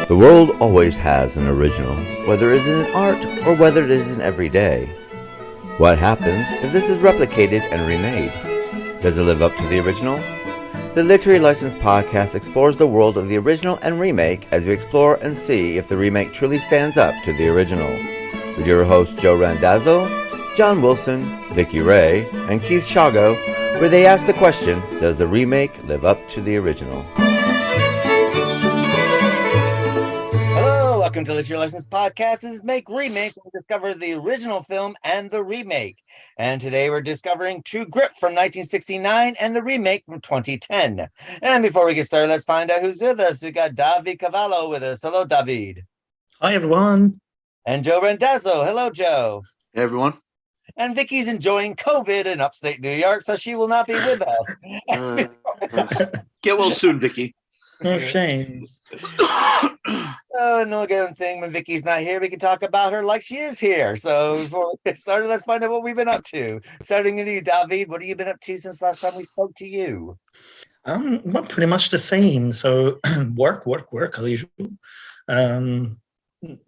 The world always has an original, whether it is in art or whether it is in everyday. What happens if this is replicated and remade? Does it live up to the original? The Literary License Podcast explores the world of the original and remake as we explore and see if the remake truly stands up to the original. With your hosts Joe Randazzo, John Wilson, Vicky Ray, and Keith Chago, where they ask the question, does the remake live up to the original? Hello, welcome to the Literary License Podcast. This is Make Remake. We discover the original film and the remake. And today we're discovering True Grit from 1969 and the remake from 2010. And before we get started, let's find out who's with us. We got David Cavallo with us. Hello, David. Hi, everyone. And Joe Randazzo. Hello, Joe. Hey, everyone. And Vicky's enjoying COVID in upstate New York, so she will not be with us. Get well soon, Vicky. No shame. No good thing when Vicky's not here. We can talk about her like she is here. So before we get started, let's find out what we've been up to. Starting with you, David. What have you been up to since last time we spoke to you? Well, pretty much the same. So work as usual.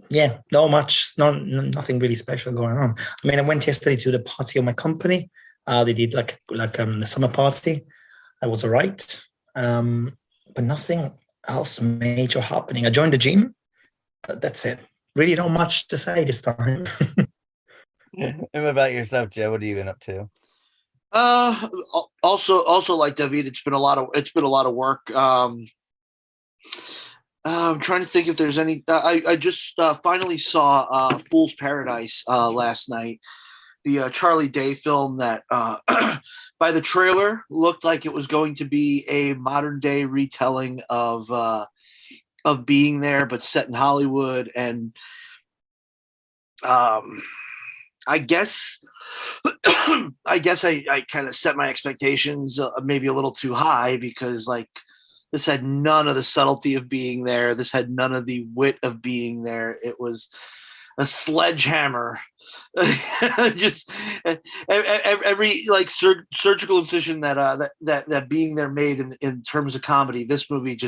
Yeah, not much, nothing really special going on. I mean, I went yesterday to the party of my company. They did like the summer party. That was all right. But nothing else major happening. I joined the gym. That's it. Really not much to say this time. And what about yourself, Joe? What have you been up to? Also like David, it's been a lot of work. I'm trying to think if there's any. I just finally saw Fool's Paradise last night, the Charlie Day film that, by the trailer, looked like it was going to be a modern day retelling of Being There, but set in Hollywood. And I guess I kind of set my expectations maybe a little too high, because like, this had none of the subtlety of Being There. This had none of the wit of Being There. It was a sledgehammer. Just every like surgical incision that Being There made in terms of comedy. This movie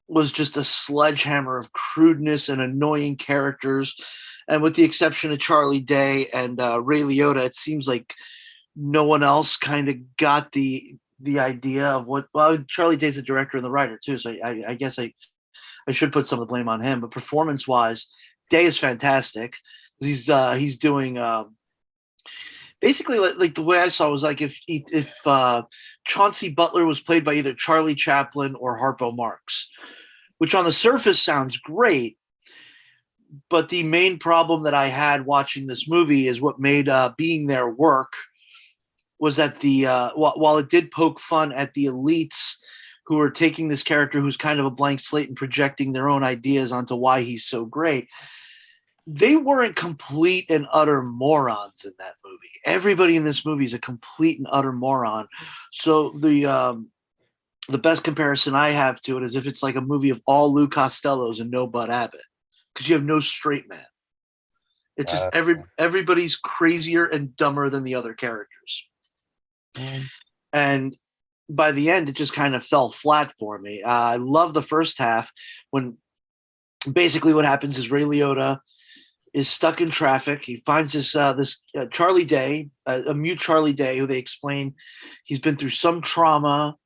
was just a sledgehammer of crudeness and annoying characters. And with the exception of Charlie Day and Ray Liotta, it seems like no one else kind of got the idea of Charlie Day's the director and the writer too, so I guess I should put some of the blame on him. But performance wise, Day is fantastic. He's doing basically like the way I saw it was like if Chauncey Butler was played by either Charlie Chaplin or Harpo Marx, which on the surface sounds great, but the main problem that I had watching this movie is what made Being There work was that while it did poke fun at the elites who are taking this character who's kind of a blank slate and projecting their own ideas onto why he's so great, they weren't complete and utter morons in that movie. Everybody in this movie is a complete and utter moron. So the best comparison I have to it is if it's like a movie of all Lou Costellos and no Bud Abbott, because you have no straight man. It's just everybody's crazier and dumber than the other characters. And by the end, it just kind of fell flat for me. I love the first half when basically what happens is Ray Liotta is stuck in traffic. He finds this Charlie Day, a mute Charlie Day, who they explain he's been through some trauma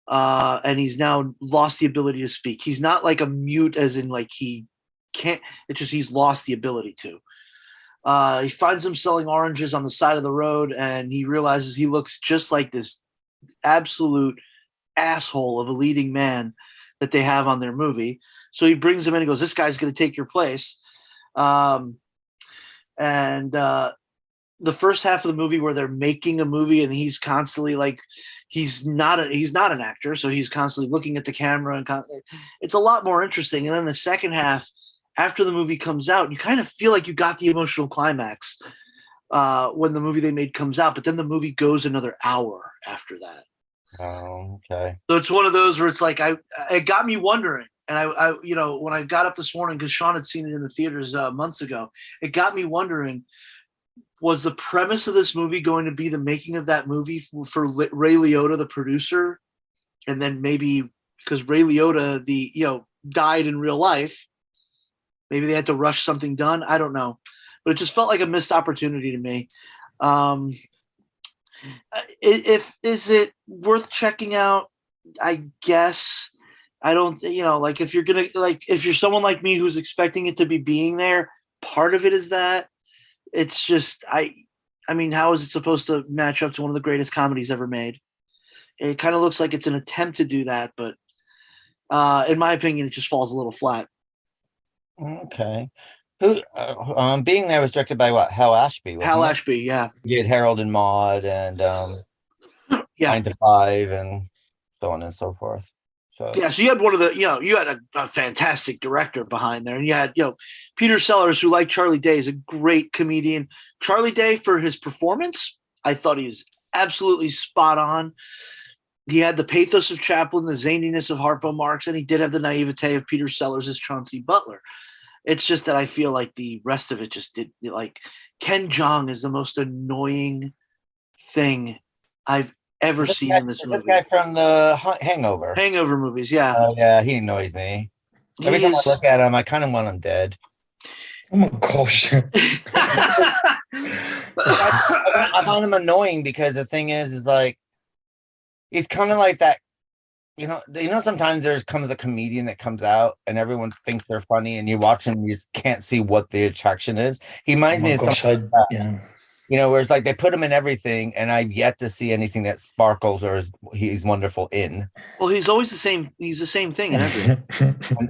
and he's now lost the ability to speak. He's not like a mute as in like he can't, it's just he's lost the ability to. He finds him selling oranges on the side of the road, and he realizes he looks just like this absolute asshole of a leading man that they have on their movie. So he brings him in and goes, this guy's going to take your place. And the first half of the movie where they're making a movie and he's constantly like, he's not an actor. So he's constantly looking at the camera and it's a lot more interesting. And then the second half, after the movie comes out, you kind of feel like you got the emotional climax when the movie they made comes out, but then the movie goes another hour after that. Oh, okay. So it's one of those where it's like, it got me wondering. And I when I got up this morning, because Sean had seen it in the theaters months ago, it got me wondering, was the premise of this movie going to be the making of that movie for Ray Liotta, the producer? And then maybe because Ray Liotta, died in real life. Maybe they had to rush something done. I don't know, but it just felt like a missed opportunity to me. Is it worth checking out? I guess. I don't, like if you're someone like me who's expecting it to be being there, part of it is that it's just, I mean, how is it supposed to match up to one of the greatest comedies ever made? It kind of looks like it's an attempt to do that, but in my opinion, it just falls a little flat. Okay. Who Being There was directed by what? Hal Ashby. Hal Ashby, yeah. He had Harold and Maude and 9 to 5 and so on and so forth. So yeah, so you had one of the, you had a fantastic director behind there, and you had, Peter Sellers, who, like Charlie Day, is a great comedian. Charlie Day, for his performance, I thought he was absolutely spot on. He had the pathos of Chaplin, the zaniness of Harpo Marx, and he did have the naivete of Peter Sellers as Chauncey Butler. It's just that I feel like the rest of it just did, like, Ken Jeong is the most annoying thing I've ever seen in this movie. This guy from the Hangover movies, yeah. Oh yeah, he annoys me. Every time I look at him, I kind of want him dead. Oh my gosh. I find him annoying because the thing is like, he's kind of like that. Sometimes there comes a comedian that comes out and everyone thinks they're funny, and you watch him, you just can't see what the attraction is. He reminds me of something. Where it's like they put him in everything, and I've yet to see anything that sparkles or he's wonderful in. Well, he's always the same. He's the same thing in everything.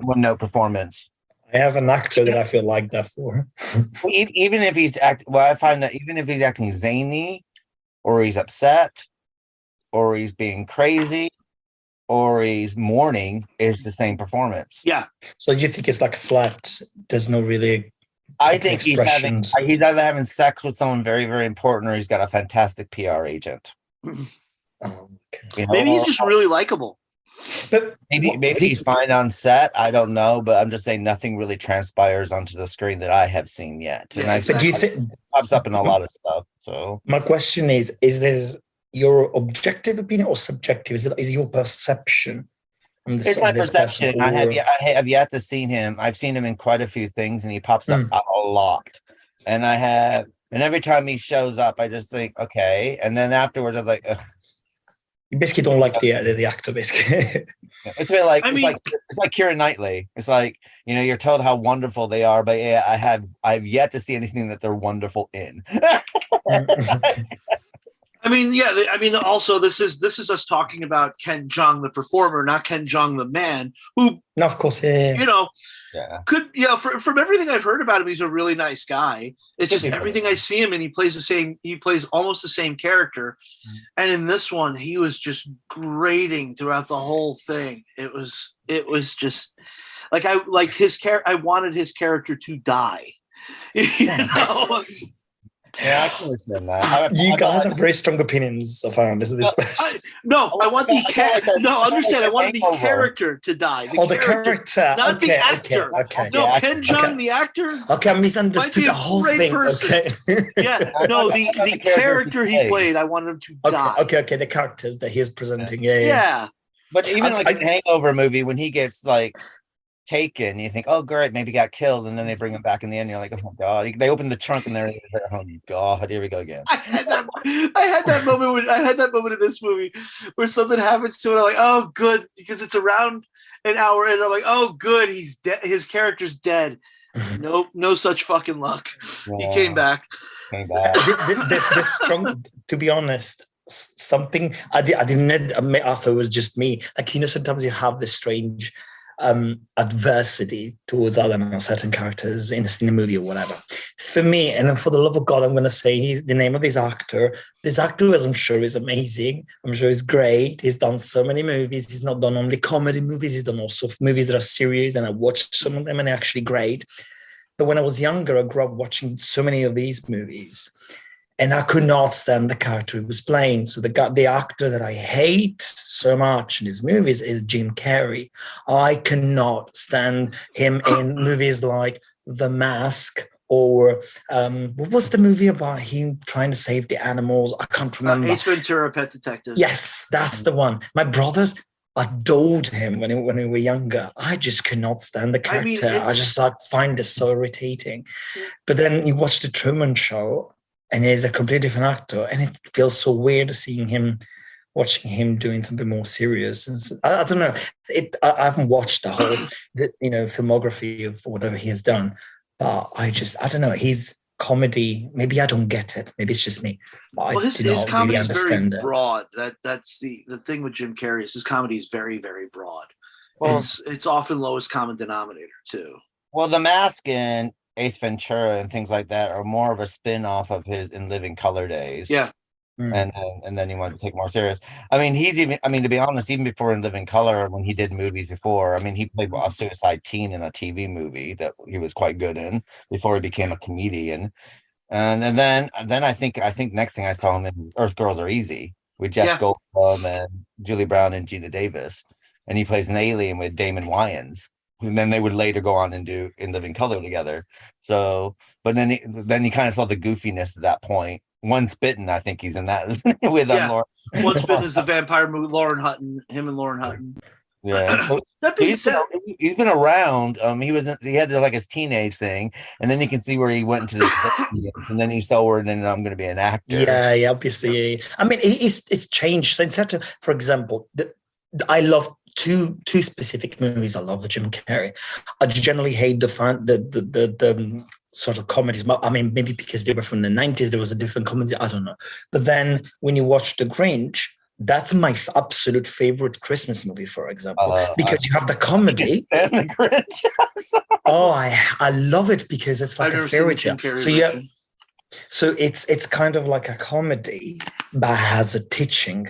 One note performance. I have an actor that I feel like that for. Even if he's I find that even if he's acting zany, or he's upset, or he's being crazy, or he's mourning, it's the same performance. Yeah. So you think it's like flat? There's no really. I think he's either having sex with someone very, very important, or he's got a fantastic PR agent. Okay. Maybe he's just really likable. But maybe he's fine on set. I don't know, but I'm just saying nothing really transpires onto the screen that I have seen yet. Yeah, and but do you think it pops up in a lot of stuff? So my question is this your objective opinion or subjective? Is it your perception? It's my perception. I have yet to seen him. I've seen him in quite a few things, and he pops up a lot. And every time he shows up, I just think, okay. And then afterwards, I'm like, ugh. You basically don't like the actor, basically. It's a bit like it's like Keira Knightley. It's like, you're told how wonderful they are, but yeah, I've yet to see anything that they're wonderful in. Also, this is us talking about Ken Jeong, the performer, not Ken Jeong, the man, who, no, of course, from everything I've heard about him, he's a really nice guy. It's just everything I see him in, he plays almost the same character. And in this one, he was just grating throughout the whole thing. It was just like, I wanted his character to die. Yeah, I can understand that. You guys have very strong opinions of this. I want the character. No, understand. I wanted the character to die. The character, not the actor. Okay. Ken Jeong, the actor. Okay, I misunderstood the whole thing. Person. Okay. Yeah, no, the character he played, I wanted him to die. Okay, the characters that he is presenting. Yeah. But even like in Hangover movie, when he gets like taken, you think, oh great, maybe he got killed, and then they bring him back in the end, you're like, oh my god. They open the trunk and there he is, like, oh my god, here we go again. I had that moment in this movie where something happens to it. I'm like, oh good, because it's around an hour and I'm like, oh good, he's dead, his character's dead. Nope, no such fucking luck. Yeah. He came back. This strong, to be honest, something I didn't thought it was just me. Like, sometimes you have this strange adversity towards certain characters in the movie or whatever. For me, and for the love of God, I'm going to say he's the name of this actor. This actor, as I'm sure, is amazing. I'm sure he's great. He's done so many movies. He's not done only comedy movies. He's done also movies that are serious, and I watched some of them and they're actually great. But when I was younger, I grew up watching so many of these movies, and I could not stand the character he was playing. So the actor that I hate so much in his movies is Jim Carrey. I cannot stand him in movies like The Mask or what was the movie about him trying to save the animals? I can't remember. Ace Ventura, Pet Detective. Yes, that's the one. My brothers adored him when we were younger. I just could not stand the I mean, character. I just like find it so irritating. But then you watch the Truman Show, and he's a completely different actor, and it feels so weird watching him doing something more serious. I don't know. I haven't watched the whole filmography of whatever he has done, but I don't know. His comedy, maybe I don't get it. Maybe it's just me. But his not comedy really is very understand it. broad. That's the thing with Jim Carrey is his comedy is very, very broad. Well, it's often lowest common denominator too. Well, The Mask and Ace Ventura and things like that are more of a spin-off of his In Living Color days. Yeah. And then he wanted to take it more serious. I mean, to be honest, even before In Living Color, when he did movies before, I mean, he played a suicide teen in a TV movie that he was quite good in before he became a comedian. And then I think next thing I saw him in Earth Girls Are Easy with Jeff Goldblum and Julie Brown and Gina Davis, and he plays an alien with Damon Wayans. And then they would later go on and do In Living Color together. So, but then he kind of saw the goofiness at that point. One Spittin', I think he's in that with Lauren. One Spittin' is the vampire movie. Lauren Hutton, him and Lauren Hutton. Yeah, so that being said, he's been around. He had like his teenage thing, and then you can see where he went into the and then he saw where then I'm going to be an actor. Yeah, obviously. I mean, it's changed. So for example, I love two specific movies. I love the Jim Carrey. I generally hate the sort of comedies. I mean, maybe because they were from the 90s, there was a different comedy. I don't know. But then when you watch The Grinch, that's my absolute favorite Christmas movie, for example, because you have the comedy. The Grinch. I love it because it's like a fairy tale. So it's kind of like a comedy that has a teaching.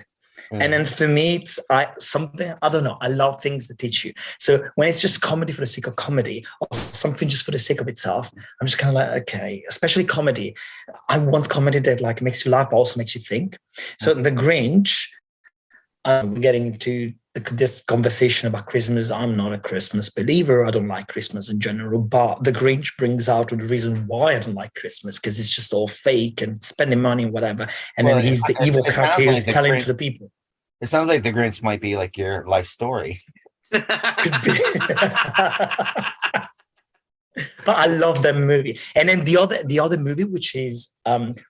And then for me, it's something, I don't know, I love things that teach you. So when it's just comedy for the sake of comedy or something just for the sake of itself, I'm just kind of like, okay, especially comedy. I want comedy that like makes you laugh, but also makes you think. So The Grinch, we're getting into this conversation about Christmas. I'm not a Christmas believer. I don't like Christmas in general, but The Grinch brings out the reason why I don't like Christmas, because it's just all fake and spending money and whatever. And then he's the evil character who's telling to the people. It sounds like The Grinch might be like your life story. Could be. But I love that movie. And then the other movie, which is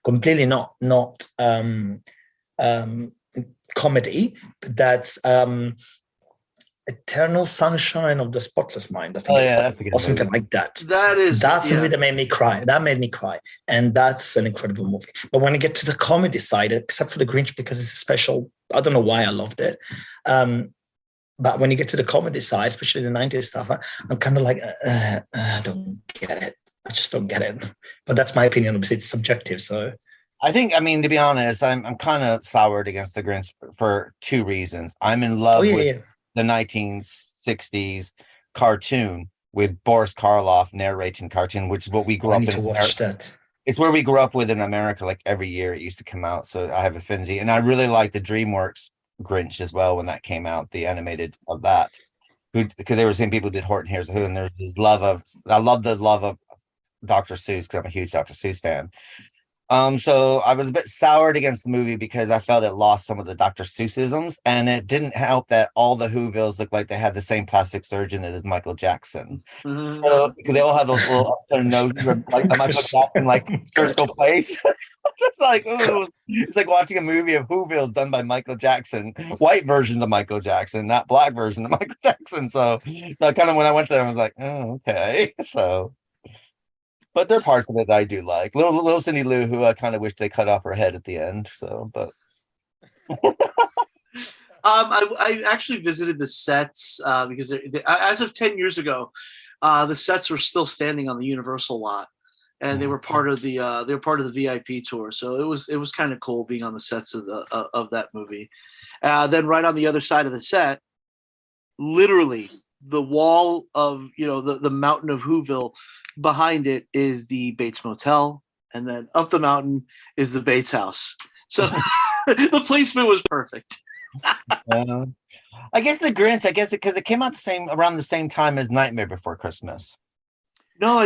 completely not comedy, but that's Eternal Sunshine of the Spotless Mind. I think or something like that. That's a movie that made me cry. And that's an incredible movie. But when you get to the comedy side, except for The Grinch, because it's a special, I don't know why I loved it. But when you get to the comedy side, especially the 90s stuff, I'm kind of like, I don't get it. I just don't get it. But that's my opinion. Obviously, it's subjective. So I think, I mean, to be honest, I'm kind of soured against The Grinch for two reasons. I'm in love with the 1960s cartoon with Boris Karloff narrating cartoon, which is what we grew up in. I need to watch that. It's where we grew up with in America. Like every year it used to come out. So I have affinity. And I really like the DreamWorks Grinch as well when that came out, the animated of that. Because they were saying people did Horton Hears a Who, and there's this I love the love of Dr. Seuss because I'm a huge Dr. Seuss fan. So I was a bit soured against the movie because I felt it lost some of the Dr. Seussisms, and it didn't help that all the Whovilles looked like they had the same plastic surgeon as Michael Jackson. Mm-hmm. So because they all have those little noses, like the Michael Jackson, like surgical place. It's like, ooh, it's like watching a movie of Whovilles done by Michael Jackson, white versions of Michael Jackson, not black version of Michael Jackson. So kind of when I went there, I was like, oh, okay, so. But there are parts of it that I do like. Little Cindy Lou, who I kind of wish they cut off her head at the end. So, but I actually visited the sets because as of 10 years ago, the sets were still standing on the Universal lot, and they were part of the VIP tour. So it was kind of cool being on the sets of that movie. Then right on the other side of the set, literally the wall of the mountain of Whoville. Behind it is the Bates Motel, and then up the mountain is the Bates house. So the placement was perfect. I guess The Grinch, because it came out around the same time as Nightmare Before Christmas. No,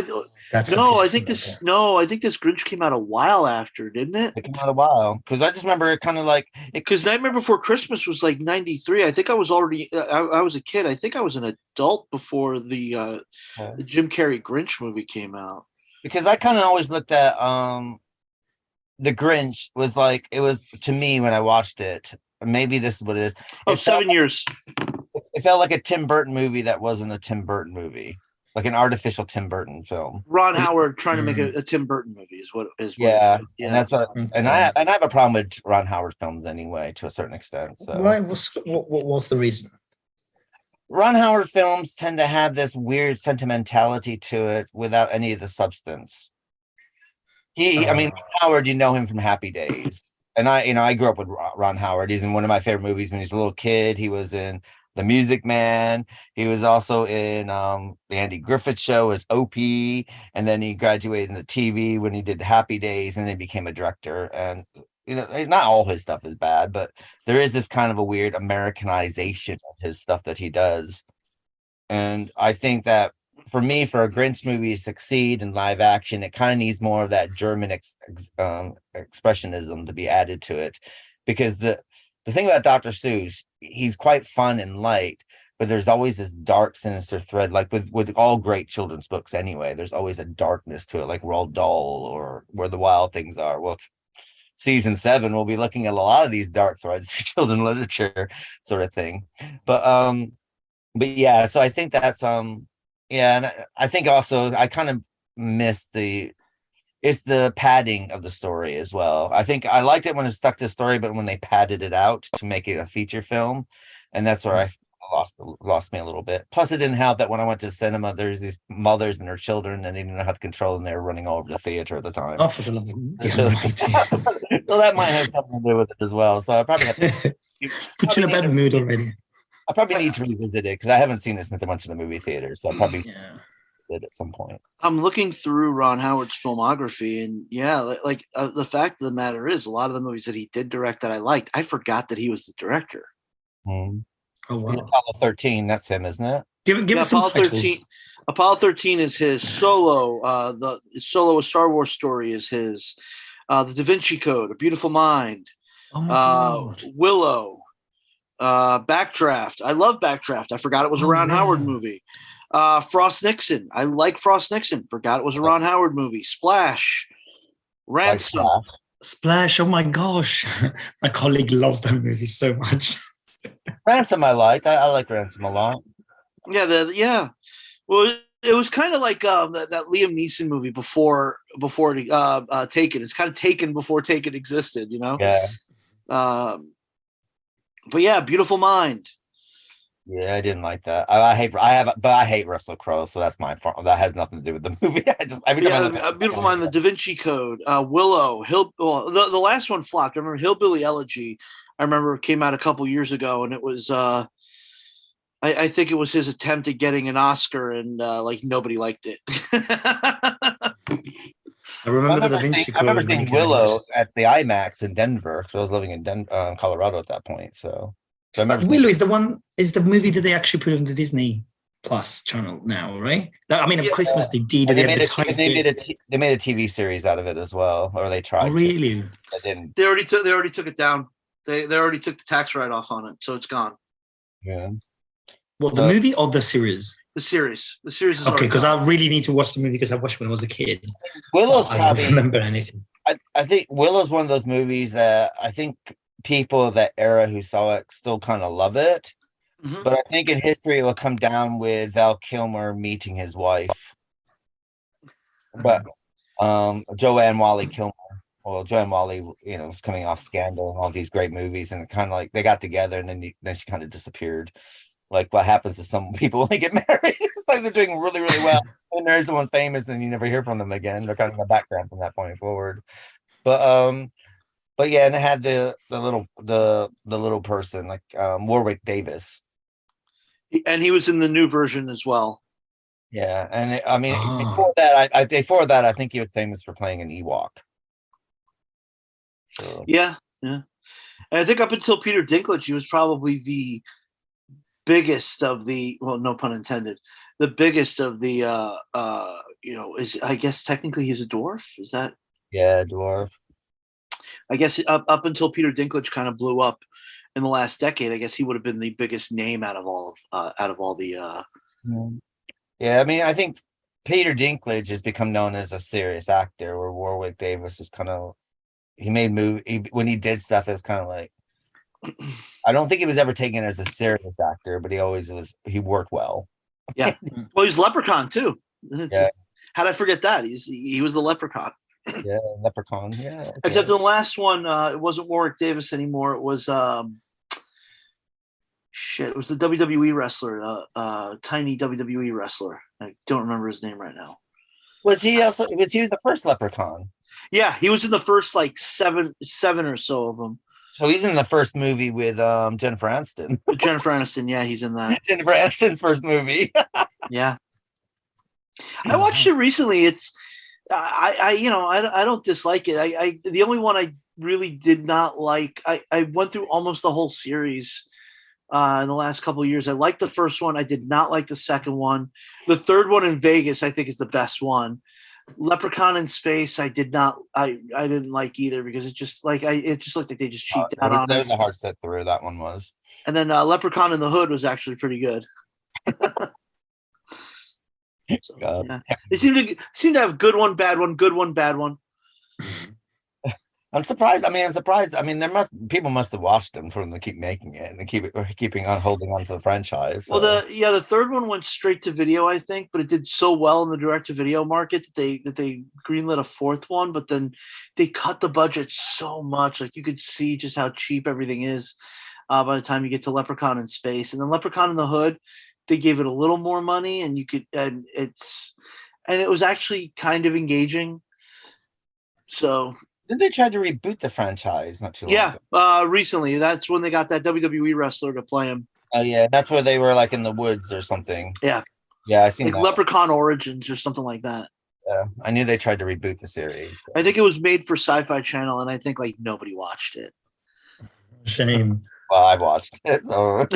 That's I think this Grinch came out a while after, didn't it? It came out a while because I just remember it kind of like because Nightmare Before Christmas was like 93. I think I was already I was a kid. I think I was an adult before the Jim Carrey Grinch movie came out. Because I kind of always looked at the Grinch was like it was to me when I watched it. Maybe this is what it is. Oh, 7 years. It felt like a Tim Burton movie that wasn't a Tim Burton movie. Like an artificial Tim Burton film. Ron Howard trying to make a Tim Burton movie is what yeah. Yeah. And that's what and I have a problem with Ron Howard films anyway to a certain extent. So why? What's the reason? Ron Howard films tend to have this weird sentimentality to it without any of the substance. I mean, Ron Howard, you know him from Happy Days. And I grew up with Ron Howard. He's in one of my favorite movies when he was a little kid. He was in The Music Man. He was also in the Andy Griffith Show as Opie, and then he graduated into TV when he did Happy Days, and then became a director. And not all his stuff is bad, but there is this kind of a weird Americanization of his stuff that he does. And I think that for me, for a Grinch movie to succeed in live action, it kind of needs more of that German expressionism to be added to it, because the thing about Dr. Seuss, he's quite fun and light, but there's always this dark, sinister thread. Like with all great children's books anyway, there's always a darkness to it, like Roald Dahl or Where the Wild Things Are. Well, season 7, we'll be looking at a lot of these dark threads for children literature sort of thing. But yeah, so I think that's yeah, and I think also I kind of missed it's the padding of the story as well. I think I liked it when it stuck to the story, but when they padded it out to make it a feature film, and that's where I lost me a little bit. Plus, it didn't help that when I went to cinema, there's these mothers and their children, and they didn't know how to control them. They were running all over the theater at the time. Oh, for the love of so that might have something to do with it as well. So I probably have to put you in a bad mood already. I probably need to revisit it because I haven't seen it since I went to the movie theater. So I probably did at some point. I'm looking through Ron Howard's filmography, and the fact of the matter is, a lot of the movies that he did direct that I liked, I forgot that he was the director. Mm. Oh wow! Apollo 13, that's him, isn't it? Give us some Apollo titles. 13. Apollo 13 is his solo. The solo A Star Wars Story is his. The Da Vinci Code, A Beautiful Mind. Oh my God. Willow. Backdraft. I love Backdraft. I forgot it was a Ron Howard movie. Frost Nixon. I like Frost Nixon. Forgot it was a Ron Howard movie. Splash. Ransom. Splash. Oh my gosh. My colleague loves that movie so much. Ransom I liked. I like Ransom a lot. Yeah. Well, it was kind of like that Liam Neeson movie before Taken. It's kind of Taken before Taken existed, Yeah. But yeah, Beautiful Mind. Yeah, I didn't like that. I hate Russell Crowe, so that's my fault. That has nothing to do with the movie. Beautiful Mind, The Da Vinci Code, Willow, the last one flopped. I remember Hillbilly Elegy. I remember it came out a couple years ago, and it was I think it was his attempt at getting an Oscar, and nobody liked it. I remember the Da Vinci Code. I remember seeing Willow at the IMAX in Denver because I was living in Colorado at that point. So I remember Willow is the movie that they actually put on the Disney Plus channel now, right? I mean, at Christmas they did. They made a TV series out of it as well, or they tried. Oh, really? I didn't. They already took it down. They already took the tax write-off on it, so it's gone. Yeah. Well, the movie or the series? The series. The series is okay, because I really need to watch the movie because I watched it when I was a kid. Willow's I don't remember anything. I think Willow's one of those movies that I think people of that era who saw it still kind of love it. Mm-hmm. But I think in history it will come down with Val Kilmer meeting his wife. But Joanne Whalley Kilmer. Well, Joanne Whalley, was coming off Scandal and all these great movies, and kind of like they got together, and then she kind of disappeared. Like what happens to some people when they get married? It's like they're doing really, really well, and there's someone famous, and you never hear from them again. They're kind of in the background from that point forward. But yeah, and it had the little person like Warwick Davis, and he was in the new version as well. Yeah, and before that, I think he was famous for playing an Ewok. So. Yeah. And I think up until Peter Dinklage, he was probably the biggest of the, well, no pun intended, the biggest of the I guess technically he's a dwarf. Is that? Yeah, dwarf. I guess up until Peter Dinklage kind of blew up in the last decade, I guess he would have been the biggest name out of all the. Yeah, I mean, I think Peter Dinklage has become known as a serious actor, where Warwick Davis is kind of when he did stuff. It's kind of like I don't think he was ever taken as a serious actor, but he always was. He worked well. Yeah, well, he's Leprechaun too. Yeah. How'd I forget that? He was the Leprechaun. Yeah, Leprechaun. Yeah. Okay. Except in the last one, it wasn't Warwick Davis anymore. It was it was the WWE wrestler, tiny WWE wrestler. I don't remember his name right now. Was he the first Leprechaun? Yeah, he was in the first like seven or so of them. So he's in the first movie with Jennifer Aniston. Jennifer Aniston, yeah, he's in that. Jennifer Aniston's first movie. Yeah, I watched it recently. It's I don't dislike it. I the only one I really did not like. I went through almost the whole series in the last couple of years. I liked the first one. I did not like the second one. The third one in Vegas, I think, is the best one. Leprechaun in Space, I didn't like either because it just looked like they just cheaped out on it. That was a hard set through. That one was. And then Leprechaun in the Hood was actually pretty good. So, yeah. They seem to have good one, bad one, good one, bad one. I'm surprised. I mean, people must have watched them for them to keep making it and keeping on holding on to the franchise. So. Well, the third one went straight to video, I think, but it did so well in the direct to video market that they greenlit a fourth one, but then they cut the budget so much, like you could see just how cheap everything is by the time you get to Leprechaun in Space, and then Leprechaun in the Hood, they gave it a little more money, and it was actually kind of engaging. So. Didn't they try to reboot the franchise not too long ago? Recently. That's when they got that WWE wrestler to play him. Oh, yeah. That's where they were like in the woods or something. Yeah. Yeah, I seen like that. Leprechaun Origins or something like that. Yeah, I knew they tried to reboot the series. So. I think it was made for Sci-Fi Channel, and I think like nobody watched it. Shame. Well, I watched it. So.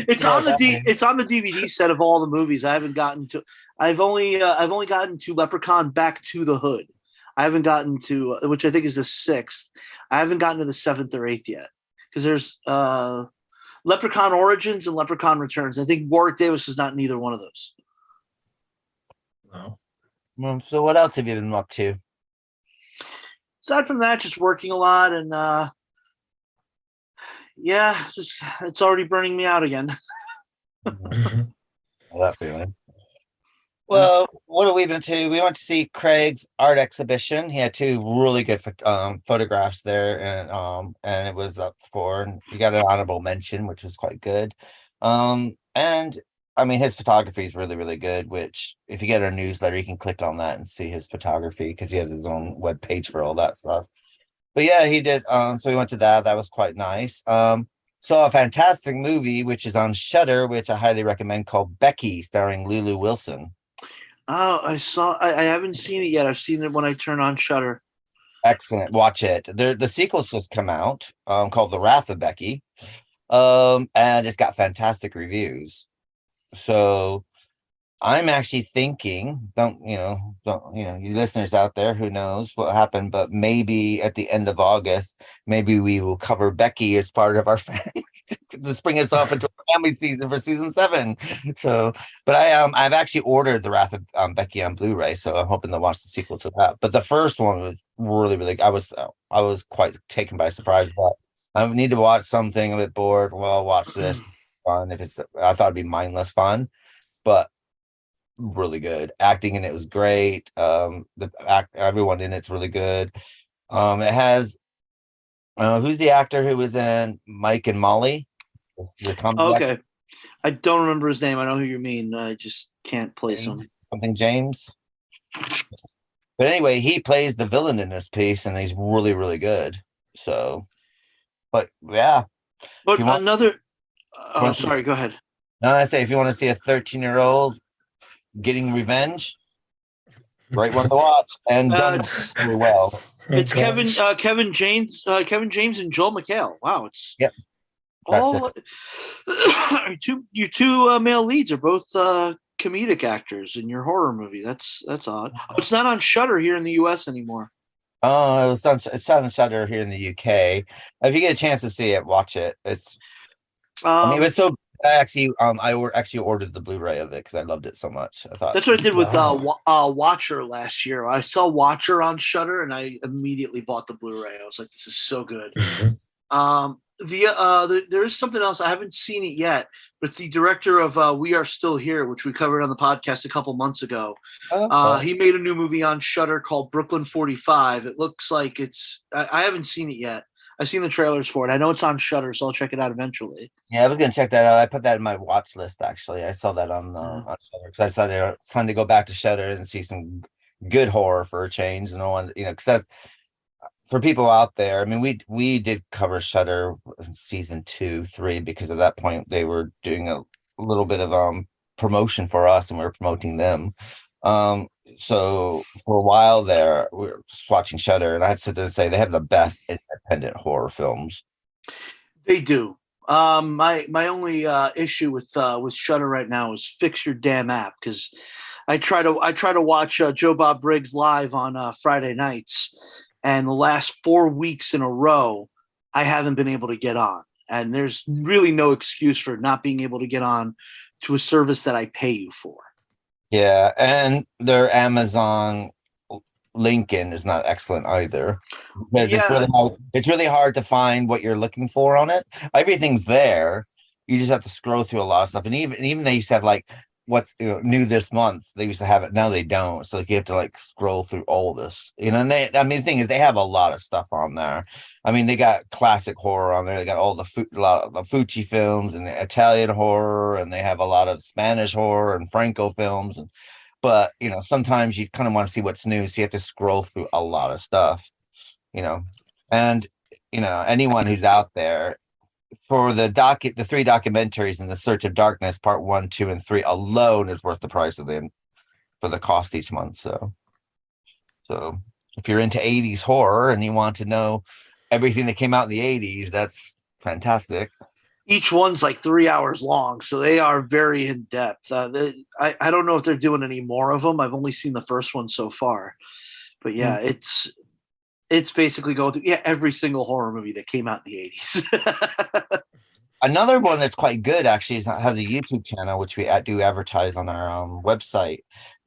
It's on the DVD set of all the movies. I haven't gotten to. I've only gotten to Leprechaun Back to the Hood. I haven't gotten to, which I think is the 6th. I haven't gotten to the 7th or 8th yet because there's Leprechaun Origins and Leprechaun Returns. I think Warwick Davis is not in either one of those. No. So what else have you been up to? Aside from that, just working a lot and it's already burning me out again. That feeling. Well, what have we been to? We went to see Craig's art exhibition. He had 2 really good photographs there, and it was up for. And he got an honorable mention, which was quite good. And I mean, his photography is really, really good. Which, if you get our newsletter, you can click on that and see his photography because he has his own web page for all that stuff. But yeah, he did. So we went to that. That was quite nice. Saw a fantastic movie, which is on Shudder, which I highly recommend, called Becky, starring Lulu Wilson. Oh, I haven't seen it yet. I've seen it when I turn on Shudder. Excellent. Watch it. The sequel's just come out, called The Wrath of Becky. And it's got fantastic reviews. So I'm actually thinking, you listeners out there, who knows what happened, but maybe at the end of August, maybe we will cover Becky as part of our family to spring us off into a family season for season 7. So, but I've actually ordered The Wrath of Becky on Blu-ray, so I'm hoping to watch the sequel to that. But the first one was really, really, I was quite taken by surprise. But I need to watch something a bit bored. Well, I'll watch this. Fun. I thought it'd be mindless fun, but really good. Acting in it was great. Everyone in it's really good. It has who's the actor who was in Mike and Molly? Okay. Actor? I don't remember his name. I know who you mean. I just can't place him. Something James. But anyway, he plays the villain in this piece, and he's really, really good. So, but yeah. But sorry. Go ahead. No, I say if you want to see a 13-year-old getting revenge, great one to watch, and done really well. It's Kevin James and Joel McHale. Wow, it's yep. All two male leads are both comedic actors in your horror movie. That's odd. Oh, it's not on Shudder here in the U.S. anymore. Oh, it's on Shudder here in the UK. If you get a chance to see it, watch it. It's it was so. Actually ordered the Blu-ray of it because I loved it so much. I thought that's what I did with Watcher last year. I saw Watcher on Shudder and I immediately bought the Blu-ray. I was like, this is so good. There is something else. I haven't seen it yet, but it's the director of We Are Still Here, which we covered on the podcast a couple months ago. He made a new movie on Shudder called Brooklyn 45. It looks like I haven't seen it yet. I've seen the trailers for it. I know it's on Shudder, so I'll check it out eventually. Yeah, I was gonna check that out. I put that in my watch list. Actually, I saw that on Shudder because I decided it's time to go back to Shudder and see some good horror for a change. And I want, because that's for people out there. I mean, we did cover Shudder in season 2, 3 because at that point they were doing a little bit of promotion for us, and we were promoting them. So for a while there, we were just watching Shudder, and I had to sit there and say they have the best independent horror films. They do. My only issue with Shudder right now is fix your damn app, because I try to watch Joe Bob Briggs live on Friday nights, and the last 4 weeks in a row, I haven't been able to get on, and there's really no excuse for not being able to get on to a service that I pay you for. Yeah, and their Amazon Lincoln is not excellent either. Because it's really hard to find what you're looking for on it. Everything's there. You just have to scroll through a lot of stuff. And even they used to have like what's new this month. They used to have it. Now they don't. So you have to like scroll through all this. And the thing is, they have a lot of stuff on there. I mean, they got classic horror on there. They got all a lot of the Fucci films and the Italian horror, and they have a lot of Spanish horror and Franco films. But sometimes you kind of want to see what's new, so you have to scroll through a lot of stuff. And anyone who's out there, for the 3 documentaries in the Search of Darkness, part 1, 2, and 3 alone is worth the price of them for the cost each month. So if you're into 80s horror and you want to know everything that came out in the 80s, that's fantastic. Each one's like 3 hours long, so they are very in depth. I don't know if they're doing any more of them. I've only seen the first one so far, but yeah, it's basically going through every single horror movie that came out in the 80s. Another one that's quite good actually has a YouTube channel, which we do advertise on our website.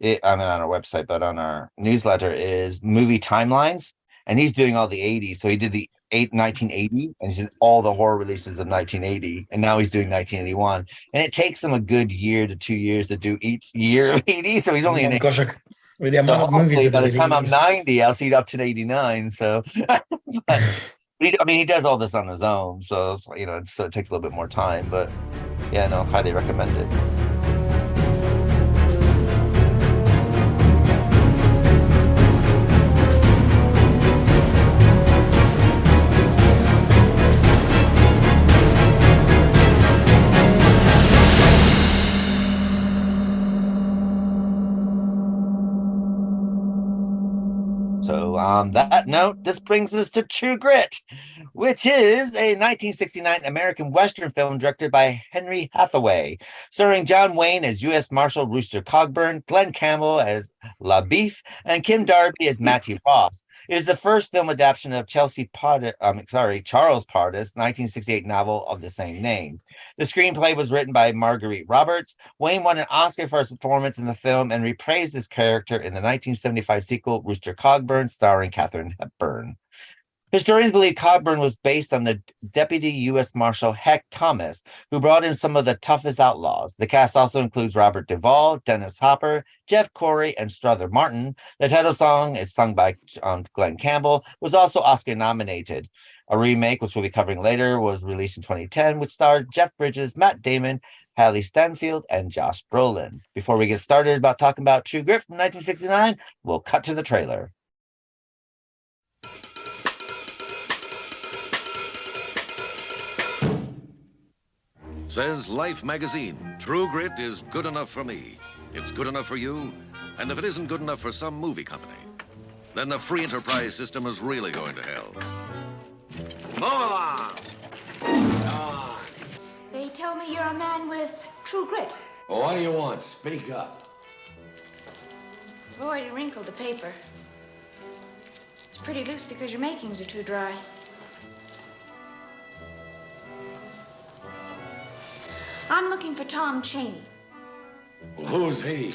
On our website, but on our newsletter, is Movie Timelines, and he's doing all the 80s. So he did the 1980, and he did all the horror releases of 1980, and now he's doing 1981. And it takes him a good year to 2 years to do each year of 80. So he's only with the amount of movies by the time I'm 90, I'll see it up to 89. So, he does all this on his own. So, so it takes a little bit more time. But yeah, no, highly recommend it. So on that note, this brings us to True Grit, which is a 1969 American Western film directed by Henry Hathaway, starring John Wayne as U.S. Marshal Rooster Cogburn, Glen Campbell as LaBoeuf, and Kim Darby as Mattie Ross. It is the first film adaptation of Charles Portis' 1968 novel of the same name. The screenplay was written by Marguerite Roberts. Wayne won an Oscar for his performance in the film and reprised his character in the 1975 sequel, Rooster Cogburn, starring Katharine Hepburn. Historians believe Cogburn was based on the Deputy U.S. Marshal Heck Thomas, who brought in some of the toughest outlaws. The cast also includes Robert Duvall, Dennis Hopper, Jeff Corey, and Strother Martin. The title song is sung by Glen Campbell, was also Oscar nominated. A remake, which we'll be covering later, was released in 2010, which starred Jeff Bridges, Matt Damon, Hailee Steinfeld, and Josh Brolin. Before we get started about talking about True Grit from 1969, we'll cut to the trailer. Says Life magazine, True Grit is good enough for me. It's good enough for you, and if it isn't good enough for some movie company, then the free enterprise system is really going to hell. Move along! They tell me you're a man with true grit. Well, what do you want? Speak up. I've already wrinkled the paper. It's pretty loose because your makings are too dry. I'm looking for Tom Chaney. Well, who's he?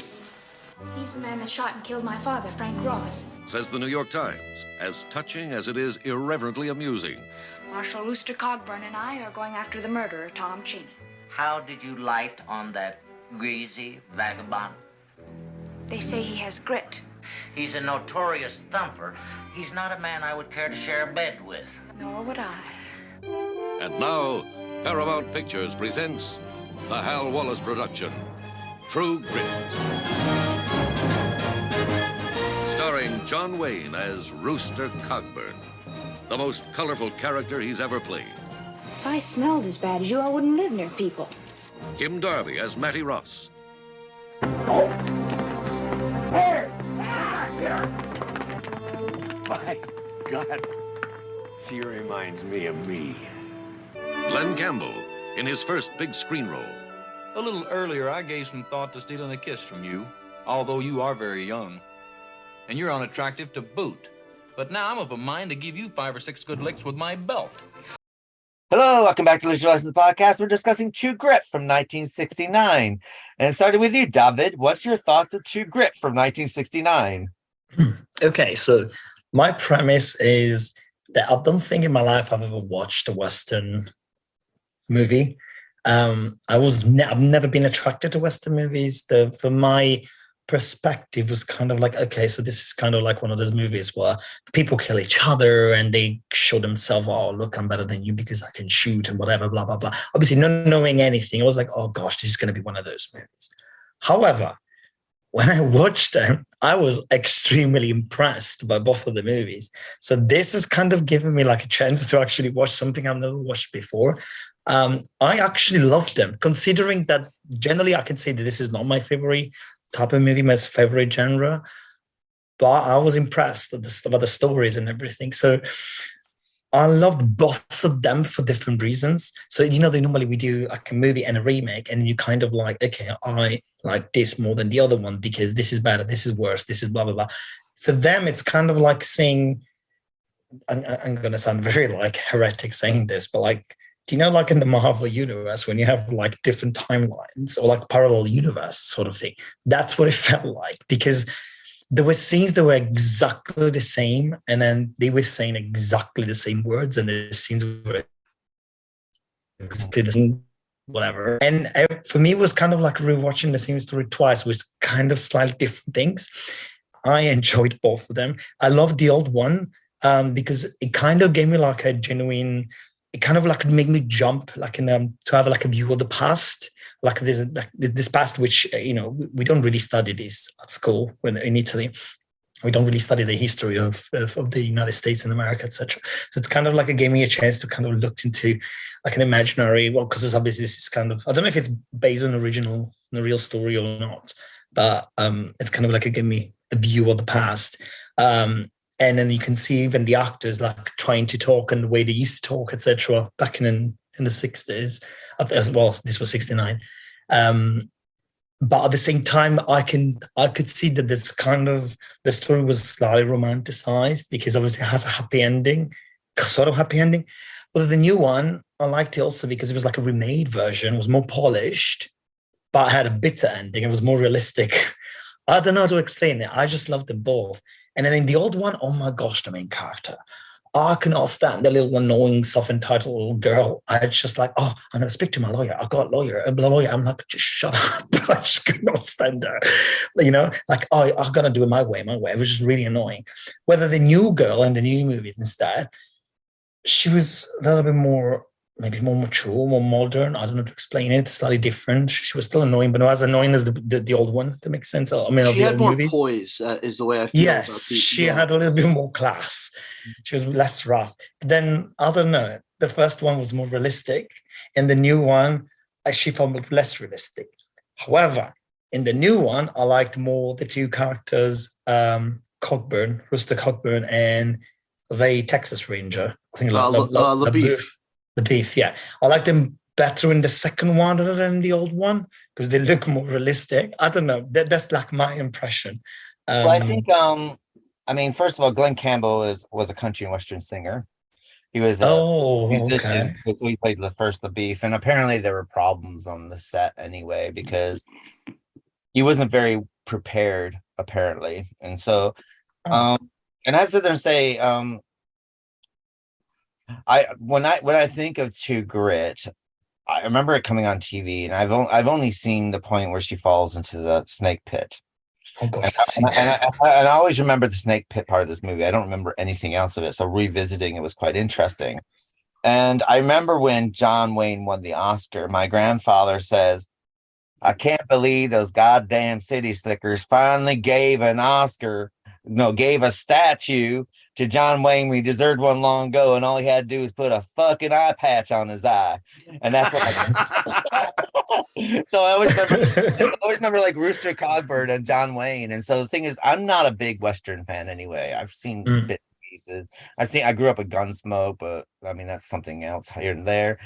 He's the man that shot and killed my father, Frank Ross. Says the New York Times, as touching as it is irreverently amusing. Marshal Rooster Cogburn and I are going after the murderer, Tom Chaney. How did you light on that greasy vagabond? They say he has grit. He's a notorious thumper. He's not a man I would care to share a bed with. Nor would I. And now, Paramount Pictures presents the Hal Wallace production, True Grit. Starring John Wayne as Rooster Cogburn, the most colorful character he's ever played. If I smelled as bad as you, I wouldn't live near people. Kim Darby as Mattie Ross. My God. She reminds me of me. Glen Campbell in his first big screen role. A little earlier, I gave some thought to stealing a kiss from you, although you are very young. And you're unattractive to boot. But now I'm of a mind to give you 5 or 6 good licks with my belt. Hello, welcome back to Leisure Lessons Podcast. We're discussing True Grit from 1969. And starting with you, David, what's your thoughts of True Grit from 1969? Okay, so my premise is that I don't think in my life I've ever watched a Western movie. I've never been attracted to Western movies. From my perspective was kind of like, okay, so this is kind of like one of those movies where people kill each other and they show themselves, oh, look, I'm better than you because I can shoot and whatever, blah, blah, blah. Obviously, not knowing anything, I was like, oh gosh, this is going to be one of those movies. However, when I watched them, I was extremely impressed by both of the movies. So this is kind of giving me like a chance to actually watch something I've never watched before. I actually loved them, considering that generally I can say that this is not my favorite type of movie, my favorite genre, but I was impressed about the stories and everything. So I loved both of them for different reasons. So, normally we do like a movie and a remake, and you kind of like, okay, I like this more than the other one because this is better, this is worse, this is blah, blah, blah. For them, it's kind of like saying, I'm going to sound very like heretic saying this, but like, like in the Marvel universe, when you have like different timelines or like parallel universe sort of thing, that's what it felt like, because there were scenes that were exactly the same, and then they were saying exactly the same words, and the scenes were exactly the same, whatever. And for me, it was kind of like rewatching the same story twice with kind of slightly different things. I enjoyed both of them. I loved the old one because it kind of gave me like a genuine. It kind of like made me jump, like to have like a view of the past, like this past, which we don't really study this at school when in Italy. We don't really study the history of the United States and America, etc. So it's kind of like it gave me a chance to kind of look into like an imaginary. Well, because obviously this is kind of, I don't know if it's based on the real story or not, but it's kind of like it gave me a view of the past. And then you can see even the actors like trying to talk and the way they used to talk, etc. Back in the 60s, as well. This was 69. But at the same time, I could see that this kind of the story was slightly romanticized because obviously it has a happy ending, sort of happy ending. But the new one, I liked it also because it was like a remade version. It was more polished, but had a bitter ending. It was more realistic. I don't know how to explain it. I just loved them both. And then in the old one, oh my gosh, the main character. I cannot stand the little annoying self-entitled little girl. I just like, oh, I'm going to speak to my lawyer. I got a lawyer. I'm like, just shut up. I just could not stand her. Like, oh, I'm going to do it my way. It was just really annoying. Whether the new girl in the new movies instead, she was a little bit more, maybe more mature, more modern. I don't know how to explain it. Slightly different. She was still annoying, but not as annoying as the old one. That makes sense. I mean, she the had old more movies. poise, is the way I feel. Yes, she had a little bit more class. She was less rough. But then, I don't know, the first one was more realistic, and the new one, she felt less realistic. However, in the new one, I liked more the two characters, Cogburn, Rooster Cogburn, and the Texas Ranger. I think LaBoeuf. LaBoeuf, yeah. I liked them better in the second one rather than the old one because they look more realistic. I don't know. That's like my impression. Well, I think, I mean, first of all, Glen Campbell was a country and western singer. He was a musician, okay. so he played the first LaBoeuf, and apparently there were problems on the set anyway because he wasn't very prepared, apparently, and so, and I sit there and say, when I think of True Grit, I remember it coming on TV, and I've only seen the point where she falls into the snake pit. Oh gosh. And I always remember the snake pit part of this movie. I don't remember anything else of it. So revisiting it was quite interesting. And I remember when John Wayne won the Oscar, my grandfather says, I can't believe those goddamn city slickers finally gave a statue to John Wayne. We deserved one long ago, and all he had to do was put a fucking eye patch on his eye. And that's what so I always remember like Rooster Cogburn and John Wayne. And so the thing is, I'm not a big Western fan anyway. I've seen bits and pieces. I grew up with Gunsmoke, but I mean that's something else here and there.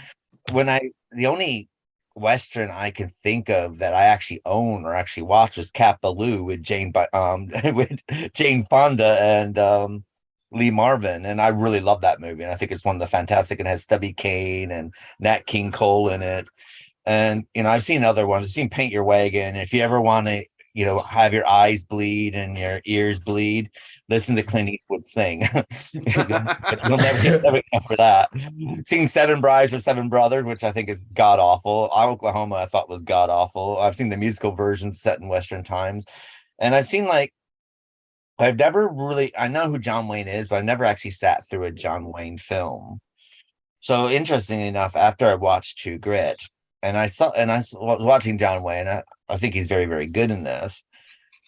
The only Western I can think of that I actually own or actually watched was Cat Ballou with Jane Fonda and Lee Marvin, and I really love that movie, and I think it's one of the fantastic, and has Stubby Kane and Nat King Cole in it. And I've seen other ones. I've seen Paint Your Wagon. If you ever want to have your eyes bleed and your ears bleed, listen to Clint Eastwood sing. You'll never get enough for that. Seen Seven Brides or Seven Brothers, which I think is god awful. Oklahoma I thought was god awful. I've seen the musical version set in Western times, and I've seen I've never really, I know who John Wayne is, but I've never actually sat through a John Wayne film. So interestingly enough, after I watched True Grit, and I was watching John Wayne, I think he's very, very good in this.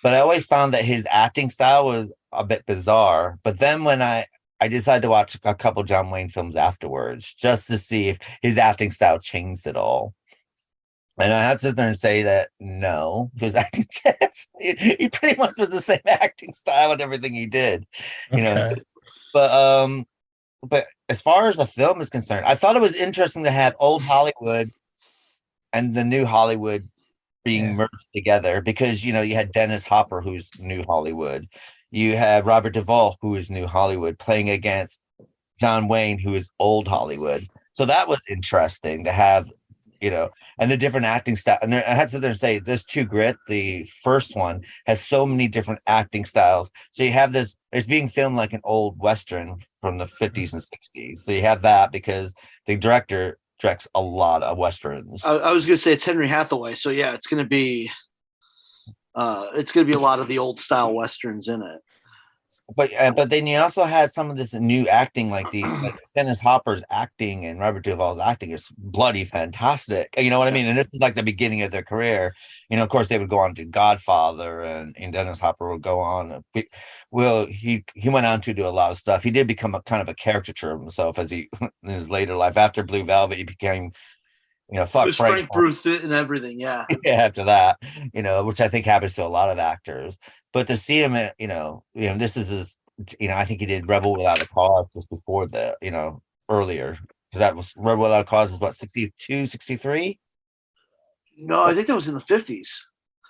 But I always found that his acting style was a bit bizarre. But then when I decided to watch a couple John Wayne films afterwards, just to see if his acting style changed at all. And I have to sit there and say that no, his acting he pretty much was the same acting style and everything he did, But as far as the film is concerned, I thought it was interesting to have old Hollywood and the new Hollywood being merged together, because you had Dennis Hopper, who's new Hollywood, you had Robert Duvall, who is new Hollywood, playing against John Wayne, who is old Hollywood. So that was interesting to have, and the different acting style. And I had to sit there and say, this True Grit, the first one, has so many different acting styles. So you have this, it's being filmed like an old Western from the 50s and 60s. So you have that because the director directs a lot of Westerns. I was going to say it's Henry Hathaway. So yeah, it's going to be a lot of the old style Westerns in it. But then you also had some of this new acting, like Dennis Hopper's acting and Robert Duvall's acting is bloody fantastic. You know what I mean? And this is like the beginning of their career. Of course, they would go on to Godfather, and Dennis Hopper would go on. He went on to do a lot of stuff. He did become a kind of a caricature of himself as he in his later life. After Blue Velvet, he became fuck Frank Bruce and everything, yeah. After that, which I think happens to a lot of actors. But to see him, this is his, I think he did Rebel Without a Cause just before the, earlier. That was Rebel Without a Cause is what, 62, 63? No, I think that was in the 50s.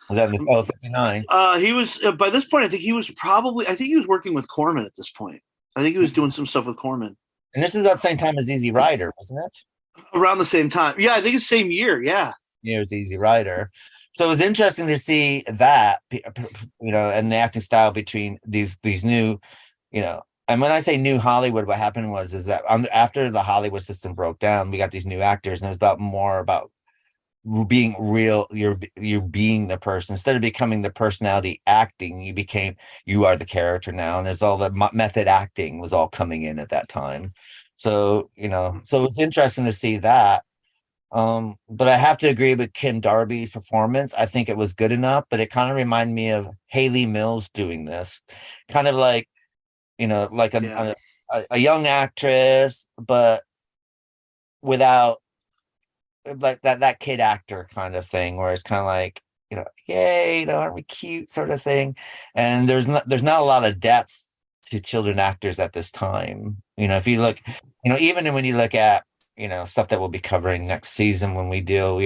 Was that in the 59? He was, by this point, I think he was working with Corman at this point. I think he was doing some stuff with Corman. And this is at the same time as Easy Rider, wasn't it? Around the same time. Yeah, I think it's the same year. Yeah. It was Easy Rider. So it was interesting to see that, and the acting style between these new, and when I say new Hollywood, what happened is that after the Hollywood system broke down, we got these new actors, and it was more about being real. You're being the person instead of becoming the personality acting. You are the character now, and there's all the method acting was all coming in at that time. So, so it's interesting to see that. But I have to agree with Kim Darby's performance. I think it was good enough, but it kind of reminded me of Hayley Mills doing this. Kind of like, like a young actress, but without like that kid actor kind of thing, where it's kind of like, yay, aren't we cute sort of thing. And there's not a lot of depth to children actors at this time. If you look, even when you look at stuff that we'll be covering next season when we deal,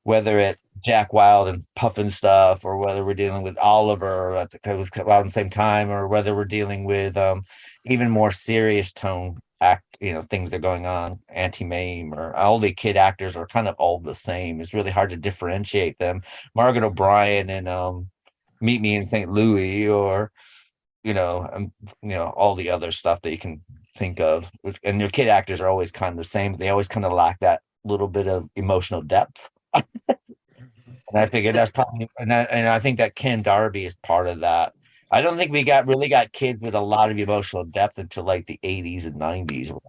whether it's Jack Wild and Puffin stuff, or whether we're dealing with Oliver that was out at the same time, or whether we're dealing with even more serious tone things that are going on, Anti-Mame, or all the kid actors are kind of all the same. It's really hard to differentiate them. Margaret O'Brien and Meet Me in St. Louis, or all the other stuff that you can think of. And your kid actors are always kind of the same. They always kind of lack that little bit of emotional depth. And I figured that's probably, and I think that Kim Darby is part of that. I don't think we really got kids with a lot of emotional depth until like the 80s and 90s. So.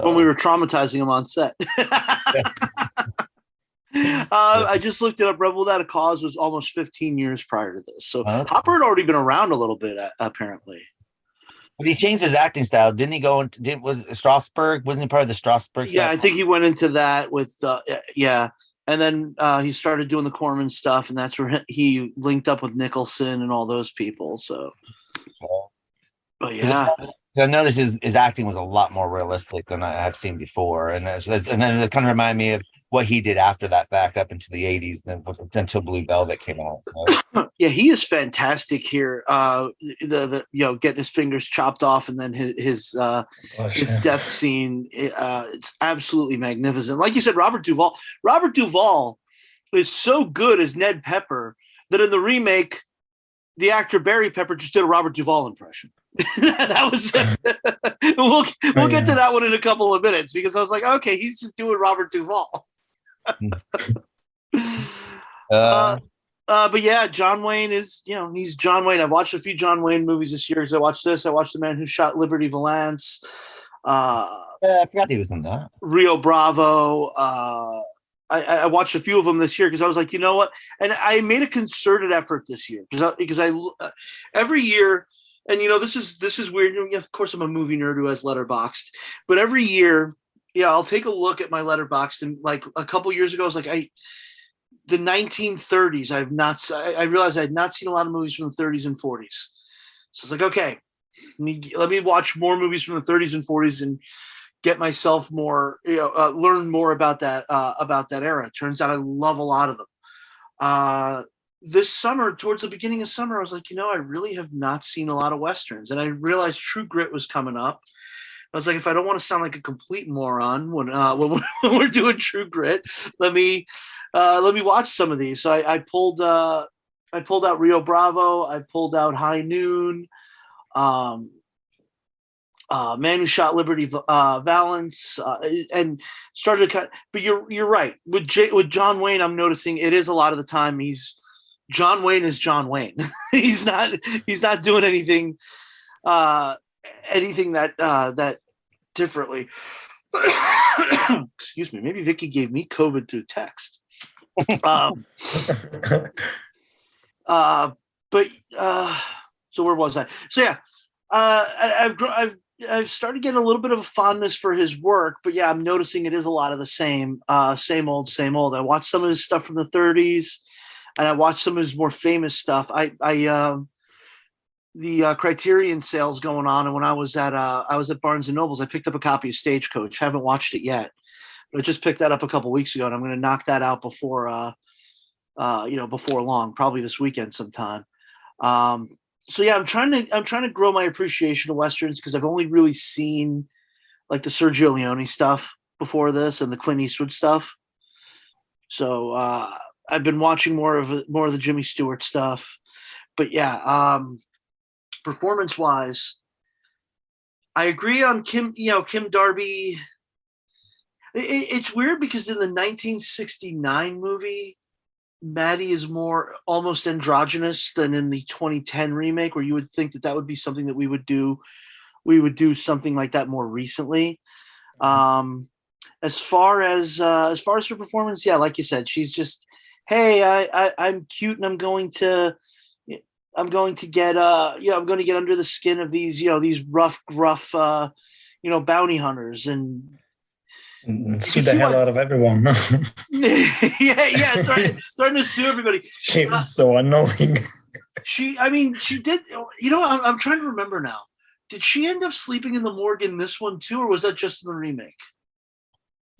When we were traumatizing them on set. I just looked it up. Rebel Without a Cause was almost 15 years prior to this. So Hopper had already been around a little bit, apparently. But he changed his acting style. Didn't he go into, was Strasbourg? Wasn't he part of the Strasbourg? Yeah, I think he went into that with, And then he started doing the Corman stuff, and that's where he linked up with Nicholson and all those people. So, but yeah. I noticed his acting was a lot more realistic than I have seen before. And then it kind of reminded me of what he did after that back up into the 80s, then until Blue Velvet came out. So. Yeah, he is fantastic here. Getting his fingers chopped off, and then his death scene. It's absolutely magnificent. Like you said, Robert Duvall. Robert Duvall is so good as Ned Pepper that in the remake, the actor Barry Pepper just did a Robert Duvall impression. That was we'll get to that one in a couple of minutes, because I was like, okay, he's just doing Robert Duvall. But yeah, John Wayne is, he's John Wayne. I've watched a few John Wayne movies this year because I watched this. I watched The Man Who Shot Liberty Valance. I forgot he was in that. Rio Bravo. I watched a few of them this year because I was like, you know what? And I made a concerted effort this year because I every year, and this is weird. Of course, I'm a movie nerd who has Letterboxd, but every year, I'll take a look at my Letterboxd, and like a couple years ago, I was like, the 1930s. I realized I had not seen a lot of movies from the 30s and 40s. So I was like, okay, let me watch more movies from the 30s and 40s and get myself more, learn more about that era. Turns out I love a lot of them. This summer, towards the beginning of summer, I was like, I really have not seen a lot of Westerns. And I realized True Grit was coming up. I was like, if I don't want to sound like a complete moron when we're doing True Grit, let me watch some of these. So I pulled out Rio Bravo. I pulled out High Noon. Man Who Shot Liberty Valance, and started to cut. But you're right. With John Wayne, I'm noticing it is a lot of the time John Wayne is John Wayne. he's not doing anything that differently. Excuse me. Maybe Vicky gave me COVID through text. So where was I? So yeah, I've started getting a little bit of a fondness for his work, but yeah, I'm noticing it is a lot of the same old. I watched some of his stuff from the 30s, and I watched some of his more famous stuff. The Criterion sales going on, and when I was at Barnes and Nobles, I picked up a copy of Stagecoach. Haven't watched it yet, but I just picked that up a couple weeks ago, and I'm going to knock that out before long, probably this weekend sometime. So yeah, I'm trying to grow my appreciation of Westerns because I've only really seen like the Sergio Leone stuff before this and the Clint Eastwood stuff. So I've been watching more of the Jimmy Stewart stuff. But yeah, performance wise, I agree on Kim Darby. It's weird because in the 1969 movie, Mattie is more almost androgynous than in the 2010 remake, where you would think that would be something that we would do. We would do something like that more recently. As far as her performance, yeah, like you said, she's just, hey, I'm cute and I'm going to get under the skin of these these rough bounty hunters and sue the hell out of everyone. yeah, starting to sue everybody. She was so annoying. She did. I'm trying to remember now. Did she end up sleeping in the morgue in this one too, or was that just in the remake?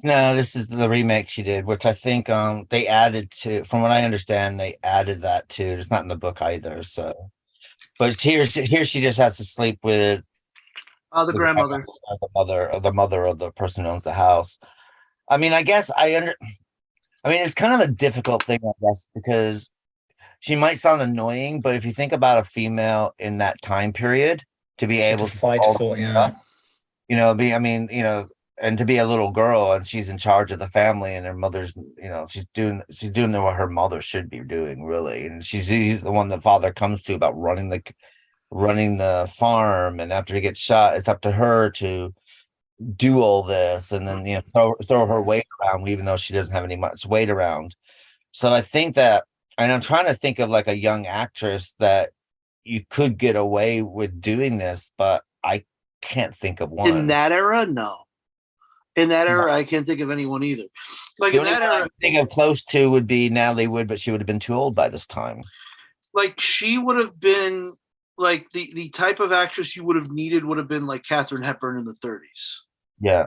No, this is the remake she did, which I think they added to. From what I understand, they added that too. It's not in the book either. So, but here she just has to sleep with The grandmother. the mother of the person who owns the house. I mean, I guess I mean, it's kind of a difficult thing, I guess, because she might sound annoying, but if you think about a female in that time period to be able To to fight all for, that yeah. stuff, I mean, and to be a little girl and she's in charge of the family and her mother's, she's doing what her mother should be doing, really. And she's the one that father comes to about running the farm. And after he gets shot, it's up to her to do all this and then, throw her weight around, even though she doesn't have any much weight around. So I think that, and I'm trying to think of like a young actress that you could get away with doing this, but I can't think of one. In that era, no. In that era, I can't think of anyone either. Like The in only that one I era, think of close to would be Natalie Wood, but she would have been too old by this time. like she would have been like the type of actress you would have needed would have been like Katharine Hepburn in the 30s. Yeah.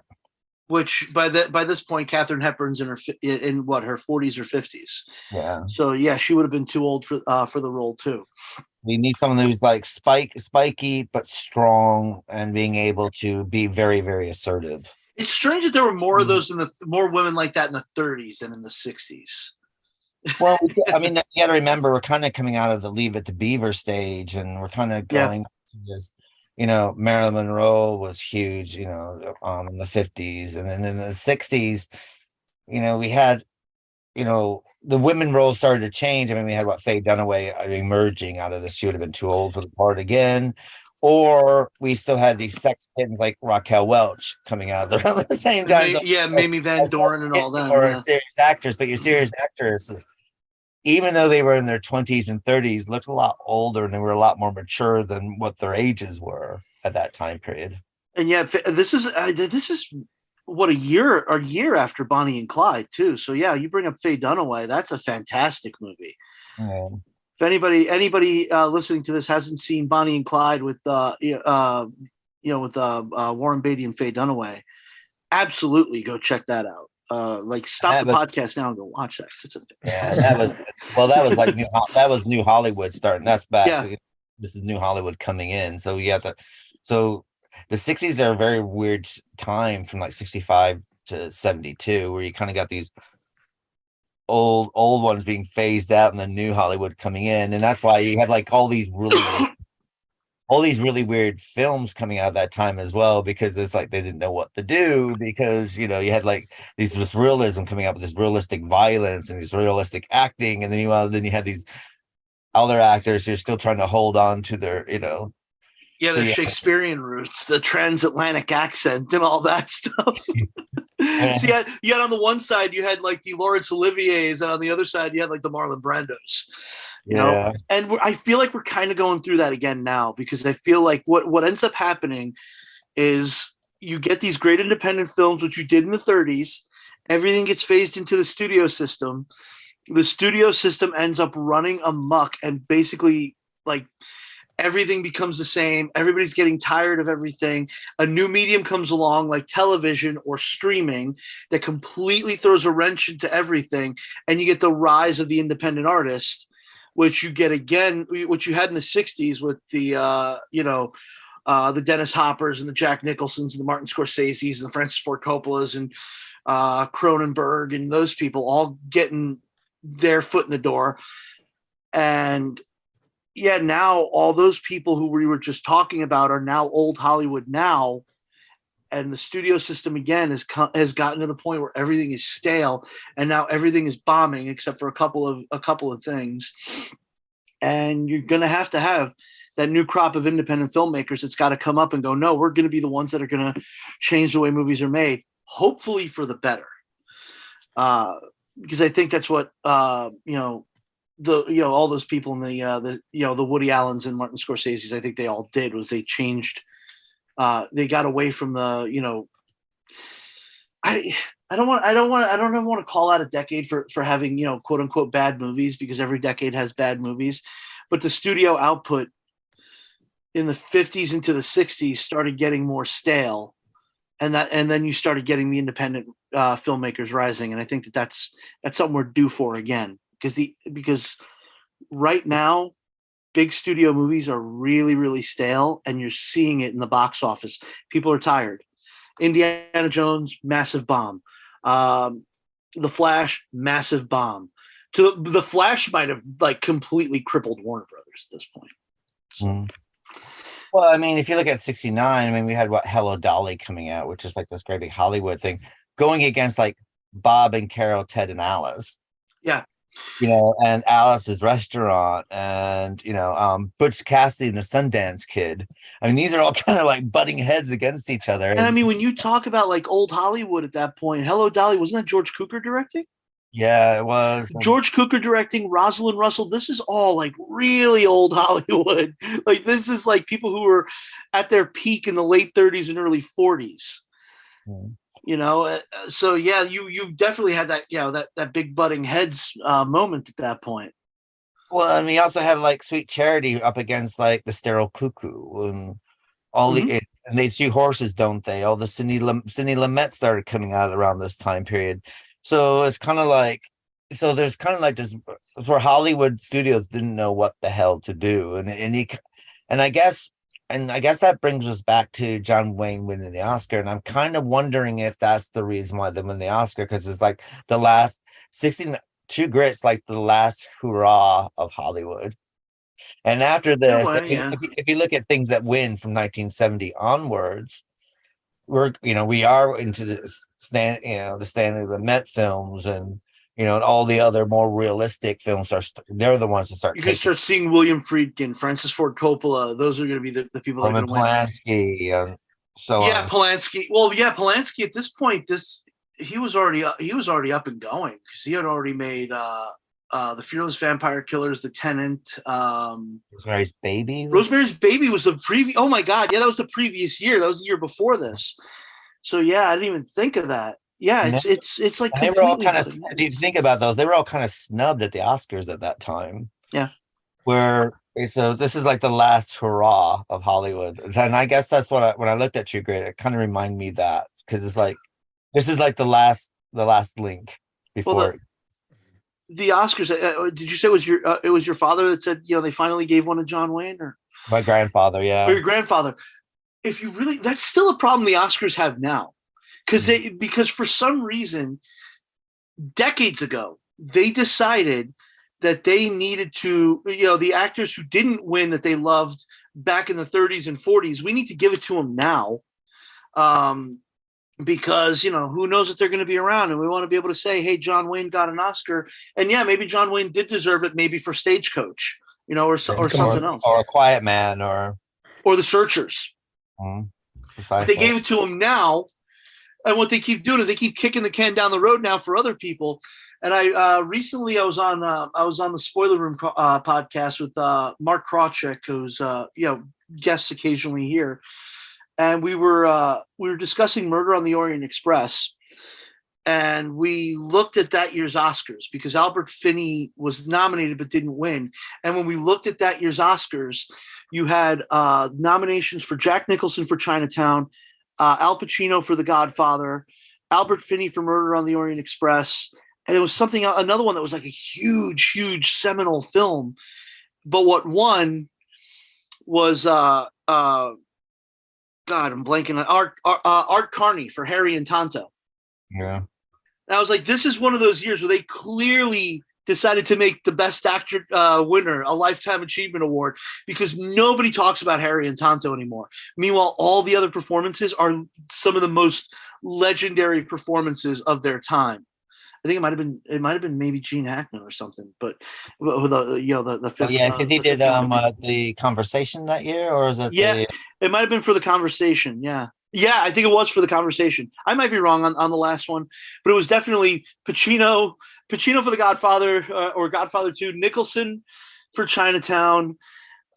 Which by this point, Katharine Hepburn's in her 40s or 50s. Yeah. So yeah, she would have been too old for the role too. We need someone who's like spiky but strong and being able to be very, very assertive. It's strange that there were more of those more women like that in the 30s than in the 60s. Well, I mean, you got to remember we're kind of coming out of the Leave It to Beaver stage, and we're kind of going to this. Marilyn Monroe was huge, in the 50s, and then in the 60s, we had, the women roles started to change. I mean, we had Faye Dunaway emerging out of this. She would have been too old for the part again. Or we still had these sex kittens like Raquel Welch coming out there at the same time. Mamie Van Doren and all that. Or serious actors, but your serious actors, even though they were in their 20s and 30s, looked a lot older and they were a lot more mature than what their ages were at that time period. And this is what a year after Bonnie and Clyde too. So yeah, you bring up Faye Dunaway. That's a fantastic movie. Yeah. If anybody listening to this hasn't seen Bonnie and Clyde with Warren Beatty and Faye Dunaway, absolutely go check that out. Stop the podcast now and go watch that. That was New Hollywood starting. That's back. Yeah. This is New Hollywood coming in. So so the 60s are a very weird time from like 65 to 72, where you kind of got these old ones being phased out and the new Hollywood coming in. And that's why you had like all these really weird films coming out at that time as well, because it's like they didn't know what to do, because you had like this realism coming up with this realistic violence and this realistic acting, and then you had these other actors who are still trying to hold on to their their Shakespearean roots, the transatlantic accent and all that stuff. So you had on the one side you had like the Laurence Oliviers, and on the other side you had like the Marlon Brandos. You know, and I feel like we're kind of going through that again now, because I feel like what ends up happening is you get these great independent films, which you did in the 30s. Everything gets phased into the studio system. The studio system ends up running amok, and basically like everything becomes the same. Everybody's getting tired of everything. A new medium comes along like television or streaming that completely throws a wrench into everything. And you get the rise of the independent artist, which you get again, which you had in the 60s with the, the Dennis Hoppers and the Jack Nicholsons and the Martin Scorseses and the Francis Ford Coppolas and Cronenberg and those people all getting their foot in the door. And now all those people who we were just talking about are now old Hollywood now. And the studio system again has gotten to the point where everything is stale, and now everything is bombing except for a couple of things. And you're going to have that new crop of independent filmmakers that's got to come up and go, no, we're going to be the ones that are going to change the way movies are made, hopefully for the better. Because I think that's what all those people in the Woody Allens and Martin Scorsese's, I think they all did, was they changed. They got away from the, I don't want to call out a decade for having, quote unquote bad movies, because every decade has bad movies, but the studio output in the 50s into the 60s started getting more stale. and then you started getting the independent filmmakers rising, and I think that's something we're due for again, because right now big studio movies are really, really stale, and you're seeing it in the box office. People are tired. Indiana Jones, massive bomb. The Flash, massive bomb. The Flash might have like completely crippled Warner Brothers at this point. So. Well, I mean, if you look at '69, I mean, we had Hello Dolly coming out, which is like this great big Hollywood thing, going against like Bob and Carol, Ted and Alice. Yeah. And Alice's Restaurant, and Butch Cassidy and the Sundance Kid. I mean, these are all kind of like butting heads against each other. And I mean, when you talk about like old Hollywood at that point, Hello Dolly, wasn't that George Cukor directing? Yeah, it was. George Cukor directing, Rosalind Russell. This is all like really old Hollywood. Like this is like people who were at their peak in the late 30s and early 40s. So yeah, you definitely had that that big butting heads moment at that point. Well, and we also had like Sweet Charity up against like the Sterile Cuckoo and all and they see horses, don't they? All the Sidney Lumet started coming out around this time period. So it's kind of like, there's kind of like this where Hollywood studios didn't know what the hell to do, and I guess that brings us back to John Wayne winning the Oscar, and I'm kind of wondering if that's the reason why they win the Oscar, because it's like the last 62 Grit's like the last hurrah of Hollywood. And after this, if you look at things that win from 1970 onwards, we are into the Stanley Lumet films, and all the other more realistic films they're the ones that start. You can start seeing William Friedkin, Francis Ford Coppola. Those are going to be the people that are going to win. Polanski, Polanski. Well, yeah, Polanski at this point, he was already up and going, because he had already made The Fearless Vampire Killers, The Tenant. Rosemary's Baby. Rosemary's Baby was the previous. Oh my God, yeah, that was the previous year. That was the year before this. So yeah, I didn't even think of that. Yeah, it's like they were all kind of. If you think about those, they were all kind of snubbed at the Oscars at that time. Yeah. So this is like the last hurrah of Hollywood, and I guess that's what when I looked at True Grit, it kind of reminded me that, because it's like this is like the last link before. The Oscars. Did you say it was your father that said they finally gave one to John Wayne, or my grandfather? Yeah, or your grandfather. If you really, that's still a problem the Oscars have now, because for some reason, decades ago, they decided that they needed to, the actors who didn't win that they loved back in the 30s and 40s, we need to give it to them now. Because, who knows if they're going to be around, and we want to be able to say, hey, John Wayne got an Oscar. And yeah, maybe John Wayne did deserve it, maybe for Stagecoach, or something else. Or A Quiet Man, or The Searchers. But they gave it to him now. And what they keep doing is they keep kicking the can down the road now for other people. And I recently I was on the Spoiler Room podcast with Mark Krawczyk, who's guests occasionally here, and we were discussing Murder on the Orient Express, and we looked at that year's Oscars, because Albert Finney was nominated but didn't win. And when we looked at that year's Oscars, you had nominations for Jack Nicholson for Chinatown, Al Pacino for The Godfather, Albert Finney for Murder on the Orient Express, and there was another one that was like a huge, huge seminal film. But what won was God, I'm blanking on Art Carney for Harry and Tonto. Yeah. And I was like, this is one of those years where they clearly decided to make the Best Actor winner a Lifetime Achievement Award, because nobody talks about Harry and Tonto anymore. Meanwhile, all the other performances are some of the most legendary performances of their time. I think it might have been maybe Gene Hackman or something, but the fifth. Yeah, because he did The Conversation that year, or is it? Yeah, it might have been for The Conversation. Yeah, I think it was for The Conversation. I might be wrong on the last one, but it was definitely Pacino for The Godfather, or Godfather 2, Nicholson for Chinatown,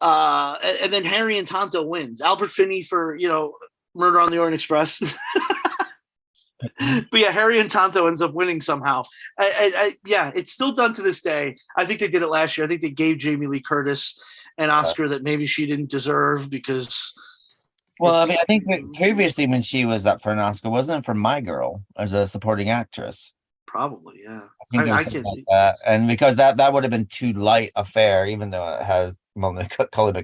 and then Harry and Tonto wins. Albert Finney for Murder on the Orient Express. But yeah, Harry and Tonto ends up winning somehow. It's still done to this day. I think they did it last year. I think they gave Jamie Lee Curtis an Oscar that maybe she didn't deserve, because Well, I mean, I think previously when she was up for an Oscar, wasn't it for My Girl as a supporting actress? Probably, yeah. I think it was something like that. And because that would have been too light a fare, even though it has Macaulay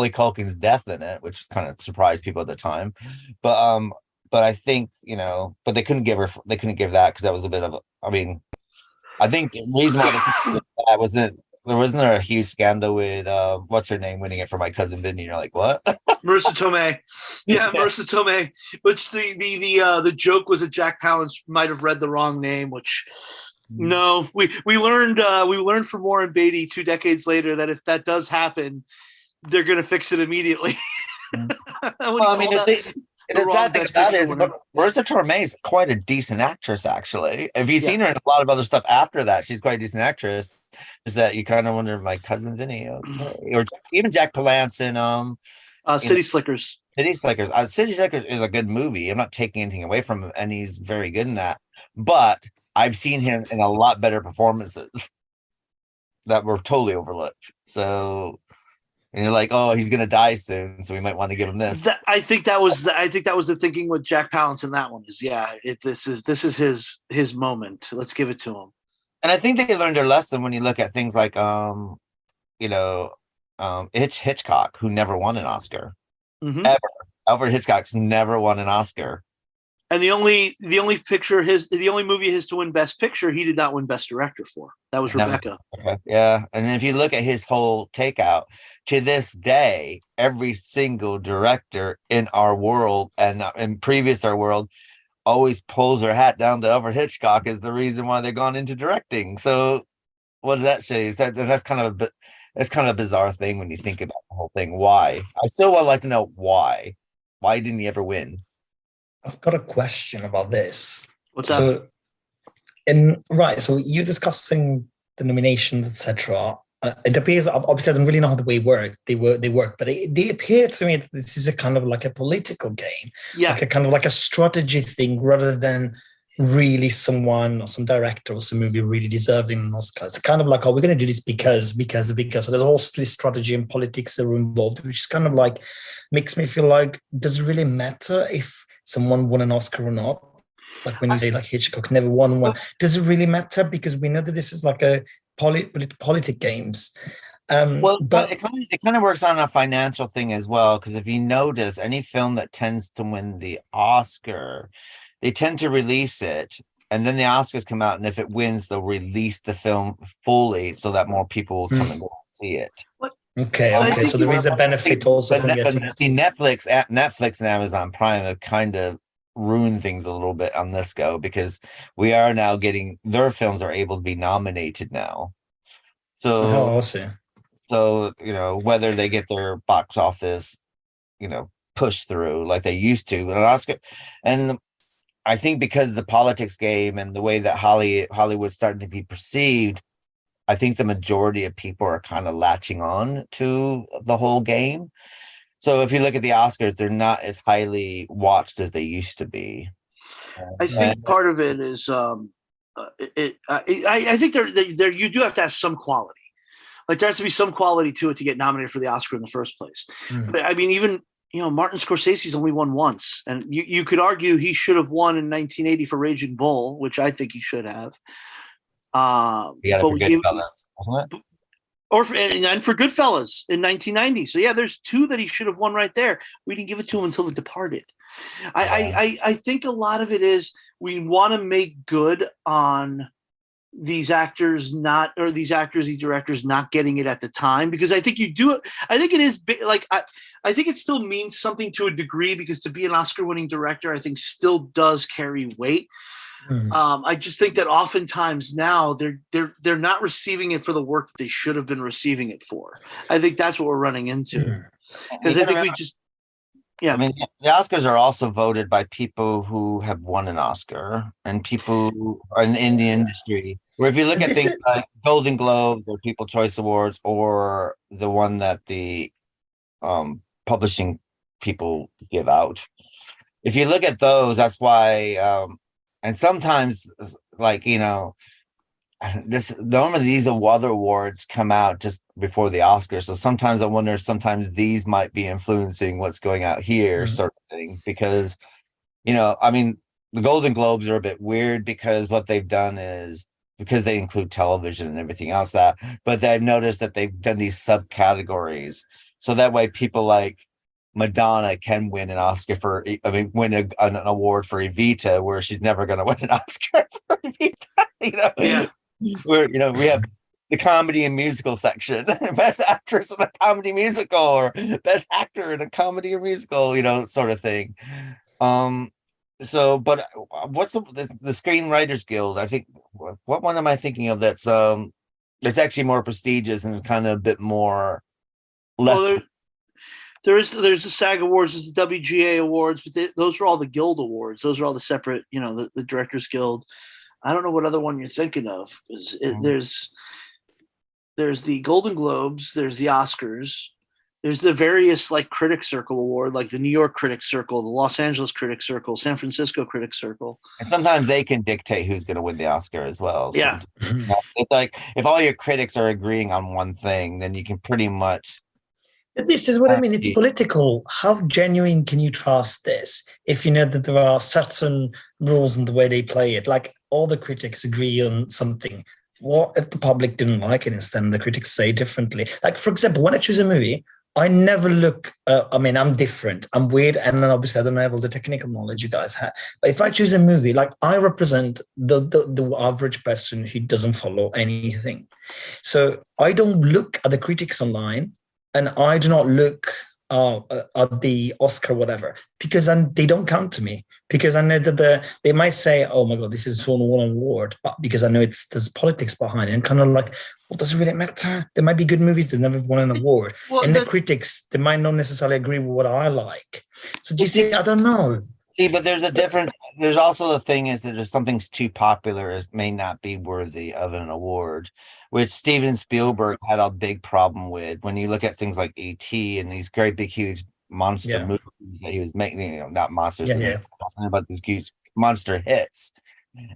Culkin's death in it, which kind of surprised people at the time. But I think, but they couldn't give that because that was a bit of I mean, I think the reason why they couldn't give that wasn't there a huge scandal with what's her name winning it for My Cousin Vinny? You're like, what? Marissa Tomei. Yeah, Marissa Tomei. Which the joke was that Jack Palance might have read the wrong name, which no, we learned from Warren Beatty 2 decades later that if that does happen, they're gonna fix it immediately. Well, I mean, the sad thing about it, Marissa Tomei is quite a decent actress, actually. If you've seen her in a lot of other stuff after that, she's quite a decent actress. Is that you kind of wonder, My Cousin Vinny, okay. Or even Jack Palance in City Slickers. City Slickers. City Slickers is a good movie. I'm not taking anything away from him, and he's very good in that. But I've seen him in a lot better performances that were totally overlooked. So. And you're like, oh, he's gonna die soon, so we might want to give him this. I think that was the thinking with Jack Palance in that one. This is his moment. Let's give it to him. And I think they learned their lesson when you look at things like Hitchcock, who never won an Oscar. Mm-hmm. Ever. Alfred Hitchcock's never won an Oscar. And the only movie his to win Best Picture, he did not win Best Director for. That was Rebecca. Yeah. And then if you look at his whole takeout, to this day, every single director in our world and in previous our world always pulls their hat down to Alfred Hitchcock as the reason why they've gone into directing. So what does that say? That's kind of a bizarre thing when you think about the whole thing. Why? I still would like to know why. Why didn't he ever win? I've got a question about this. What's up? So you're discussing the nominations, etc. It appears, obviously, I don't really know how they work, but they appear to me that this is a kind of like a political game, like a kind of like a strategy thing, rather than really someone or some director or some movie really deserving an Oscar. It's kind of like, oh, we're going to do this because. So there's all this strategy and politics that are involved, which is kind of like makes me feel like, does it really matter if someone won an Oscar or not? Like when you say like Hitchcock never won one, does it really matter? Because we know that this is like a politic games. But it kind of works on a financial thing as well, because if you notice, any film that tends to win the Oscar, they tend to release it, and then the Oscars come out, and if it wins, they'll release the film fully so that more people will come and go and see it. Okay. So there is a benefit also from getting it. See, Netflix and Amazon Prime have kind of ruined things a little bit on this go, because we are now getting their films are able to be nominated now. So, so whether they get their box office, pushed through like they used to, an Oscar, and I think because of the politics game and the way that Hollywood's starting to be perceived, I think the majority of people are kind of latching on to the whole game. So if you look at the Oscars, they're not as highly watched as they used to be. I think part of it is, I think there you do have to have some quality. Like there has to be some quality to it to get nominated for the Oscar in the first place. Mm-hmm. But I mean, even Martin Scorsese's only won once, and you could argue he should have won in 1980 for Raging Bull, which I think he should have. For Goodfellas, wasn't it? And for Goodfellas in 1990. So yeah, there's 2 that he should have won right there. We didn't give it to him until The Departed. I think a lot of it is we want to make good on these directors not getting it at the time, because I think you do it. I think it is like I think it still means something to a degree, because to be an Oscar-winning director, I think still does carry weight. I just think that oftentimes now they're not receiving it for the work that they should have been receiving it for. I think that's what we're running into, because I think we just. Yeah, I mean, the Oscars are also voted by people who have won an Oscar and people who are in the industry. Where if you look at things like Golden Globes or People's Choice Awards, or the one that the publishing people give out, if you look at those, that's why. And sometimes, like normally these other awards come out just before the Oscars, so sometimes I wonder if sometimes these might be influencing what's going out here, sort of thing. Because I mean, the Golden Globes are a bit weird because what they've done is, because they include television and everything else, but I've noticed that they've done these subcategories, so that way people like Madonna can win an Oscar win an award for Evita, where she's never going to win an Oscar for Evita. Yeah. Where we have the comedy and musical section, best actress in a comedy musical, or best actor in a comedy or musical, sort of thing. So, but what's the Screenwriters Guild? I think, what one am I thinking of that's actually more prestigious and kind of a bit more less. There's the SAG Awards, there's the WGA Awards, but those are all the Guild Awards. Those are all the separate, the Directors Guild. I don't know what other one you're thinking of. There's the Golden Globes, there's the Oscars, there's the various like Critics Circle Award, like the New York Critics Circle, the Los Angeles Critics Circle, San Francisco Critics Circle. And sometimes they can dictate who's going to win the Oscar as well. Yeah. So, it's like if all your critics are agreeing on one thing, then you can pretty much. This is what I mean. It's political. How genuine can you trust this if you know that there are certain rules in the way they play it? Like all the critics agree on something. What if the public didn't like it instead the critics say differently? Like, for example, when I choose a movie, I never look, I'm different. I'm weird. And then obviously I don't have all the technical knowledge you guys have. But if I choose a movie, like I represent the average person who doesn't follow anything. So I don't look at the critics online. And I do not look at the Oscar, whatever, because then they don't count to me. Because I know that they might say, "Oh my God, this is for one award," but because I know there's politics behind it, and kind of like, well, does it really matter? There might be good movies that never won an award, and the critics they might not necessarily agree with what I like. So do you see? I don't know. See, but there's also the thing is that if something's too popular, it may not be worthy of an award, which Steven Spielberg had a big problem with when you look at things like E.T. and these great big huge monster movies that he was making, not monsters, about these huge monster hits.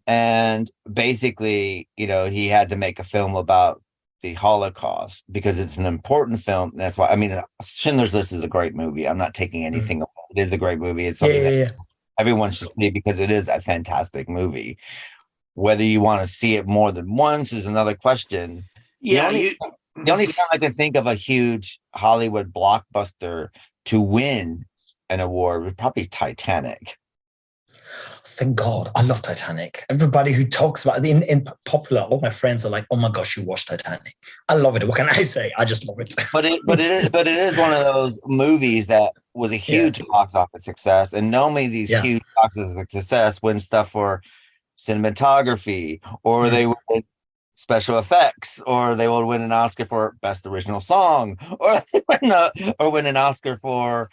And basically, he had to make a film about the Holocaust because it's an important film. That's why, Schindler's List is a great movie. I'm not taking anything away. It is a great movie. It's something that everyone should see because it is a fantastic movie. Whether you want to see it more than once is another question. Yeah. The only time I can think of a huge Hollywood blockbuster to win an award would probably Titanic. Thank God. I love Titanic. Everybody who talks about it in popular, all my friends are like, "Oh my gosh, you watched Titanic." I love it. What can I say? I just love it. But it is one of those movies that was a huge box office success. And normally these huge box office success win stuff for cinematography, or they win special effects, or they will win an Oscar for best original song, or win an Oscar for,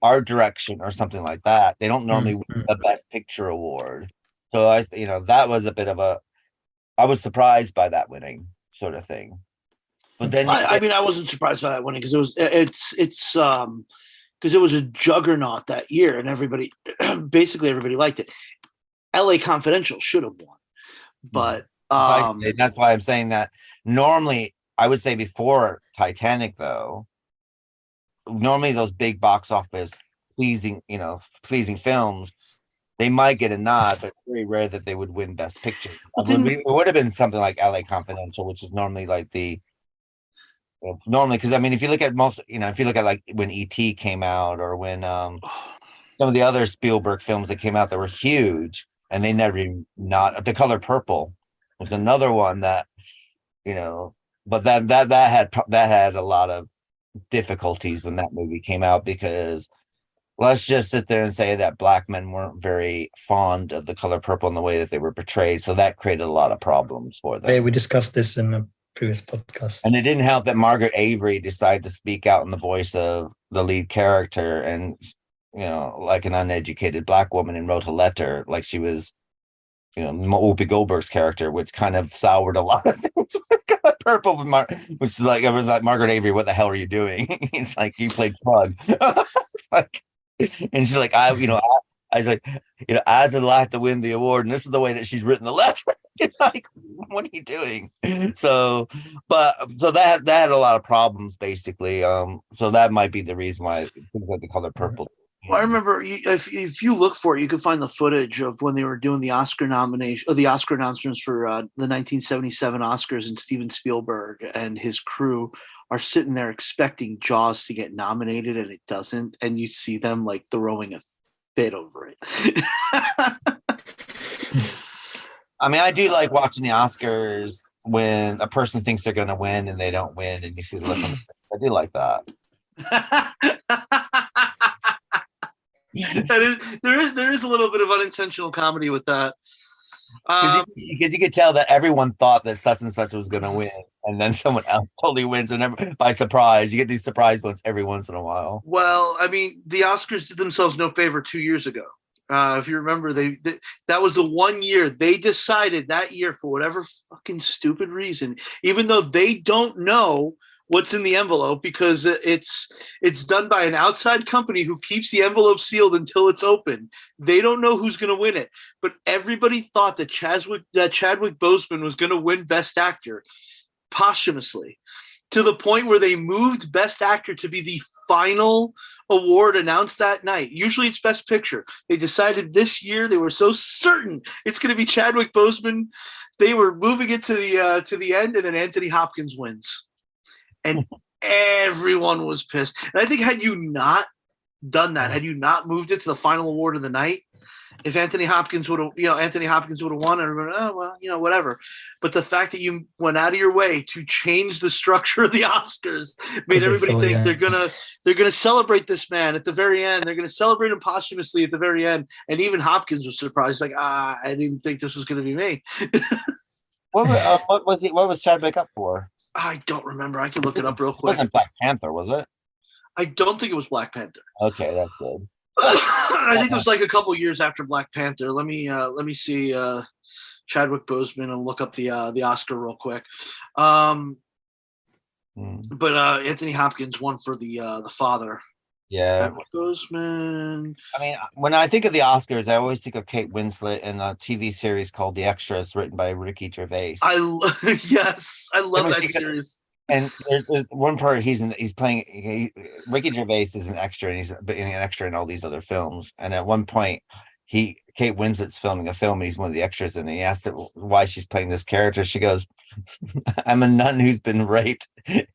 art direction or something like that. They don't normally win the best picture award. So that was a bit of I was surprised by that winning sort of thing. But then I wasn't surprised by that winning because because it was a juggernaut that year and everybody liked it. LA Confidential should have won. But that's why I'm saying that normally I would say before Titanic though, normally those big box office pleasing films, they might get a nod, but it's very rare that they would win Best Picture. It would have been something like LA Confidential, which is normally like because if you look at like when E.T. came out, or when some of the other Spielberg films that came out that were huge, and they never even The Color Purple was another one that, but that had a lot of difficulties when that movie came out, because let's just sit there and say that black men weren't very fond of The Color Purple in the way that they were portrayed, so that created a lot of problems for them. Yeah, we discussed this in a previous podcast, and it didn't help that Margaret Avery decided to speak out in the voice of the lead character, and like an uneducated black woman, and wrote a letter like she was Whoopi Goldberg's character, which kind of soured a lot of things with Color Purple, which is like, it was like, Margaret Avery, what the hell are you doing? It's like, you played plug. And she's like, I was like, I'd like to win the award, and this is the way that she's written the letter. Like, what are you doing? So that had a lot of problems, basically. So that might be the reason why things like the color purple. Well, I remember if you look for it, you can find the footage of when they were doing the Oscar nomination or the Oscar announcements for the 1977 Oscars, and Steven Spielberg and his crew are sitting there expecting Jaws to get nominated, and it doesn't, and you see them like throwing a fit over it. I mean, I do like watching the Oscars when a person thinks they're going to win and they don't win, and you see the look on the face. I do like that. There is a little bit of unintentional comedy with that. Because you could tell that everyone thought that such and such was going to win, and then someone else totally wins, and by surprise, you get these surprise ones every once in a while. Well, I mean, the Oscars did themselves no favor 2 years ago. If you remember, that was the 1 year they decided that year, for whatever fucking stupid reason, even though they don't know what's in the envelope, because it's done by an outside company who keeps the envelope sealed until it's open. They don't know who's going to win it, but everybody thought that Chadwick Boseman was going to win Best Actor posthumously, to the point where they moved Best Actor to be the final award announced that night. Usually it's Best Picture. They decided this year, they were so certain it's going to be Chadwick Boseman, they were moving it to the end, and then Anthony Hopkins wins. And everyone was pissed. And I think had you not done that, had you not moved it to the final award of the night, if Anthony Hopkins would have won, and everyone, oh well, whatever. But the fact that you went out of your way to change the structure of the Oscars made everybody think they're gonna celebrate this man at the very end. They're gonna celebrate him posthumously at the very end. And even Hopkins was surprised, like, I didn't think this was gonna be me. What was Chadwick up for? I don't remember. I can look it up real quick. It wasn't Black Panther, was it? I don't think it was Black Panther. Okay, that's good. I think it was like a couple years after Black Panther. Let me see Chadwick Boseman and look up the Oscar real quick. But Anthony Hopkins won for the father. Yeah, Chadwick Boseman. I mean, when I think of the Oscars, I always think of Kate Winslet in a TV series called The Extras, written by Ricky Gervais. Yes, I love that series. And there's one part he's playing. Ricky Gervais is an extra, and he's an extra in all these other films. And at one point, Kate Winslet's filming a film, and he's one of the extras, and he asked her why she's playing this character. She goes, "I'm a nun who's been raped, and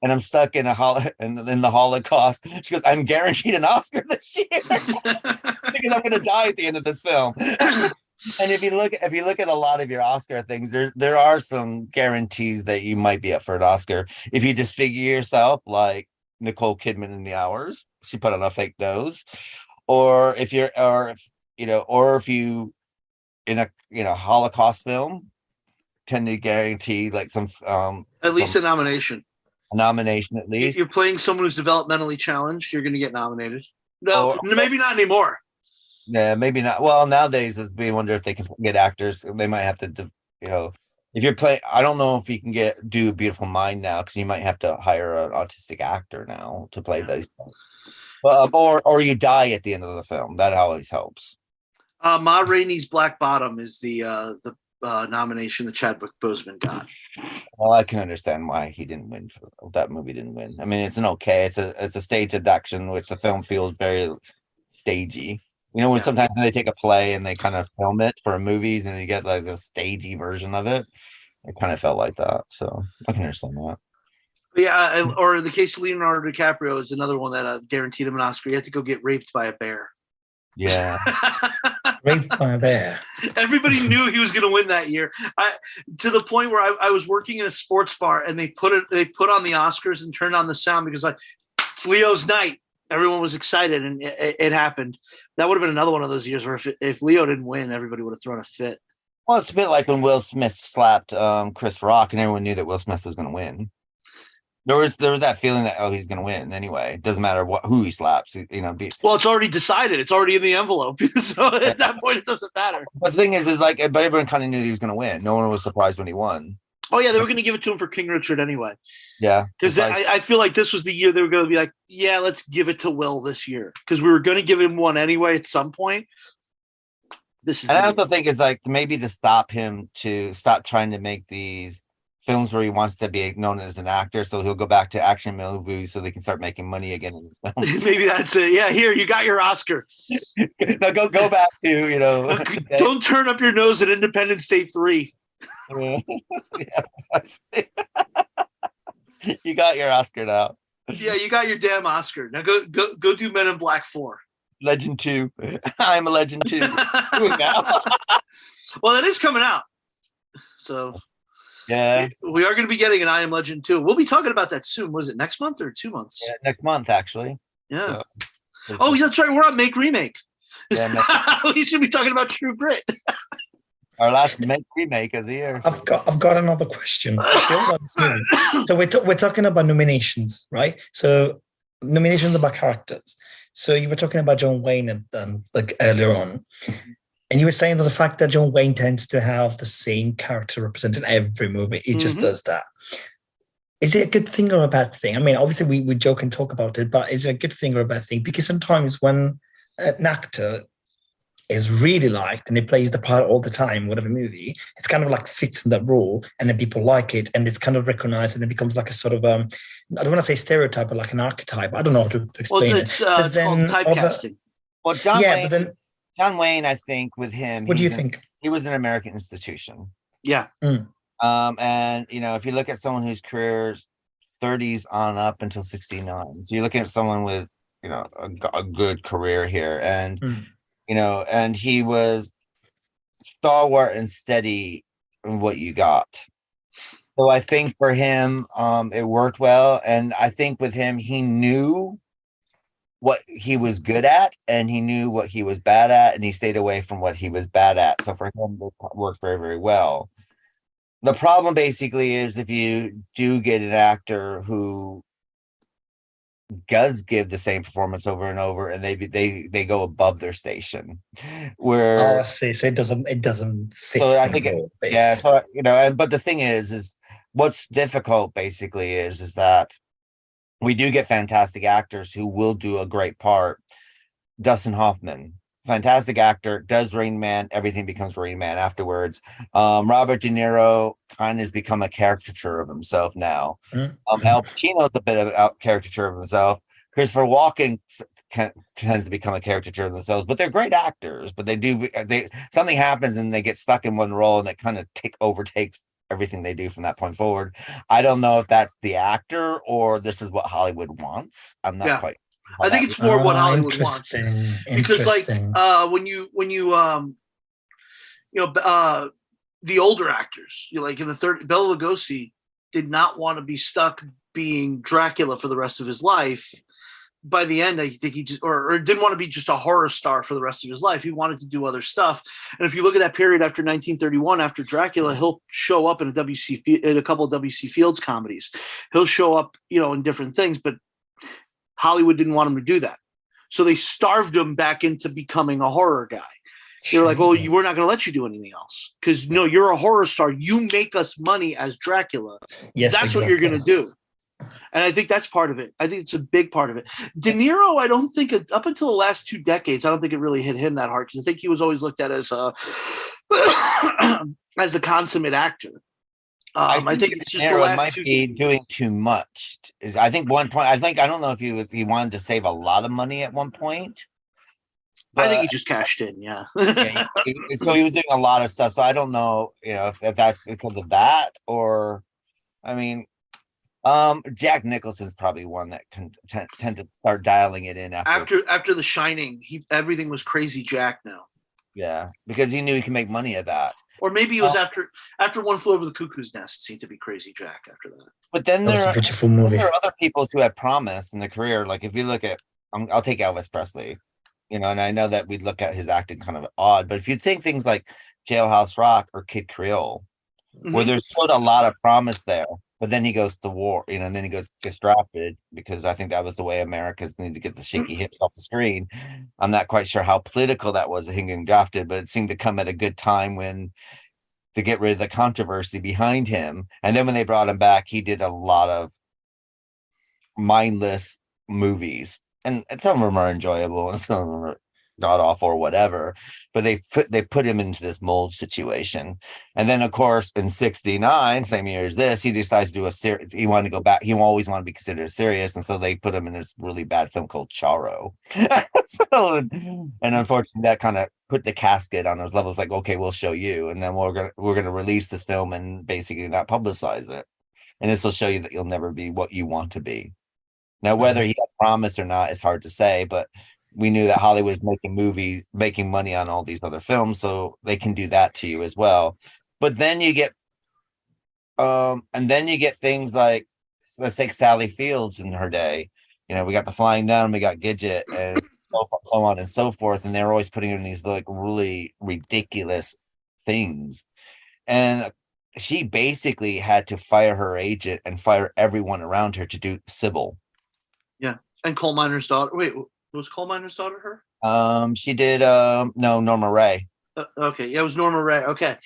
I'm stuck in the Holocaust." She goes, "I'm guaranteed an Oscar this year because I'm going to die at the end of this film." And if you look at a lot of your Oscar things, there are some guarantees that you might be up for an Oscar if you just figure yourself like Nicole Kidman in The Hours. She put on a fake nose, or if you in a Holocaust film tend to guarantee like some at least a nomination. A nomination at least. You're playing someone who's developmentally challenged, you're going to get nominated. No, maybe not anymore. Yeah, maybe not. Well, nowadays, we wonder if they can get actors. They might have to, if you're playing. I don't know if you can do Beautiful Mind now, because you might have to hire an autistic actor now to play those things. Or you die at the end of the film. That always helps. Ma Rainey's Black Bottom is the nomination that Chadwick Boseman got. Well, I can understand why he didn't win. That movie didn't win. I mean, it's it's a stage adaptation, which the film feels very stagey. When sometimes they take a play and they kind of film it for movies, and you get like a stagey version of it. It kind of felt like that, so I can understand that. Yeah, or the case of Leonardo DiCaprio is another one that guaranteed him an Oscar. He had to go get raped by a bear. Yeah, raped by a bear. Everybody knew he was going to win that year. To the point where I was working in a sports bar, and they put on the Oscars and turned on the sound because it's Leo's night. Everyone was excited, and it happened. That would have been another one of those years where if Leo didn't win, everybody would have thrown a fit. Well, it's a bit like when Will Smith slapped Chris Rock, and everyone knew that Will Smith was going to win. There was that feeling that he's going to win anyway. It doesn't matter who he slaps. Well, it's already decided. It's already in the envelope. So at that point, it doesn't matter. But the thing is but everyone kind of knew he was going to win. No one was surprised when he won. Oh yeah, they were going to give it to him for King Richard anyway. Yeah, because I feel like this was the year they were going to be like, yeah, let's give it to Will this year, because we were going to give him one anyway at some point. This is And I the, also think it's like maybe to stop him to stop trying to make these films where he wants to be known as an actor, so he'll go back to action movies so they can start making money again in his films. maybe that's it. Yeah, here you got your Oscar. No, go back to Don't turn up your nose at Independence Day 3. You got your Oscar now. Yeah, you got your damn Oscar. Now go do Men in Black 4. Legend 2. I'm a Legend 2. Well, that is coming out. So yeah, we are going to be getting an I Am Legend 2. We'll be talking about that soon. Was it next month or 2 months? yeah, next month actually. Yeah. So, Oh, that's right. We're on Make Remake. yeah, We should be talking about True Grit. our last remake of the year. I've got another question. Still about this movie. So we're talking about nominations, right? So nominations about characters. So you were talking about John Wayne like earlier on, and you were saying that the fact that John Wayne tends to have the same character represented in every movie, he just does that. Is it a good thing or a bad thing? I mean, obviously we joke and talk about it, but is it a good thing or a bad thing? Because sometimes when an actor is really liked and he plays the part all the time, whatever movie, it's kind of like fits in that role, and then people like it, and it's kind of recognized, and it becomes like a sort of I don't want to say stereotype, but like an archetype. I don't know how to explain it's it. But it's called typecasting. Well, John Wayne, I think with him, what do you think? He was an American institution. Yeah. And if you look at someone whose career's 30s on up until 69, so you're looking at someone with a good career here, and and he was stalwart and steady in what you got. So I think for him, it worked well. And I think with him, he knew what he was good at and he knew what he was bad at, and he stayed away from what he was bad at. So for him, it worked very, very well. The problem basically is if you do get an actor who does give the same performance over and over, and they go above their station, where I see. So it doesn't fit. So I think but the thing is what's difficult basically is that we do get fantastic actors who will do a great part. Dustin Hoffman, fantastic actor, does Rain Man, everything becomes Rain Man afterwards. Robert De Niro kind of has become a caricature of himself now. Al Pacino's a bit of a caricature of himself. Christopher Walken tends to become a caricature of themselves, but they're great actors. But something happens and they get stuck in one role, and it kind of overtakes everything they do from that point forward. I don't know if that's the actor or this is what Hollywood wants. I'm not quite. I think it's more what Hollywood wants, because like when you the older actors, like in the third, Bela Lugosi did not want to be stuck being Dracula for the rest of his life. By the end, I think he just or didn't want to be just a horror star for the rest of his life. He wanted to do other stuff. And if you look at that period after 1931, after Dracula, he'll show up in a couple of W.C. Fields comedies. He'll show up, in different things, but Hollywood didn't want him to do that. So they starved him back into becoming a horror guy. They were like, well, we're not going to let you do anything else because, no, you're a horror star. You make us money as Dracula. Yes, that's what you're going to do. And I think that's part of it. I think it's a big part of it. De Niro, I don't think up until the last 2 decades, I don't think it really hit him that hard because I think he was always looked at as as the consummate actor. I think it's just the last might be doing too much. I think one point. I don't know if he wanted to save a lot of money at one point. I think he just cashed in. Yeah. So he was doing a lot of stuff. So I don't know, if that's because of that or, I mean, Jack Nicholson's probably one that can tend to start dialing it in after The Shining. Everything was Crazy Jack now. Yeah, because he knew he could make money at that. Or maybe it was after One Flew Over the Cuckoo's Nest. It seemed to be Crazy Jack after that. But then there are other people who have promise in their career. Like if you look at, I'll take Elvis Presley, and I know that we look at his acting kind of odd, but if you think things like Jailhouse Rock or Kid Creole, where there's still a lot of promise there, but then he goes to war, and then he gets drafted because I think that was the way Americans need to get the shaky hips off the screen. I'm not quite sure how political that was, him getting drafted, but it seemed to come at a good time to get rid of the controversy behind him. And then when they brought him back, he did a lot of mindless movies, and some of them are enjoyable, and some of them are god awful or whatever, but they put him into this mold situation. And then of course in 69, same year as this, he decides to do a series. He wanted to go back, he always wanted to be considered serious, and so they put him in this really bad film called Charo. So, and unfortunately that kind of put the casket on those levels, like, okay, we'll show you, and then we're gonna release this film and basically not publicize it, and this will show you that you'll never be what you want to be. Now whether he had promised or not is hard to say, but we knew that Hollywood was making money on all these other films, so they can do that to you as well. But then you get things like, let's take Sally Fields in her day. You know, we got The Flying Nun, we got Gidget, and so on and so forth, and they're always putting her in these like really ridiculous things. And she basically had to fire her agent and fire everyone around her to do Sybil. Yeah, and Coal Miner's Daughter. Wait, was Coal Miner's Daughter her? She did no, Norma Ray. Okay, yeah, it was Norma Ray. Okay,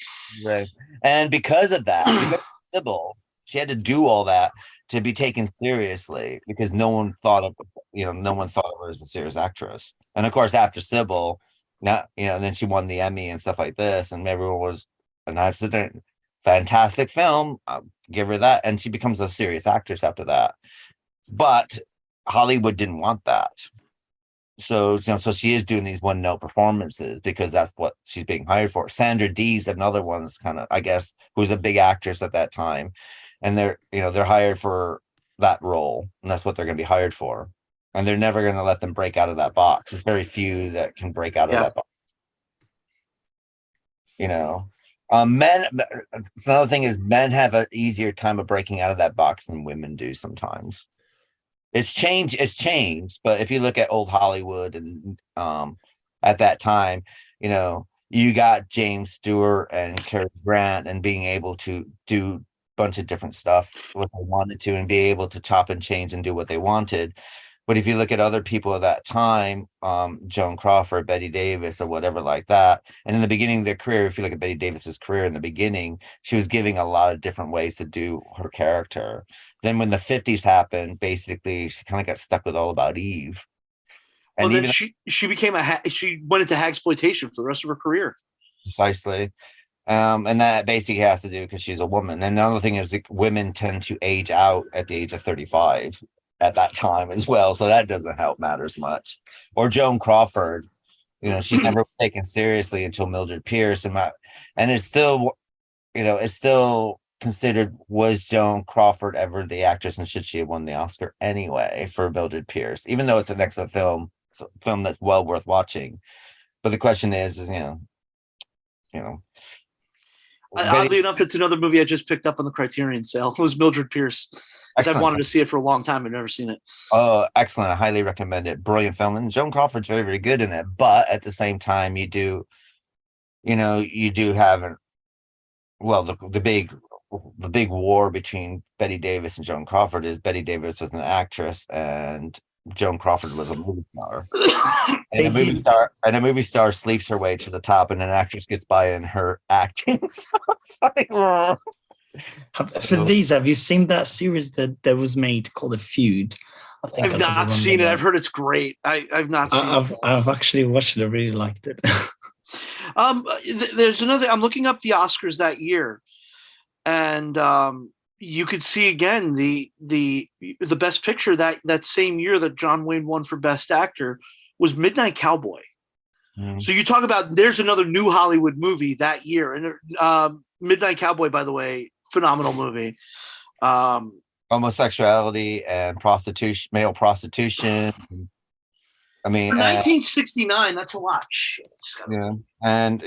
Right. And because of that, because of Sybil, she had to do all that to be taken seriously, because no one thought of her as a serious actress. And of course, after Sybil, then she won the Emmy and stuff like this, and everyone was, and I said, fantastic film, I'll give her that, and she becomes a serious actress after that. But Hollywood didn't want that. So she is doing these one-note performances because that's what she's being hired for. Sandra Dee's another one that's kind of, I guess, who's a big actress at that time, and they're hired for that role, and that's what they're going to be hired for. And they're never going to let them break out of that box. There's very few that can break out of that box. Men. Another thing is, men have an easier time of breaking out of that box than women do sometimes. It's changed, but if you look at old Hollywood and at that time, you got James Stewart and Cary Grant and being able to do a bunch of different stuff what they wanted to and be able to chop and change and do what they wanted. But if you look at other people at that time, Joan Crawford, Betty Davis, or whatever like that, and in the beginning of their career, if you look at Betty Davis's career in the beginning, she was giving a lot of different ways to do her character. Then when the 50s happened, basically she kind of got stuck with All About Eve. And then she she went into hagsploitation for the rest of her career. Precisely. And that basically has to do because she's a woman. And another thing is, women tend to age out at the age of 35 at that time as well, so that doesn't help matters much. Or Joan Crawford, she never was taken seriously until Mildred Pierce, and it's still considered, was Joan Crawford ever the actress, and should she have won the Oscar anyway for Mildred Pierce, even though it's an excellent film that's well worth watching. But the question is oddly enough, it's another movie I just picked up on the Criterion sale. It was Mildred Pierce. I've wanted to see it for a long time. I've never seen it. Oh, excellent. I highly recommend it. Brilliant film. And Joan Crawford's very, very good in it. But at the same time, you do have the big war between Betty Davis and Joan Crawford is Betty Davis was an actress and Joan Crawford was a movie star. And a movie star sleeps her way to the top, and an actress gets by in her acting. So it's like, for these, have you seen that series that was made called The Feud? I've not seen it. I've heard it's great. I've not seen it. I've actually watched it. I really liked it. There's another. I'm looking up the Oscars that year, and you could see again the best picture that same year that John Wayne won for Best Actor was Midnight Cowboy. So you talk about, there's another new Hollywood movie that year, and Midnight Cowboy, by the way, phenomenal movie. Homosexuality and prostitution, male prostitution. I mean, 1969. That's a lot. Shit. Yeah, and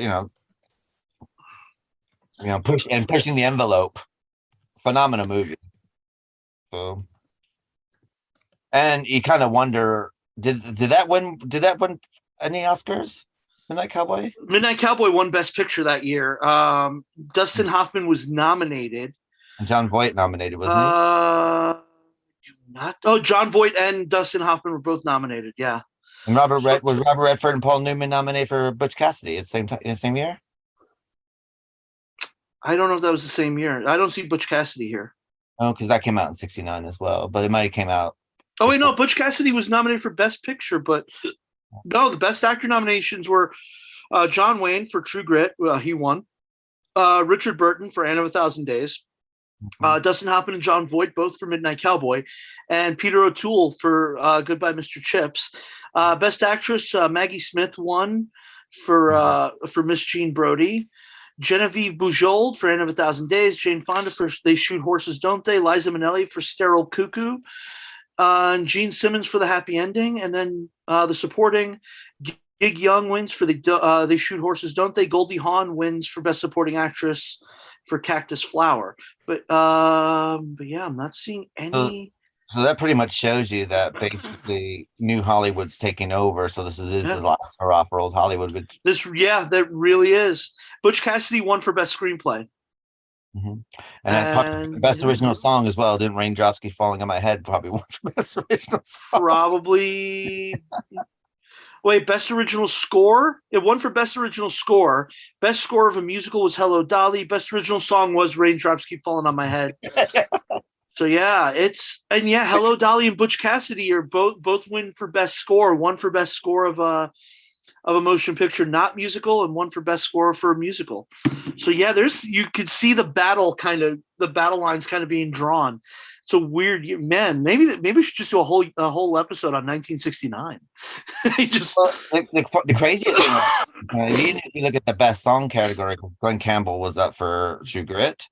pushing the envelope. Phenomenal movie. So, and you kind of wonder, did that win any Oscars? Midnight Cowboy? Midnight Cowboy won Best Picture that year. Dustin Hoffman was nominated. And John Voight nominated, wasn't he? John Voight and Dustin Hoffman were both nominated. Yeah. And Robert Redford and Paul Newman nominated for Butch Cassidy at the same year? I don't know if that was the same year. I don't see Butch Cassidy here. Oh, because that came out in 69 as well, but it might have came out. Oh, wait, no. Butch Cassidy was nominated for Best Picture, but No, the best actor nominations were John Wayne for True Grit. He won. Richard Burton for Anne of a Thousand Days. Dustin Hoffman and John Voight both for Midnight Cowboy, and Peter O'Toole for Goodbye Mr. Chips. Best actress Maggie Smith won for Miss Jean Brodie. Genevieve Bujold for Anne of a Thousand Days. Jane Fonda for They Shoot Horses, Don't They? Liza Minnelli for Sterile Cuckoo. And Gene Simmons for The Happy Ending. And then the supporting, Gig Young wins for They Shoot Horses, Don't They? Goldie Hawn wins for Best Supporting Actress for Cactus Flower. But yeah, I'm not seeing any. So that pretty much shows you that basically New Hollywood's taking over. So this is the last hurrah for old Hollywood. That really is. Butch Cassidy won for Best Screenplay. And Best Original Song as well. Didn't Raindrops Keep Falling on My Head probably won for Best Original Song? Probably. Wait, Best Original Score? It won for Best Original Score. Best Score of a Musical was Hello Dolly. Best Original Song was Raindrops Keep Falling on My Head. So yeah, Hello Dolly and Butch Cassidy are both win for Best Score. One for Best Score of a motion picture not musical, and one for Best Score for a musical. So yeah, you could see the battle lines kind of being drawn. It's a weird year. Man, maybe we should just do a whole episode on 1969. The craziest thing, if you look at the Best Song category, Glen Campbell was up for True Grit.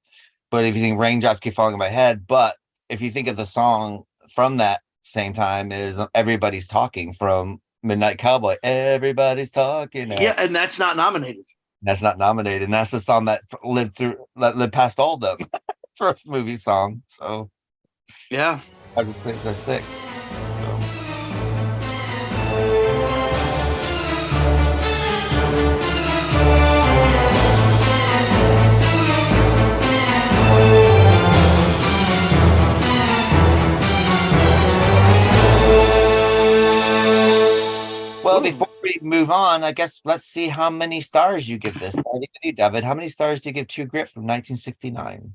But if you think Raindrops Keep Falling on My Head, but if you think of the song from that same time is Everybody's Talking from Midnight Cowboy. Everybody's talking. Yeah, and that's not nominated. That's not nominated. And that's the song that lived past all of them. First movie song. So yeah. I just think that sticks. Well, before we move on, I guess let's see how many stars you give this. Starting with you, David. How many stars do you give True Grit from 1969?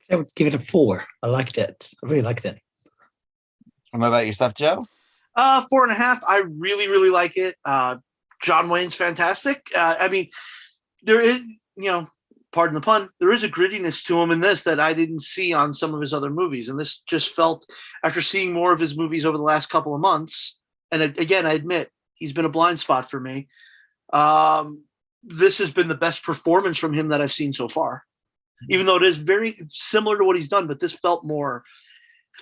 I would give it a 4. I liked it. I really liked it. And what about yourself, Joe? 4.5. I really, really like it. John Wayne's fantastic. I mean, there is, pardon the pun, there is a grittiness to him in this that I didn't see on some of his other movies. And this just felt, after seeing more of his movies over the last couple of months, and again, I admit, he's been a blind spot for me. This has been the best performance from him that I've seen so far. Even though it is very similar to what he's done, but this felt more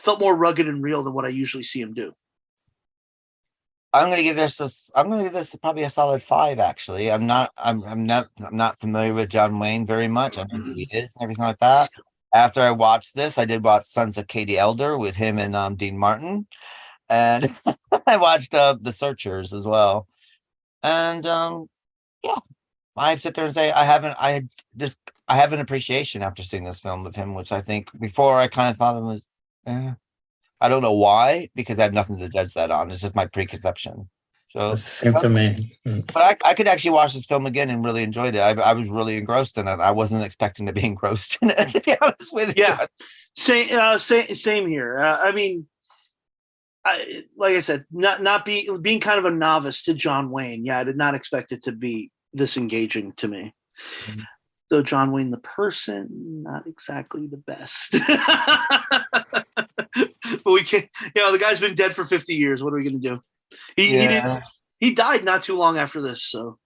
rugged and real than what I usually see him do. I'm going to give this probably a solid 5. Actually, I'm not familiar with John Wayne very much. I know who he is and everything like that. After I watched this, I did watch Sons of Katie Elder with him and Dean Martin, and I watched The Searchers as well. And yeah, I sit there and say I have an appreciation after seeing this film with him, which I think before I kind of thought it was, I don't know why, because I have nothing to judge that on. It's just my preconception. So it's the same for me. But I could actually watch this film again and really enjoyed it. I was really engrossed in it. I wasn't expecting to be engrossed in it, to be honest with you. Yeah, same here. I mean, like I said, being kind of a novice to John Wayne. Yeah, I did not expect it to be this engaging to me. Mm-hmm. Though John Wayne, the person, not exactly the best. But we can't, the guy's been dead for 50 years. What are we going to do? He died not too long after this. So,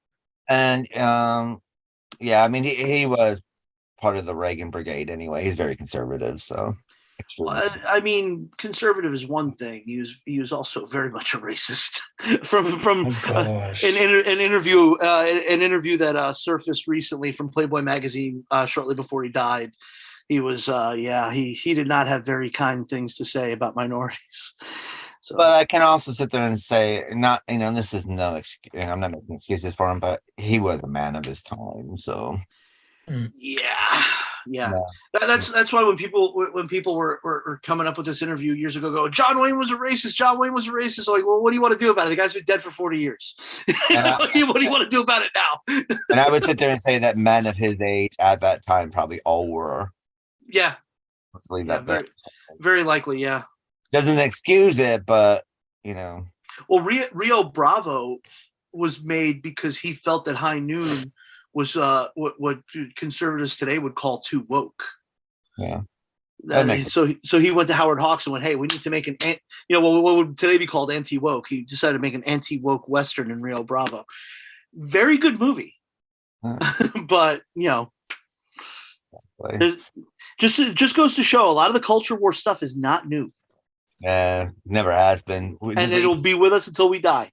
and I mean, he was part of the Reagan Brigade anyway. He's very conservative. So, I mean, conservative is one thing. He was also very much a racist. from an interview that surfaced recently from Playboy magazine shortly before he died. He was he did not have very kind things to say about minorities. So, but I can also sit there and say, this is no excuse. I'm not making excuses for him, but he was a man of his time. So yeah. That's why when people were coming up with this interview years ago, John Wayne was a racist. John Wayne was a racist. Like, well, what do you want to do about it? The guy's been dead for 40 years. What do you want to do about it now? And I would sit there and say that men of his age at that time probably all were. Yeah. Let's leave that there. Very likely, yeah. Doesn't excuse it, but Well, Rio Bravo was made because he felt that High Noon was what conservatives today would call too woke. Yeah. So he went to Howard Hawks and went, "Hey, we need to make what would today be called anti-woke." He decided to make an anti-woke Western in Rio Bravo. Very good movie. But just goes to show a lot of the culture war stuff is not new. Never has been. And it'll be with us until we die.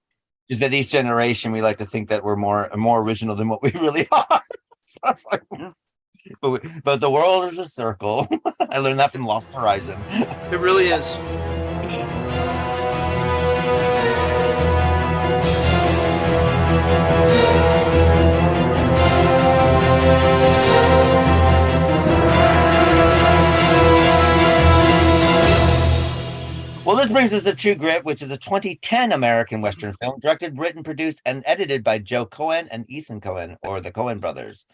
Just that each generation, we like to think that we're more original than what we really are. So it's like, but the world is a circle. I learned that from Lost Horizon. It really is. Well, this brings us to True Grit, which is a 2010 American Western film directed, written, produced, and edited by Joe Coen and Ethan Coen, or the Coen brothers.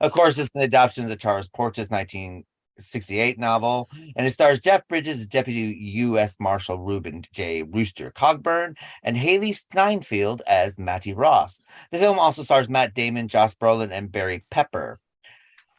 Of course, it's an adaptation of the Charles Portis 1968 novel, and it stars Jeff Bridges as Deputy U.S. Marshal Reuben J. Rooster Cogburn and Hailee Steinfeld as Mattie Ross. The film also stars Matt Damon, Josh Brolin, and Barry Pepper.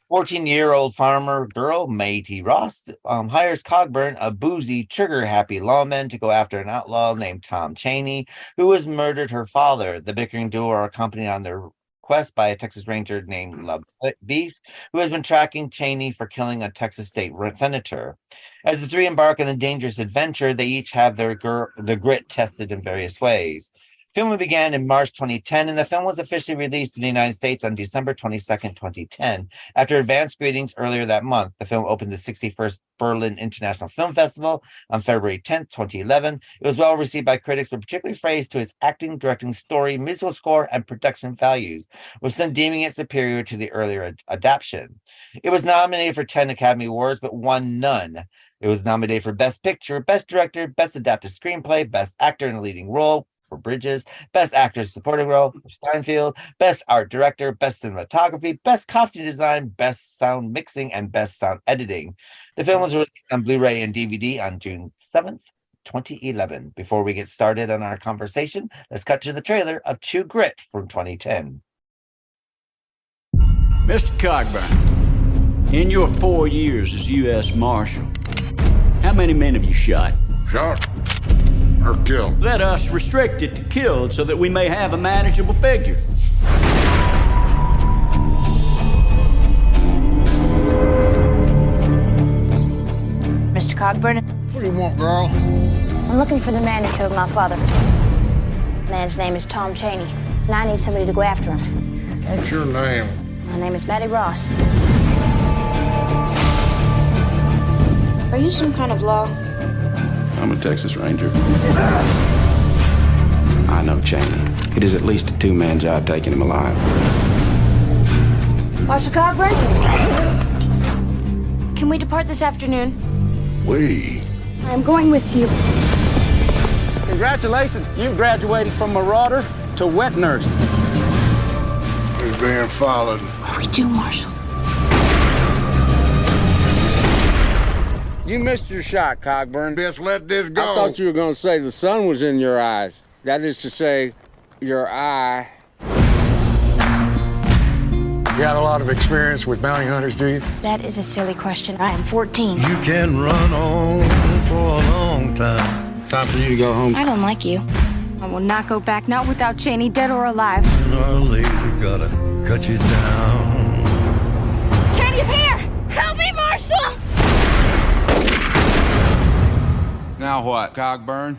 14-year-old farmer girl, Mattie Ross, hires Cogburn, a boozy, trigger-happy lawman, to go after an outlaw named Tom Chaney, who has murdered her father. The bickering duo are accompanied on their quest by a Texas Ranger named LaBoeuf, who has been tracking Chaney for killing a Texas state senator. As the three embark on a dangerous adventure, they each have their grit tested in various ways. Filming began in March 2010, and the film was officially released in the United States on December 22nd, 2010. After advanced screenings earlier that month, the film opened the 61st Berlin International Film Festival on February 10th, 2011. It was well received by critics, but particularly praised to its acting, directing, story, musical score, and production values, with some deeming it superior to the earlier adaptation. It was nominated for 10 Academy Awards, but won none. It was nominated for Best Picture, Best Director, Best Adapted Screenplay, Best Actor in a Leading Role for Bridges, Best Actress Supporting Role for Steinfeld, Best Art Director, Best Cinematography, Best Costume Design, Best Sound Mixing, and Best Sound Editing. The film was released on Blu-ray and DVD on June 7th, 2011. Before we get started on our conversation, let's cut to the trailer of True Grit from 2010. Mr. Cogburn, in your 4 years as U.S. Marshal, how many men have you shot? Shot or killed? Let us restrict it to killed so that we may have a manageable figure. Mr. Cogburn? What do you want, girl? I'm looking for the man who killed my father. The man's name is Tom Chaney, and I need somebody to go after him. What's your name? My name is Mattie Ross. Are you some kind of law? I'm a Texas Ranger. I know Chaney. It is at least a two-man job taking him alive. Marshal Cogburn? Can we depart this afternoon? We? I'm going with you. Congratulations, you've graduated from marauder to wet nurse. He's being followed. What do we do, Marshal? You missed your shot, Cogburn. Best let this go. I thought you were going to say the sun was in your eyes. That is to say, your eye. You have a lot of experience with bounty hunters, do you? That is a silly question. I am 14. You can run on for a long time. Time for you to go home. I don't like you. I will not go back, not without Chaney, dead or alive. Sooner or later, gotta cut you down. Chaney's here! Help me, Marshal! Now what, Cogburn?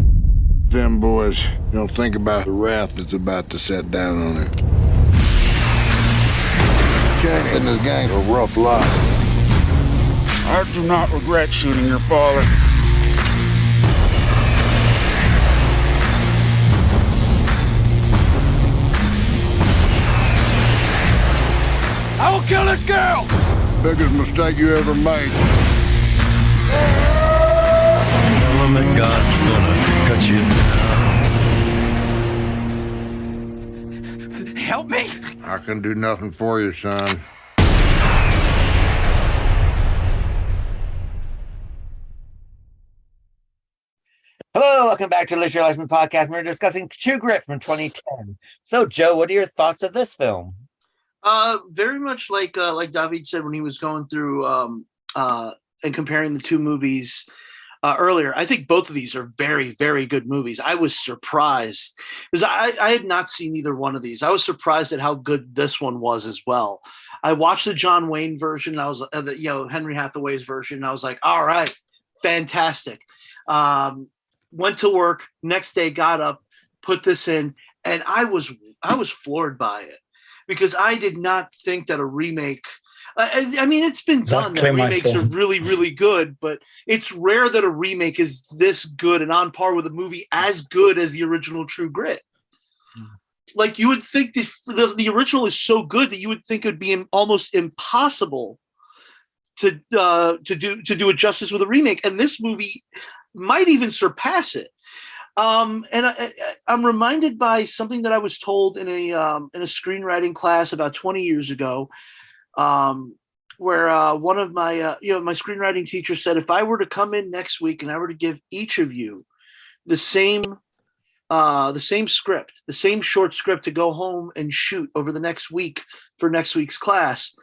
Them boys don't think about the wrath that's about to set down on him. Chaney and his gang are rough lot. I do not regret shooting your father. I will kill this girl! Biggest mistake you ever made. Tell him that God's gonna cut you down. Help me! I can do nothing for you, son. Hello, welcome back to the Literary License Podcast. We're discussing True Grit from 2010. So, Joe, what are your thoughts of this film? Very much like David said when he was going through and comparing the two movies earlier. I think both of these are very, very good movies. I was surprised because I had not seen either one of these. I was surprised at how good this one was as well. I watched the John Wayne version. I was Henry Hathaway's version. And I was like, all right, fantastic. Went to work next day, got up, put this in, and I was floored by it because I did not think that a remake. I mean, it's been done that remakes are really, really good, but it's rare that a remake is this good and on par with a movie as good as the original True Grit. Like you would think the original is so good that you would think it would be almost impossible to do it justice with a remake, and this movie might even surpass it. And I'm reminded by something that I was told in a screenwriting class about 20 years ago, where one of my my screenwriting teachers said, if I were to come in next week and I were to give each of you the same script, the same short script to go home and shoot over the next week for next week's class,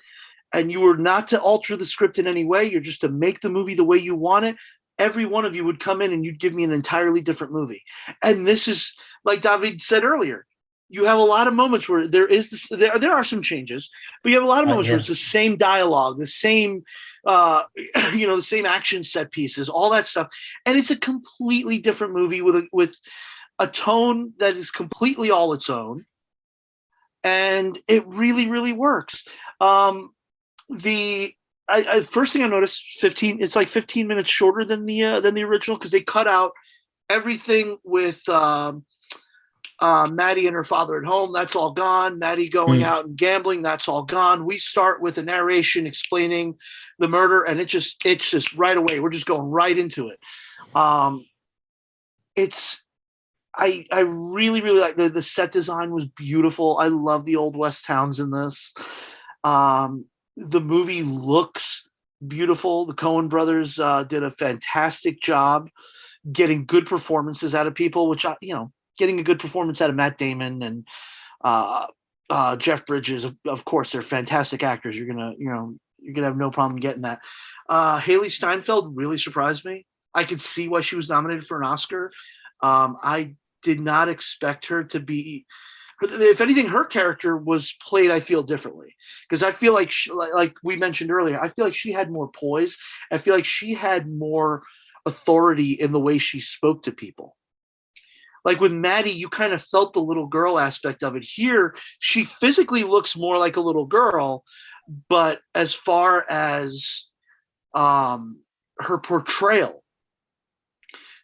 and you were not to alter the script in any way, you're just to make the movie the way you want it, every one of you would come in and you'd give me an entirely different movie. And this is, like David said earlier, you have a lot of moments where there are some changes, but you have a lot of moments where it's the same dialogue, the same, the same action set pieces, all that stuff. And it's a completely different movie with a tone that is completely all its own. And it really, really works. First thing I noticed, it's like 15 minutes shorter than the original because they cut out everything with Mattie and her father at home. That's all gone. Mattie going out and gambling. That's all gone. We start with a narration explaining the murder, and it's just right away. We're just going right into it. I really, really like the set design was beautiful. I love the Old West towns in this. The movie looks beautiful. The Coen brothers did a fantastic job getting good performances out of people, which getting a good performance out of Matt Damon and Jeff Bridges. Of course, they're fantastic actors. You're gonna have no problem getting that. Hailee Steinfeld really surprised me. I could see why she was nominated for an Oscar. I did not expect her to be. If anything, her character was played, I feel, differently. Because I feel like, like we mentioned earlier, I feel like she had more poise. I feel like she had more authority in the way she spoke to people. Like with Mattie, you kind of felt the little girl aspect of it. Here, she physically looks more like a little girl, but as far as her portrayal,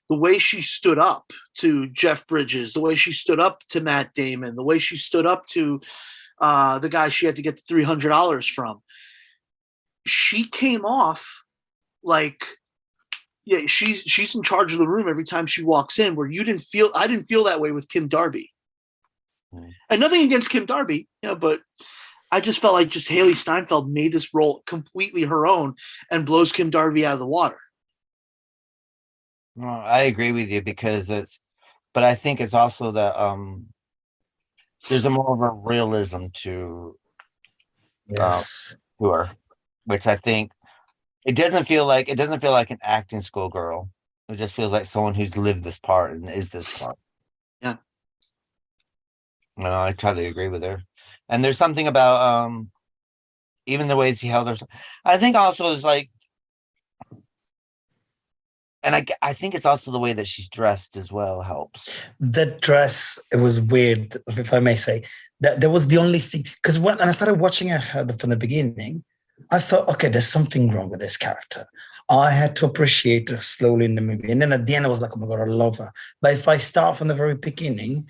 the way she stood up to Jeff Bridges, the way she stood up to Matt Damon, the way she stood up to the guy she had to get the $300 from, she came off like, she's in charge of the room every time she walks in, where I didn't feel that way with Kim Darby. And nothing against Kim Darby, but I just felt like just Hailee Steinfeld made this role completely her own and blows Kim Darby out of the water. Well, I agree with you but I think it's also that there's a more of a realism to her, which I think it doesn't feel like an acting schoolgirl. It just feels like someone who's lived this part and is this part. Yeah. No, I totally agree with her. And there's something about even the way she held herself. I think also is like. And I think it's also the way that she's dressed as well helps. The dress, it was weird, if I may say. That was the only thing. Because when I started watching her from the beginning, I thought, okay, there's something wrong with this character. I had to appreciate her slowly in the movie. And then at the end, I was like, oh my God, I love her. But if I start from the very beginning,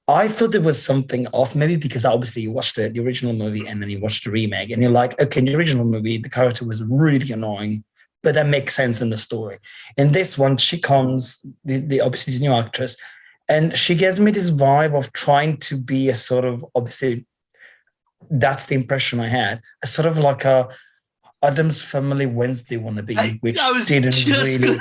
I thought there was something off, maybe because obviously you watched the original movie and then you watched the remake. And you're like, okay, in the original movie, the character was really annoying. But that makes sense in the story. In this one, she comes, obviously this new actress, and she gives me this vibe of trying to be a sort of, obviously, that's the impression I had, a sort of like a Addams Family Wednesday wannabe, which didn't really.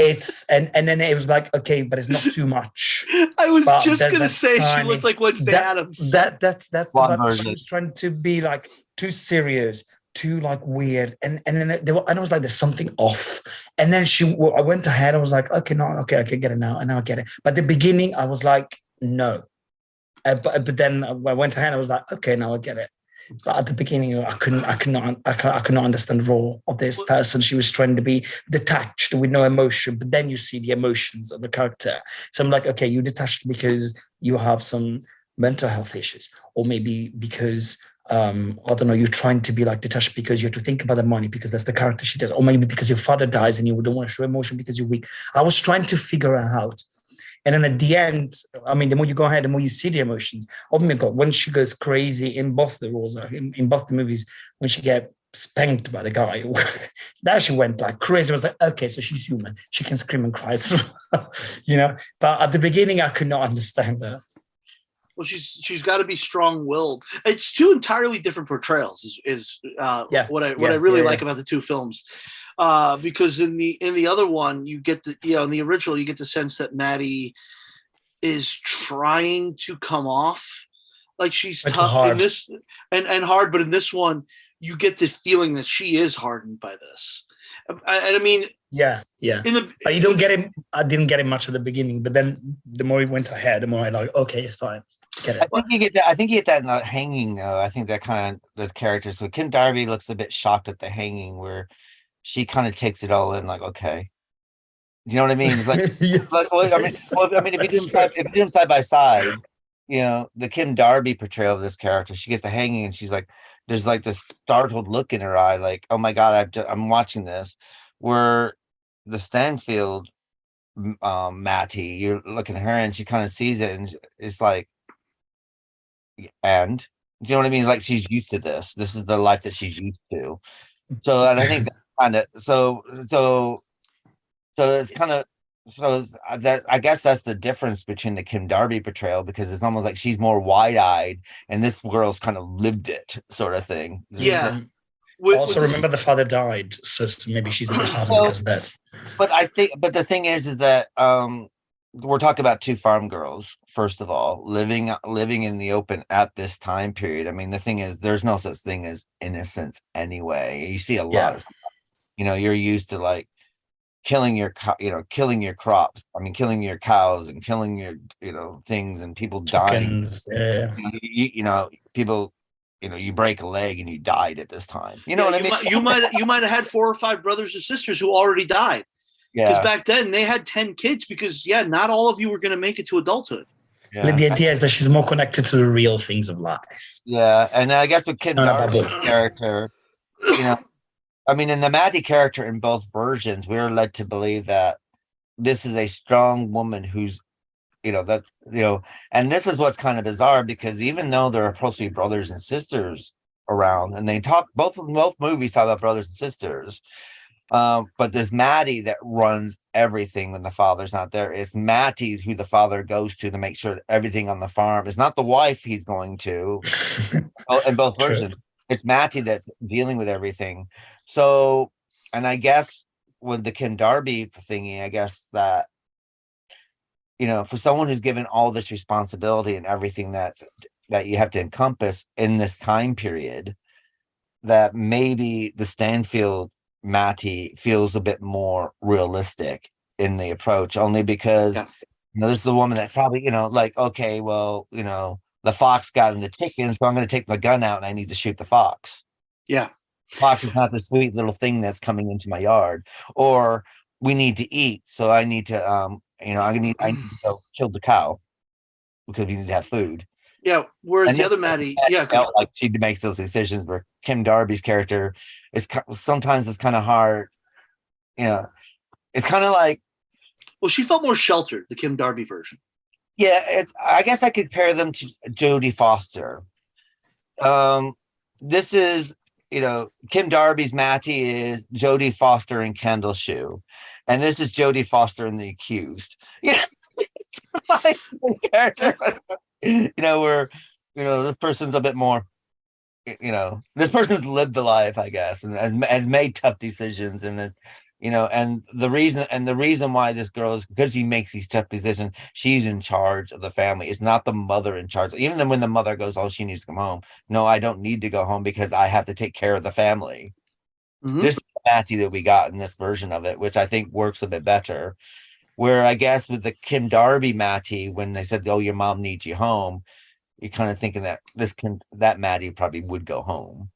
It's and then it was like, okay, but it's not too much. I was But just there's gonna a say she tiny- looked like Wednesday Addams. That's One what version. she was trying to be like, too serious, too like weird, and then there were, and I was like, there's something off. And then I went ahead. I was like, okay, no, okay, I can get it now, and now I get it. But at the beginning, I was like, no. But then I went ahead. I was like, okay, now I get it. But at the beginning, I could not understand the role of this person. She was trying to be detached with no emotion, but then you see the emotions of the character. So I'm like, okay, you detached because you have some mental health issues, or maybe because I don't know, you're trying to be like detached because you have to think about the money because that's the character she does, or maybe because your father dies and you don't want to show emotion because you're weak. I was trying to figure it out. And then at the end, I mean, the more you go ahead, the more you see the emotions. Oh my God, when she goes crazy in both the roles, in both the movies, when she gets spanked by the guy, that she went like crazy. I was like, okay, so she's human. She can scream and cry, you know. But at the beginning, I could not understand that. Well, she's got to be strong-willed. It's two entirely different portrayals. What I really like about the two films. Because in the other one, you get in the original, you get the sense that Mattie is trying to come off like she's tough in this and hard, but in this one, you get the feeling that she is hardened by this. I mean, yeah. But you don't get it. I didn't get it much at the beginning, but then the more it went ahead, the more I like, okay, it's fine. Get it. I think you get that in the hanging, though. I think that kind of the character. So Kim Darby looks a bit shocked at the hanging, where she kind of takes it all in, like, okay. Do you know what I mean? It's like, if you do them side by side, you know, the Kim Darby portrayal of this character, she gets the hanging and she's like, there's like this startled look in her eye, like, oh my God, I'm watching this. Where the Stanfield Mattie, you're looking at her and she kind of sees it and it's like, and you know what I mean? Like, she's used to this. This is the life that she's used to. So, and I think that's kind of so it's kind of that I guess that's the difference between the Kim Darby portrayal, because it's almost like she's more wide-eyed and this girl's kind of lived it, sort of thing. Yeah. Also, remember the father died, so maybe she's a bit harder because of that. But the thing is that we're talking about two farm girls, first of all, living in the open at this time period. I mean, the thing is, there's no such thing as innocence anyway. You see a lot of, you know, you're used to like killing your crops. I mean, killing your cows and killing your, you know, things and people dying. You know, people, you know, you break a leg and you died at this time. You know what I mean? You might have had 4 or 5 brothers and sisters who already died. Because back then they had 10 kids because, not all of you were going to make it to adulthood. Yeah. The idea is that she's more connected to the real things of life. Yeah, and I guess with Kim Darby's character, you know, I mean, in the Mattie character in both versions, we are led to believe that this is a strong woman who's, you know, that, you know, and this is what's kind of bizarre, because even though there are supposed to be brothers and sisters around, and they talk, both movies talk about brothers and sisters, but there's Mattie that runs everything when the father's not there. It's Mattie who the father goes to make sure that everything on the farm. It's not the wife he's going to in both versions. It's Mattie that's dealing with everything. So, and I guess with the Kim Darby thingy, I guess that, you know, for someone who's given all this responsibility and everything that you have to encompass in this time period, that maybe the Stanfield Mattie feels a bit more realistic in the approach, only because you know, this is the woman that probably, you know, like, okay, well, you know, the fox got in the chicken, so I'm going to take my gun out and I need to shoot the fox. Yeah. Fox is not the sweet little thing that's coming into my yard. Or we need to eat, so I need to you know, I need to go kill the cow because we need to have food. Yeah, whereas the other Mattie, like she makes those decisions. Where Kim Darby's character is sometimes it's kind of hard. You know, it's kind of like, well, she felt more sheltered, the Kim Darby version. Yeah, it's. I guess I could compare them to Jodie Foster. This is, you know, Kim Darby's Mattie is Jodie Foster in Kendall Shoe, and this is Jodie Foster in The Accused. Yeah, it's like character. You know, where, you know, this person's a bit more, you know, this person's lived the life, I guess, and made tough decisions, and and the reason why this girl is because he makes these tough decisions. She's in charge of the family. It's not the mother in charge. Even then when the mother goes, oh, she needs to come home. No, I don't need to go home because I have to take care of the family. This is the Mattie that we got in this version of it, which I think works a bit better. Where I guess with the Kim Darby Mattie, when they said, oh, your mom needs you home, you're kind of thinking that that Mattie probably would go home.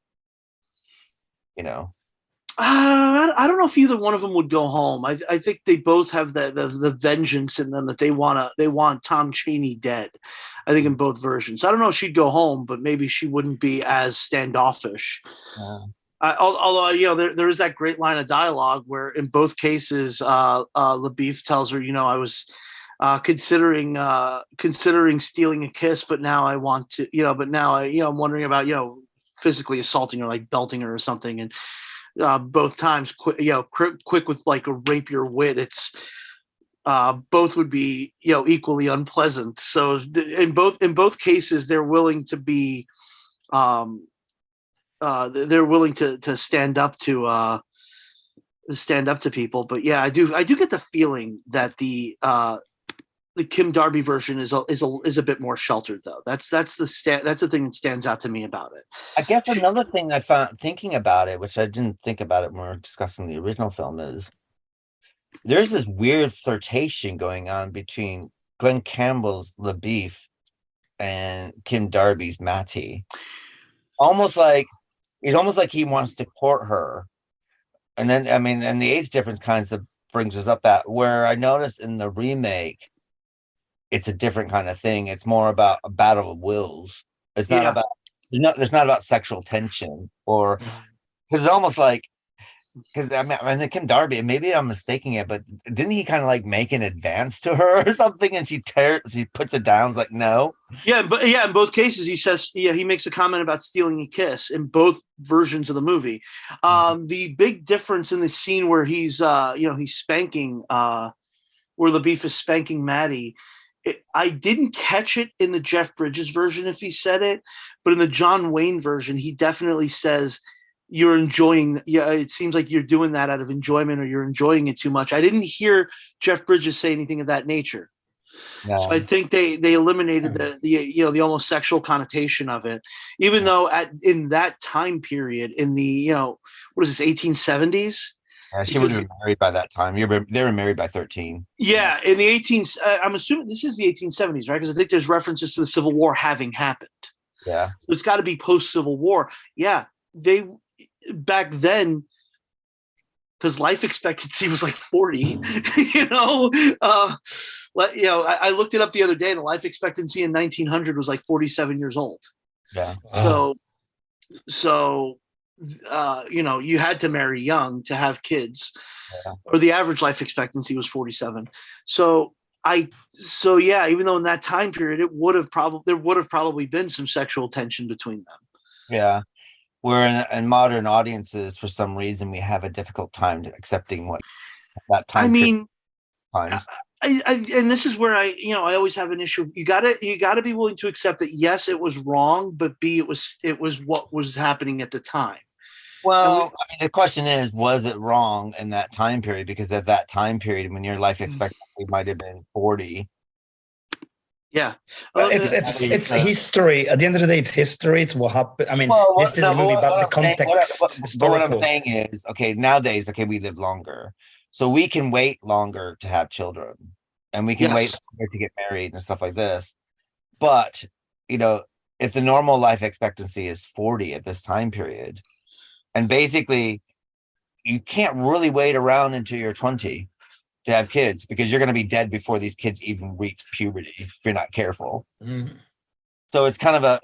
I don't know if either one of them would go home. I think they both have the vengeance in them that they want Tom Chaney dead. I think in both versions. I don't know if she'd go home, but maybe she wouldn't be as standoffish. Although there is that great line of dialogue where in both cases LaBoeuf tells her, I was considering stealing a kiss, but now I want to, but now I'm wondering about physically assaulting her, like belting her or something, and both times quick with like a rapier wit. It's both would be equally unpleasant. So in both cases they're willing to be they're willing to stand up to people. But yeah, I do get the feeling that the Kim Darby version is a bit more sheltered, though. That's the thing that stands out to me about it. I guess another thing I found thinking about it, which I didn't think about it when we were discussing the original film, is there's this weird flirtation going on between Glen Campbell's LaBoeuf and Kim Darby's Mattie. It's almost like he wants to court her. And then, and the age difference kind of brings us up that where I noticed in the remake, it's a different kind of thing. It's more about a battle of wills. It's not about, it's not about sexual tension or, because it's almost like, because the Kim Darby, and maybe I'm mistaking it, but didn't he kind of like make an advance to her or something, and she puts it down? It's like, no. Yeah, but in both cases he says, he makes a comment about stealing a kiss in both versions of the movie. The big difference in the scene where he's spanking, where LaBoeuf is spanking Mattie. I didn't catch it in the Jeff Bridges version if he said it, but in the John Wayne version, he definitely says, you're enjoying, it seems like you're doing that out of enjoyment, or you're enjoying it too much. I didn't hear Jeff Bridges say anything of that nature. No. So I think they eliminated the almost sexual connotation of it, even though in that time period in the, what is this, 1870s? Yeah, she would have been married by that time. They were married by 13. Yeah, in the I'm assuming this is the 1870s, right? Because I think there's references to the Civil War having happened. Yeah. So it's got to be post-Civil War. Yeah, they back then, because life expectancy was like 40. I looked it up the other day, and the life expectancy in 1900 was like 47 years old. Yeah. So you had to marry young to have kids, or the average life expectancy was 47. So even though in that time period there would have probably been some sexual tension between them. Yeah. Where in modern audiences, for some reason, we have a difficult time accepting what that time. And this is where I always have an issue. You gotta be willing to accept that yes, it was wrong, but B, it was what was happening at the time. Well, the question is, was it wrong in that time period? Because at that time period, when your life expectancy might have been 40. Yeah, it's history. At the end of the day, it's history. It's what happened. This is a movie about the context. What I'm saying is, nowadays, we live longer, so we can wait longer to have children, and we can wait longer to get married and stuff like this. But if the normal life expectancy is 40 at this time period, and basically, you can't really wait around until you're 20. To have kids, because you're going to be dead before these kids even reach puberty if you're not careful. So it's kind of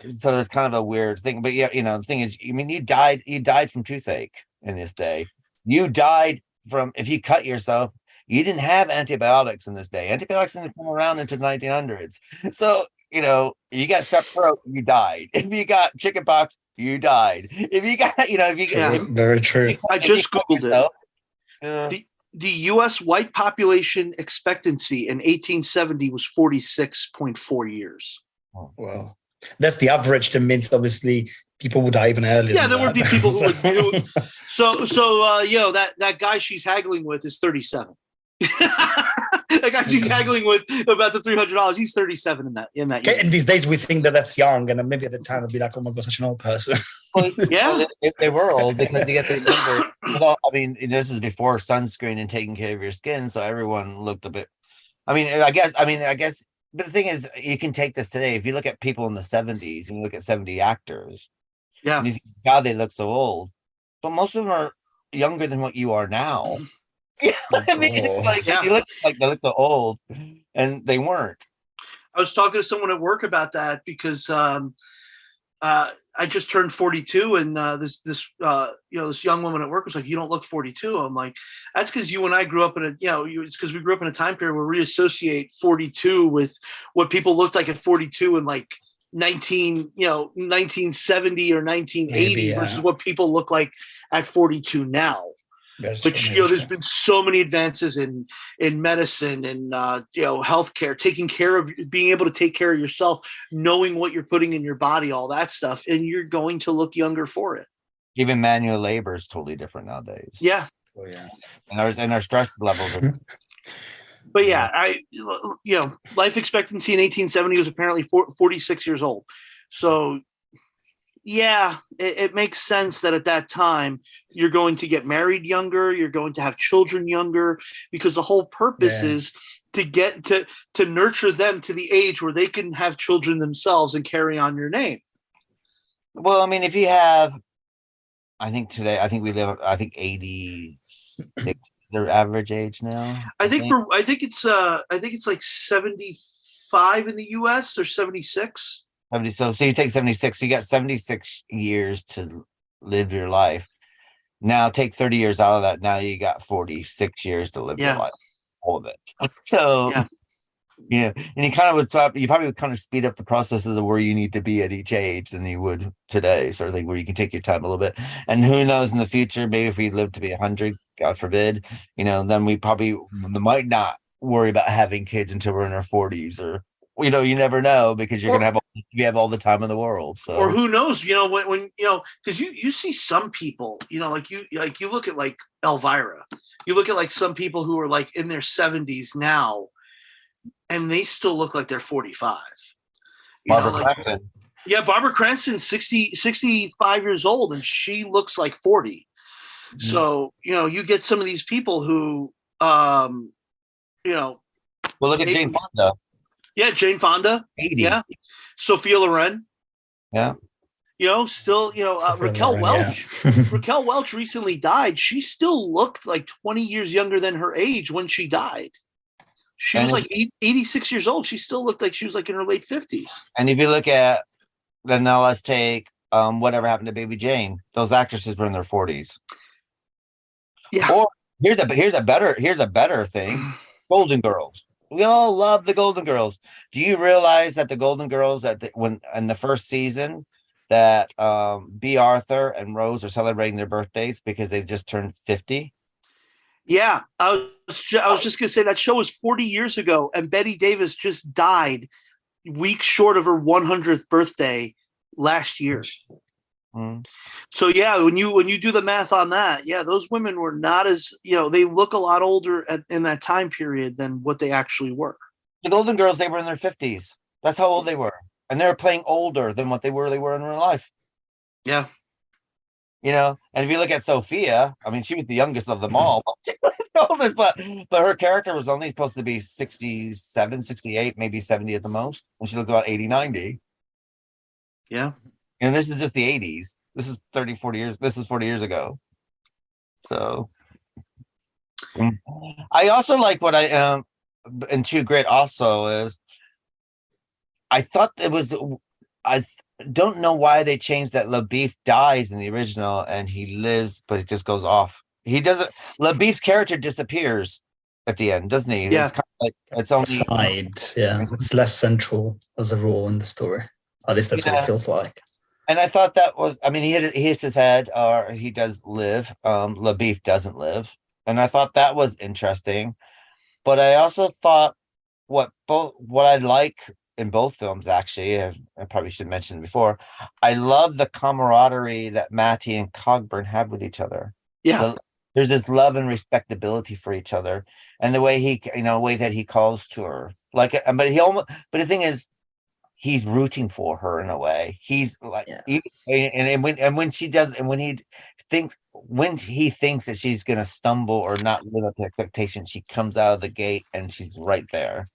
a weird thing. But the thing is, you died from toothache in this day. You died from, if you cut yourself, you didn't have antibiotics in this day. Antibiotics didn't come around into 1900s. So you got strep throat, you died. If you got chickenpox, you died. If you got, very true. I just Googled it. The U.S. white population expectancy in 1870 was 46.4 years. Well, that's the average. That means obviously people would die even earlier. Yeah, there than would be that. people who would. That guy she's haggling with is 37. The guy she's haggling with about the $300, he's 37 in that. Okay, and these days we think that that's young, and maybe at the time it'd be like, oh my god, such an old person. Well, yeah, they were old because you get to remember. Well, I mean, this is before sunscreen and taking care of your skin, so everyone looked a bit. I guess. But the thing is, you can take this today. If you look at people in the 70s and you look at 70 actors, yeah, and you think, God, they look so old. But most of them are younger than what you are now. Yeah, I mean, you look like they look so old, and they weren't. I was talking to someone at work about that because I just turned 42, and this young woman at work was like, "You don't look 42." I'm like, "That's because you and I grew up in it's because we grew up in a time period where we associate 42 with what people looked like at 42 in like 1970 or 1980 versus what people look like at 42 now." But there's been so many advances in medicine and healthcare, being able to take care of yourself, knowing what you're putting in your body, all that stuff, and you're going to look younger for it. Even manual labor is totally different nowadays. Yeah. Oh yeah. And our stress levels are. But yeah, life expectancy in 1870 was apparently 46 years old. So yeah, it makes sense that at that time you're going to get married younger, you're going to have children younger, because the whole purpose is to get to nurture them to the age where they can have children themselves and carry on your name. Well, I mean, if you have, I think we live, 86 is their average age now. I think it's like 75 in the U.S. or 76. 70, so you take 76, you got 76 years to live your life. Now take 30 years out of that. Now you got 46 years to live your life, all of it. So, and you probably would kind of speed up the processes of where you need to be at each age than you would today, sort of thing, where you can take your time a little bit. And who knows in the future, maybe if we live to be 100, God forbid, then we probably might not worry about having kids until we're in our 40s, or you never know, because you're gonna have all the time in the world. So. Or who knows? When because you see some people, you look at like Elvira, you look at like some people who are like in their 70s now, and they still look like they're 45. Barbara Cranston. Yeah, Barbara Cranston's 65 years old, and she looks like 40. Mm-hmm. So you get some of these people who, well, look at Jane Fonda. Yeah, Jane Fonda. 80. Yeah, Sophia Loren. Yeah. Raquel Welch. Yeah. Raquel Welch recently died. She still looked like 20 years younger than her age when she died. She was like 86 years old. She still looked like she was like in her late 50s. And if you look at, then now let's take Whatever Happened to Baby Jane. Those actresses were in their 40s. Yeah. Or here's a better thing. Golden Girls. We all love the Golden Girls. Do you realize that the Golden Girls when in the first season that B. Arthur and Rose are celebrating their birthdays because they just turned 50? Yeah, I was just gonna say that show was 40 years ago, and Betty Davis just died weeks short of her 100th birthday last year. Mm. So yeah, when you do the math on that, yeah, those women were not as they look a lot older in that time period than what they actually were. The Golden Girls, they were in their 50s. That's how old they were, and they were playing older than what they were in real life. Yeah. And if you look at Sophia, I mean, she was the youngest of them all. but her character was only supposed to be 67, 68, maybe 70 at the most. And she looked about 80, 90. Yeah. And this is just the 80s. This is 30, 40 years. This is 40 years ago. So I also like what I in True Grit also is I thought it was don't know why they changed that LaBoeuf dies in the original and he lives, but it just goes off. He doesn't. LaBoeuf's character disappears at the end, doesn't he? Yeah. It's kind of like it's only side. Yeah, it's less central as a role in the story. At least that's what it feels like. And I thought that was. I mean, he hits his head, or he does live. LaBoeuf doesn't live, and I thought that was interesting. But I also thought what I like in both films, actually. I probably should mention it before. I love the camaraderie that Mattie and Cogburn have with each other. Yeah. There's this love and respectability for each other, and the way way that he calls to her, but the thing is, he's rooting for her in a way. He's like, when she does, and when he thinks that she's going to stumble or not live up to expectation, she comes out of the gate and she's right there.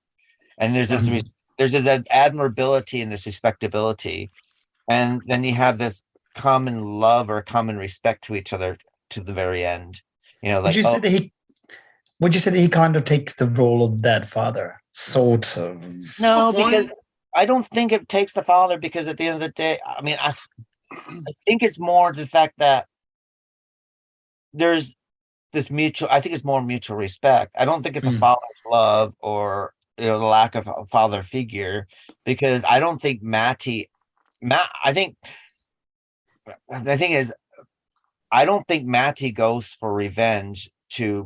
And there's this admirability and this respectability, and then you have this common love or common respect to each other to the very end. Would you say that he kind of takes the role of dad father, sort of? No, because I don't think it takes the father, because at the end of the day, I mean, I think it's more the fact that there's this mutual. I think it's more mutual respect. I don't think it's a father's love or the lack of a father figure, because I don't think I think the thing is, I don't think Mattie goes for revenge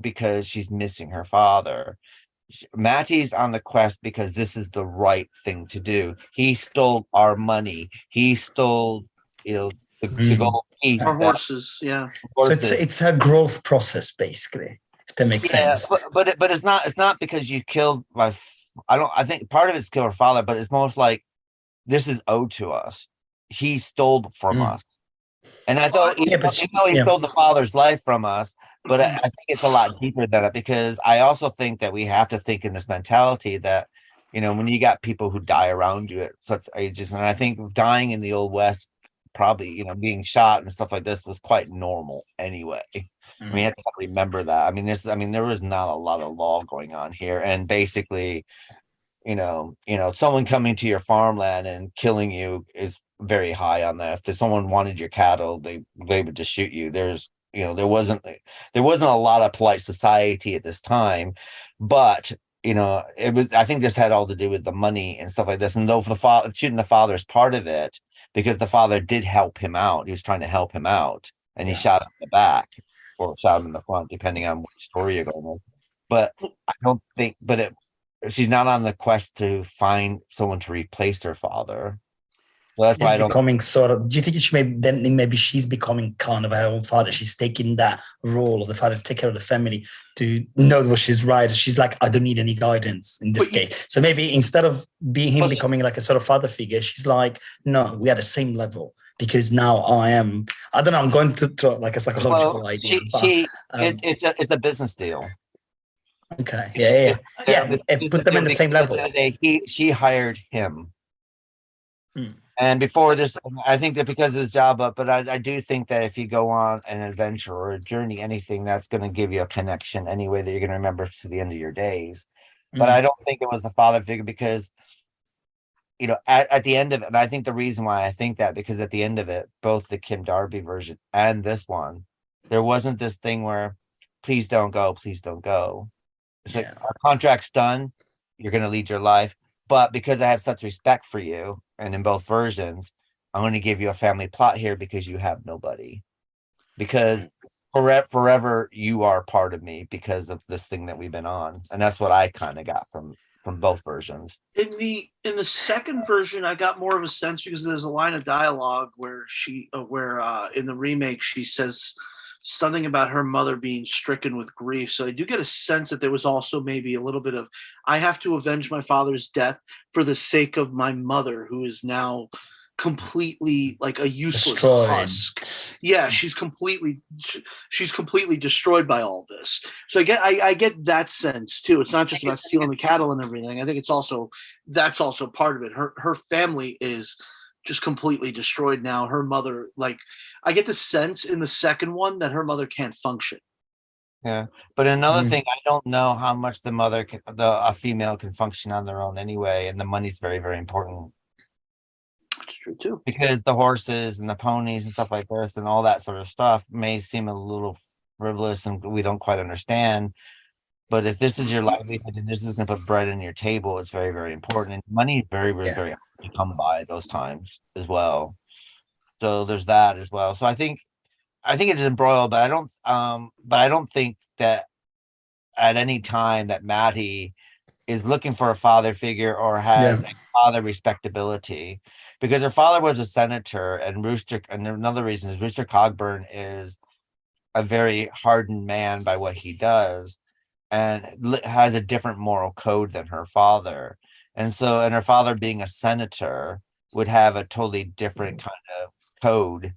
because she's missing her father. Mattie's on the quest because this is the right thing to do. He stole our money. He stole, the gold piece. Our horses, yeah. So it's a growth process, basically. If that makes sense. But it's not because you killed I think part of it's kill her father, but it's most like this is owed to us. He stole from us. And I thought, he stole the father's life from us, but I think it's a lot deeper than that, because I also think that we have to think in this mentality that, when you got people who die around you at such ages, and I think dying in the Old West, probably, being shot and stuff like this was quite normal anyway. I mean, you have to remember that. I mean, there was not a lot of law going on here, and basically, someone coming to your farmland and killing you is very high on that. If someone wanted your cattle, they would just shoot you. There wasn't a lot of polite society at this time, but it was. I think this had all to do with the money and stuff like this. And though shooting the father is part of it, because the father did help him out. He was trying to help him out, and he shot him in the back or shot him in the front, depending on which story you're going with. But I don't think. But she's not on the quest to find someone to replace her father. Well, that's why I don't. Becoming sort of. Do you think maybe she's becoming kind of her own father? She's taking that role of the father to take care of the family, to know what she's right. She's like, I don't need any guidance in this case. So maybe instead of becoming like a sort of father figure, she's like, no, we are the same level, because now I am. I don't know. I'm going to throw like a psychological idea. It's a business deal. Okay. Yeah. It puts them in the same level. She hired him. And before this, I think that because of his job but I do think that if you go on an adventure or a journey, anything, that's going to give you a connection anyway that you're going to remember to the end of your days. But I don't think it was the father figure, because, at the end of it, and I think the reason why I think that, because at the end of it, both the Kim Darby version and this one, there wasn't this thing where, please don't go, please don't go. It's like, our contract's done, you're going to lead your life. But because I have such respect for you, and in both versions, I'm going to give you a family plot here because you have nobody. Because forever you are part of me because of this thing that we've been on. And that's what I kind of got from both versions. In the second version, I got more of a sense, because there's a line of dialogue where in the remake she says something about her mother being stricken with grief. So I do get a sense that there was also maybe a little bit of, I have to avenge my father's death for the sake of my mother, who is now completely like a useless husk. Yeah, she's completely destroyed by all this. So I get that sense too. It's not just about stealing the cattle and everything. I think that's also part of it. Her family is just completely destroyed now. Her mother, like, I get the sense in the second one that her mother can't function. Yeah, but another thing, I don't know how much a female can function on their own anyway, and the money's very, very important. That's true too, because the horses and the ponies and stuff like this and all that sort of stuff may seem a little frivolous and we don't quite understand. But if this is your livelihood and this is going to put bread on your table, it's very, very important. And money is very, very, very hard to come by at those times as well. So there's that as well. So I think it is embroiled, but I don't think that at any time that Mattie is looking for a father figure or has a father respectability, because her father was a senator, and another reason is Rooster Cogburn is a very hardened man by what he does, and has a different moral code than her father. And her father being a senator would have a totally different kind of code.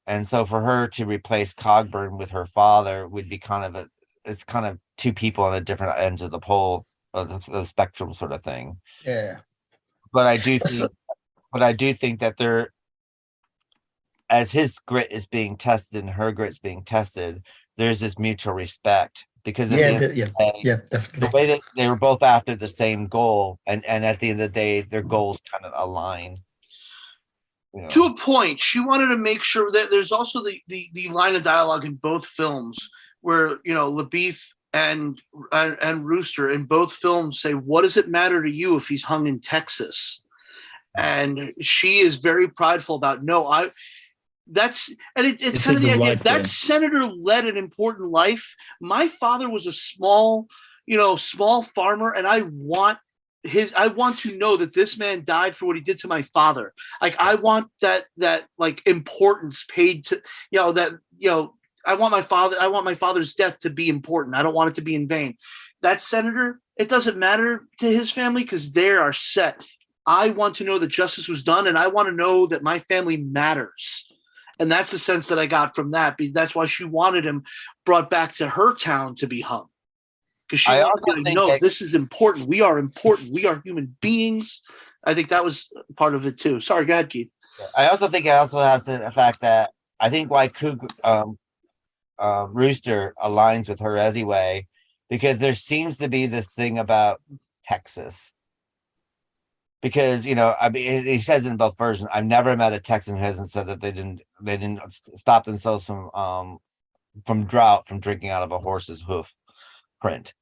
And so for her to replace Cogburn with her father would be it's kind of two people on a different ends of the pole of the spectrum sort of thing. Yeah. But I do think that as his grit is being tested and her grit's being tested, there's this mutual respect, because definitely. The way that they were both after the same goal, and at the end of the day, their goals kind of align. To a point, she wanted to make sure that there's also the line of dialogue in both films where, LaBoeuf and Rooster in both films say, "What does it matter to you if he's hung in Texas?" And she is very prideful about, it's kind of the idea that senator led an important life. My father was a small farmer, and I want to know that this man died for what he did to my father. Like, I want that like importance paid to, I want my father's death to be important. I don't want it to be in vain. That senator, it doesn't matter to his family because they are set. I want to know that justice was done, and I want to know that my family matters. And that's the sense that I got from that. That's why she wanted him brought back to her town to be hung. Because she wanted to know this is important. We are important. We are human beings. I think that was part of it too. Sorry, go ahead, Keith. I also think it also has the fact that I think why Rooster aligns with her anyway, because there seems to be this thing about Texas. Because he says in both versions, I've never met a Texan who hasn't said that they didn't stop themselves from drought from drinking out of a horse's hoof print.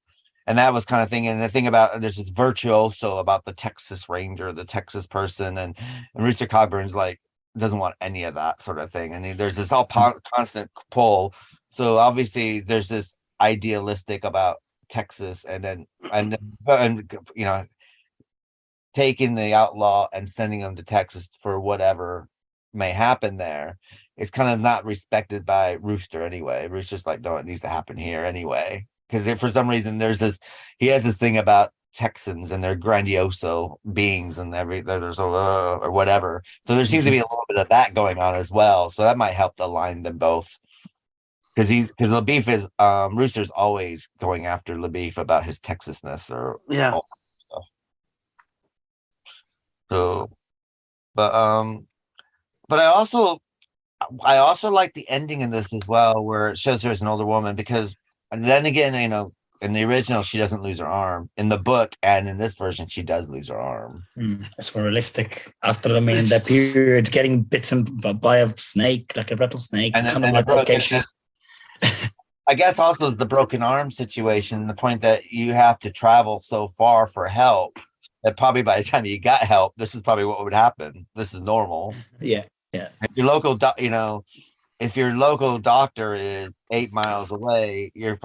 And that was kind of thing. And the thing about there's this virtuoso about the Texas Ranger, the Texas person, and Rooster Cogburn's like doesn't want any of that sort of thing. And there's this all constant pull. So obviously there's this idealistic about Texas, and taking the outlaw and sending them to Texas for whatever may happen there. It's kind of not respected by Rooster anyway. Rooster's like, no, it needs to happen here anyway. Because for some reason he has this thing about Texans and their grandioso beings and or whatever. So there seems to be a little bit of that going on as well. So that might help align them both. Because LaBoeuf is Rooster's always going after LaBoeuf about his Texasness or all that stuff. So, but I also like the ending in this as well, where it shows her as an older woman, because then again, in the original she doesn't lose her arm. In the book and in this version, she does lose her arm. It's more realistic. After that period, getting bitten by a snake, like a rattlesnake, I guess also the broken arm situation, the point that you have to travel so far for help. That probably by the time you got help, this is probably what would happen. This is normal. Yeah. If your local, if your local doctor is 8 miles away, you're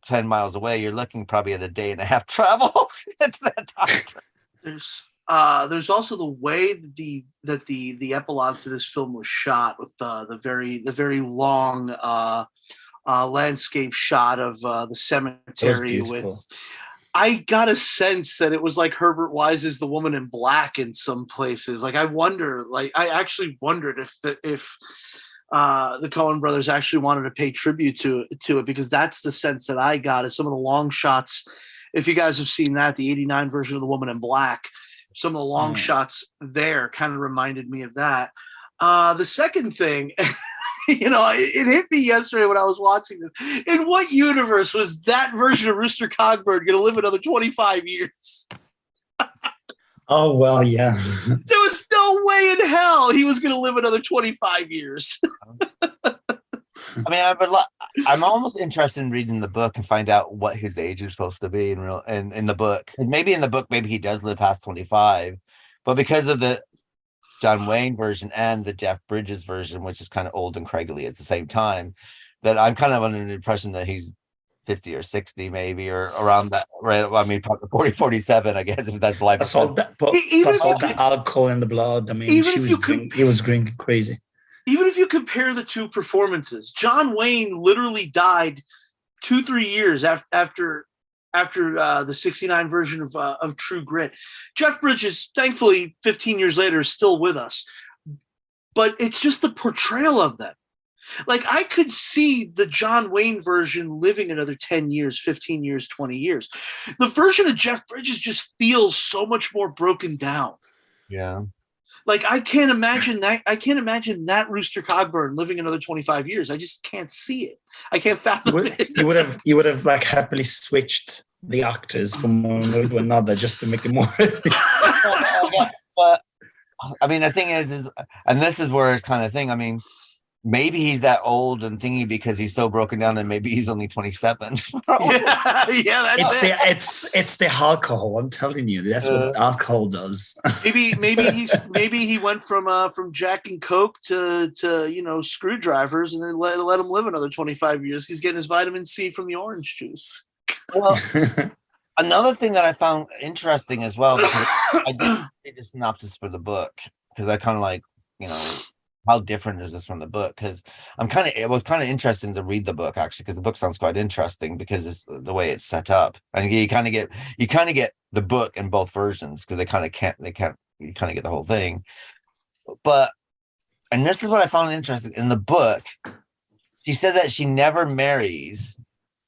10 miles away, you're looking probably at a day and a half travel to get to that doctor. There's also the way that the epilogue to this film was shot, with the very long landscape shot of the cemetery with. I got a sense that it was like Herbert Wise's The Woman in Black in some places. Like, I actually wondered if the Coen brothers actually wanted to pay tribute to it, because that's the sense that I got is some of the long shots. If you guys have seen that, the 89 version of The Woman in Black, some of the long shots there kind of reminded me of that. The second thing, it hit me yesterday when I was watching this. In what universe was that version of Rooster Cogburn going to live another 25 years? Oh, well, yeah. There was no way in hell he was going to live another 25 years. I mean, I'm almost interested in reading the book and find out what his age is supposed to be in the book. And maybe in the book, maybe he does live past 25. But because of the John Wayne version and the Jeff Bridges version, which is kind of old and craggly at the same time, that I'm kind of under the impression that he's 50 or 60 maybe, or around that, right? I mean, probably 40, 47, I guess, if that's life. Plus all the alcohol in the blood. I mean, he was drinking crazy. Even if you compare the two performances, John Wayne literally died 2-3 years after the 69 version of True Grit. Jeff Bridges, thankfully, 15 years later, is still with us. But it's just the portrayal of them. Like, I could see the John Wayne version living another 10 years, 15 years, 20 years. The version of Jeff Bridges just feels so much more broken down. Yeah. Like, I can't imagine that Rooster Cogburn living another 25 years. I just can't see it. I can't fathom it. You would have like happily switched the actors from one to another just to make it more. But I mean, the thing is, and this is where it's kind of thing. I mean, maybe he's that old and thingy because he's so broken down, and maybe he's only 27. It's the alcohol. I'm telling you, that's what alcohol does. maybe he went from Jack and Coke to screwdrivers, and then let him live another 25 years. He's getting his vitamin C from the orange juice. Well, another thing that I found interesting as well, because I didn't read the synopsis for the book because I kind of like, how different is this from the book? Because it was kind of interesting to read the book actually, because the book sounds quite interesting because it's the way it's set up, and you kind of get the book in both versions because you kind of get the whole thing. And this is what I found interesting in the book. She said that she never marries,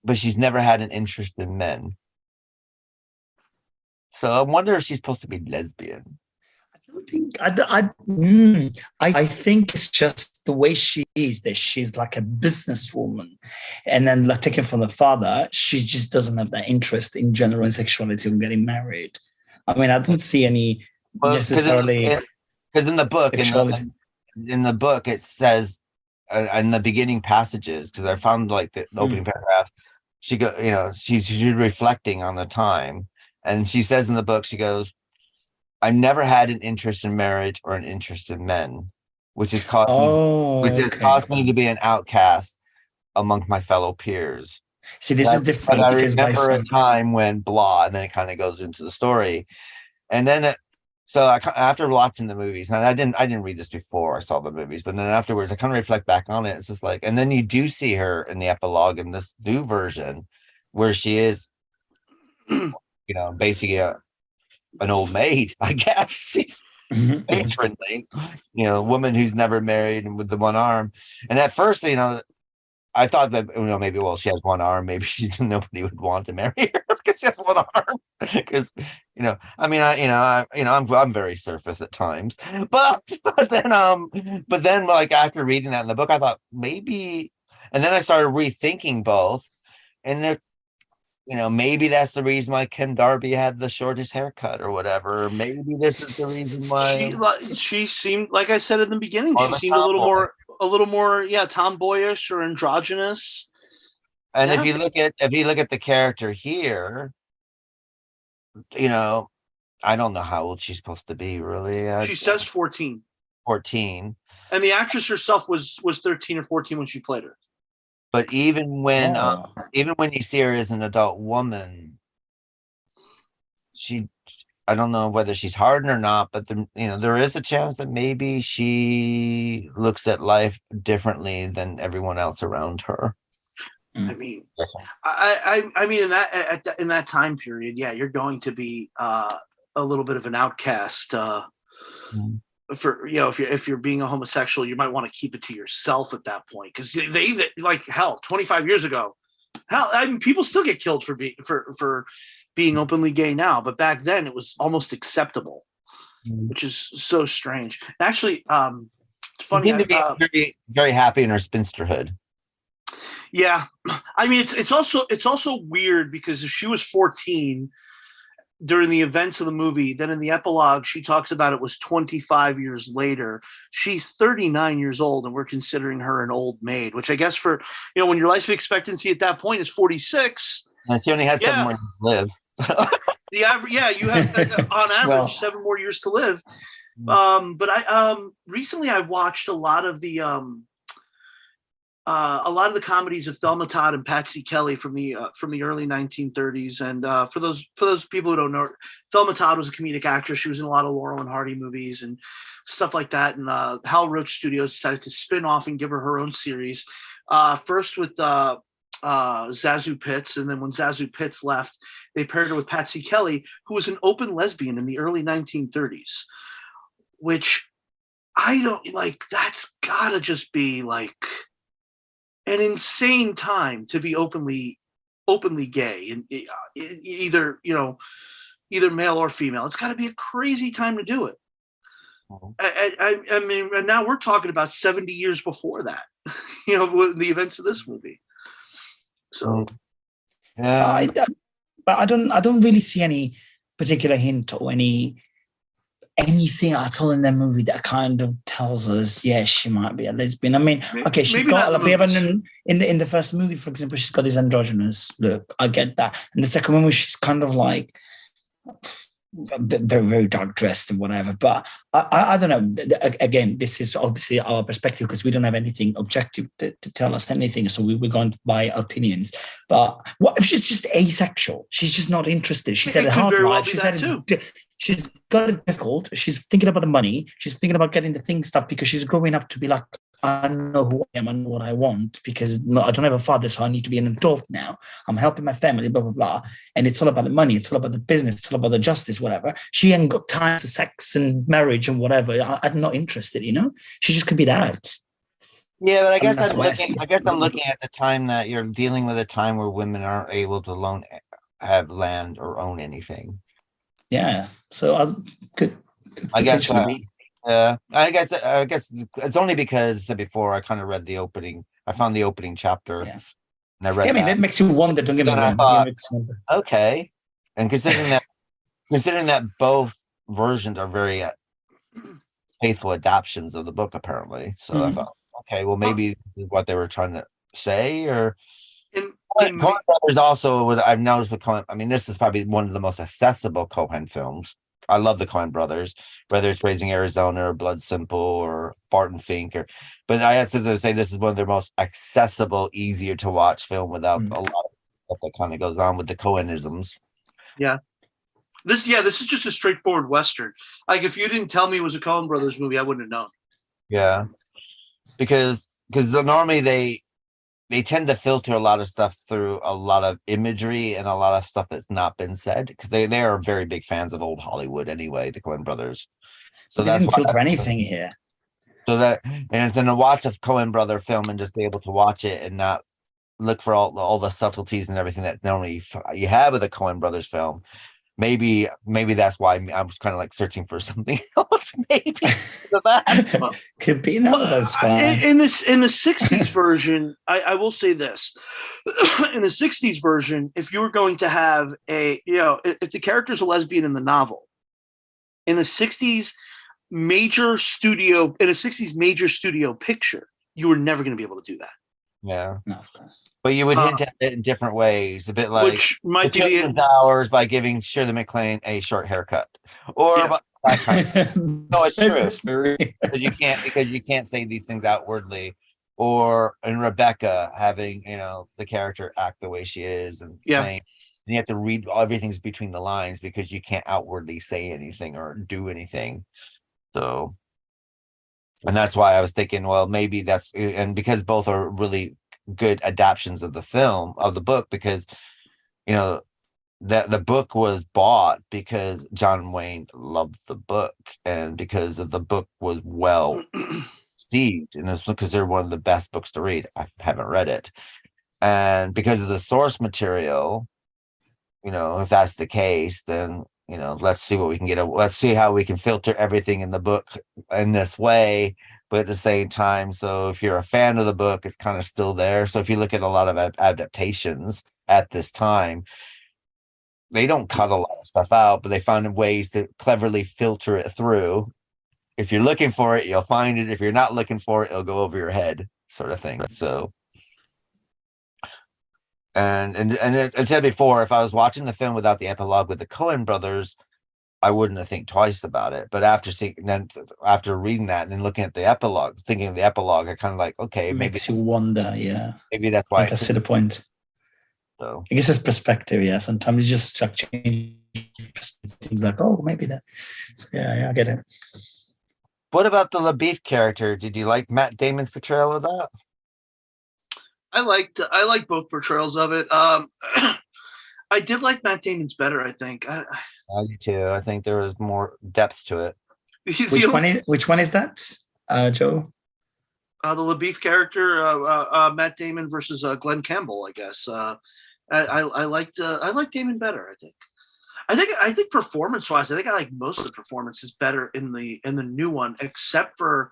but she's never had an interest in men. So I wonder if she's supposed to be lesbian. I think it's just the way she is, that she's like a businesswoman, and then like taken from the father, she just doesn't have that interest in general in sexuality or getting married. I mean, I don't see any necessarily because in the book, in the book, it says in the beginning passages, because I found like the opening paragraph, she's reflecting on the time, and she says in the book, she goes, I never had an interest in marriage or an interest in men, which has caused me to be an outcast among my fellow peers. See, this is different. But I remember a time when blah, and then it kind of goes into the story. And then, after watching the movies, and I didn't read this before I saw the movies, but then afterwards, I kind of reflect back on it. It's just like, and then you do see her in the epilogue in this new version where she is, basically an old maid, I guess. She's matronly, woman who's never married and with the one arm. And at first, I thought that maybe she has one arm, maybe nobody would want to marry her because she has one arm. Because I'm very surface at times, but then like after reading that in the book, I thought maybe, and then I started rethinking both, and they're. Maybe that's the reason why Kim Darby had the shortest haircut or whatever. Maybe this is the reason why she seemed, like I said in the beginning, she seemed a little more, tomboyish or androgynous. And if you look at the character here, I don't know how old she's supposed to be, really. She says 14. 14. And the actress herself was 13 or 14 when she played her. But even when you see her as an adult woman, I don't know whether she's hardened or not, but there is a chance that maybe she looks at life differently than everyone else around her. I mean, I mean, in that time period, you're going to be a little bit of an outcast. For if you're being a homosexual, you might want to keep it to yourself at that point, because they like 25 years ago, people still get killed for being openly gay now, but back then it was almost acceptable, which is so strange. Actually, it's funny. To be very happy in her spinsterhood. Yeah, I mean it's also weird because if she was 14. During the events of the movie, then in the epilogue, she talks about it was 25 years later. She's 39 years old, and we're considering her an old maid, which I guess for, when your life expectancy at that point is 46. And she only had 7 more years to live. You have on average 7 more years to live. But I recently I watched a lot of the a lot of the comedies of Thelma Todd and Patsy Kelly from the early 1930s. And for those people who don't know, Thelma Todd was a comedic actress. She was in a lot of Laurel and Hardy movies and stuff like that. And Hal Roach Studios decided to spin off and give her own series. First with Zazu Pitts, and then when Zazu Pitts left, they paired her with Patsy Kelly, who was an open lesbian in the early 1930s, which I don't like. That's gotta just be like an insane time to be openly gay, and either male or female. It's got to be a crazy time to do it. I mean, and now we're talking about 70 years before that, the events of this movie. So, yeah, but I don't really see any particular hint or anything at all in that movie that kind of tells us, yeah, she might be a lesbian. I mean, okay, she's got in the first movie, for example, she's got this androgynous look. I get that. And the second movie, she's kind of like very, very dark dressed and whatever. But I don't know. Again, this is obviously our perspective because we don't have anything objective to tell us anything. So we're going by opinions. But what if she's just asexual? She's just not interested. She's had a hard life. She's got it difficult. She's thinking about the money. She's thinking about getting the thing stuff because she's growing up to be like, I know who I am and what I want because I don't have a father, so I need to be an adult now. I'm helping my family, blah, blah, blah. And it's all about the money. It's all about the business. It's all about the justice, whatever. She ain't got time for sex and marriage and whatever. I'm not interested, She just could be that. Yeah, but I guess I'm looking at the time that you're dealing with a time where women aren't able to have land or own anything. Yeah, so I guess it's only because before I kind of read the opening. I found the opening chapter, and I read. Yeah, I mean, that makes you wonder. Don't get me wrong. Okay, and considering that both versions are very faithful adaptations of the book, apparently. So I thought, okay, well, maybe this is what they were trying to say, or. Coen Brothers also, I've noticed with Coen, I mean, this is probably one of the most accessible Coen films. I love the Coen Brothers, whether it's Raising Arizona or Blood Simple or Barton Fink, but I have to say this is one of their most accessible, easier to watch film without a lot of stuff that kind of goes on with the Coenisms. Yeah. This is just a straightforward Western. Like if you didn't tell me it was a Coen Brothers movie, I wouldn't have known. Yeah. Because normally they tend to filter a lot of stuff through a lot of imagery and a lot of stuff that's not been said because they are very big fans of old Hollywood anyway, the Coen Brothers. So they didn't filter anything here. So and then to watch a Coen Brother film and just be able to watch it and not look for all the subtleties and everything that normally you have with a Coen Brothers film. Maybe that's why I was kind of like searching for something else. Maybe could be that's fine. In the 60s version, I will say this: in the 60s version, if you were going to have if the character's a lesbian in the novel, in a 60s major studio picture, you were never going to be able to do that. Yeah, no, of course. But you would hint at it in different ways, a bit like which might be the hours by giving Shirley MacLaine a short haircut, or that kind of no, it's true. because you can't say these things outwardly, or in Rebecca having the character act the way she is and saying, and you have to read everything's between the lines because you can't outwardly say anything or do anything. So, and that's why I was thinking, well, maybe that's, and because both are really good adaptations of the book, because that the book was bought because John Wayne loved the book and because of the book was well received, and it's because they're one of the best books to read. I haven't read it, and because of the source material, if that's the case, then let's see what we can get. Let's see how we can filter everything in the book in this way, but at the same time, so if you're a fan of the book, it's kind of still there. So if you look at a lot of adaptations at this time, they don't cut a lot of stuff out, but they found ways to cleverly filter it through. If you're looking for it, you'll find it. If you're not looking for it, it'll go over your head, sort of thing. So, and I said before, if I was watching the film without the epilogue with the Coen brothers, I wouldn't have think twice about it. But after reading that and then looking at the epilogue, thinking of the epilogue, I kind of like, okay, It maybe makes you wonder, yeah. maybe that's why I see the point. So I guess it's perspective, yeah. Sometimes you just like change things like, oh, maybe that. So, yeah, I get it. What about the LaBoeuf character? Did you like Matt Damon's portrayal of that? I liked both portrayals of it. I did like Matt Damon's better, I think. I do too. I think there was more depth to it. Which one is that, Joe? The LaBoeuf character, Matt Damon versus Glen Campbell, I guess. I liked Damon better, I think performance-wise, I think I like most of the performances better in the new one, except for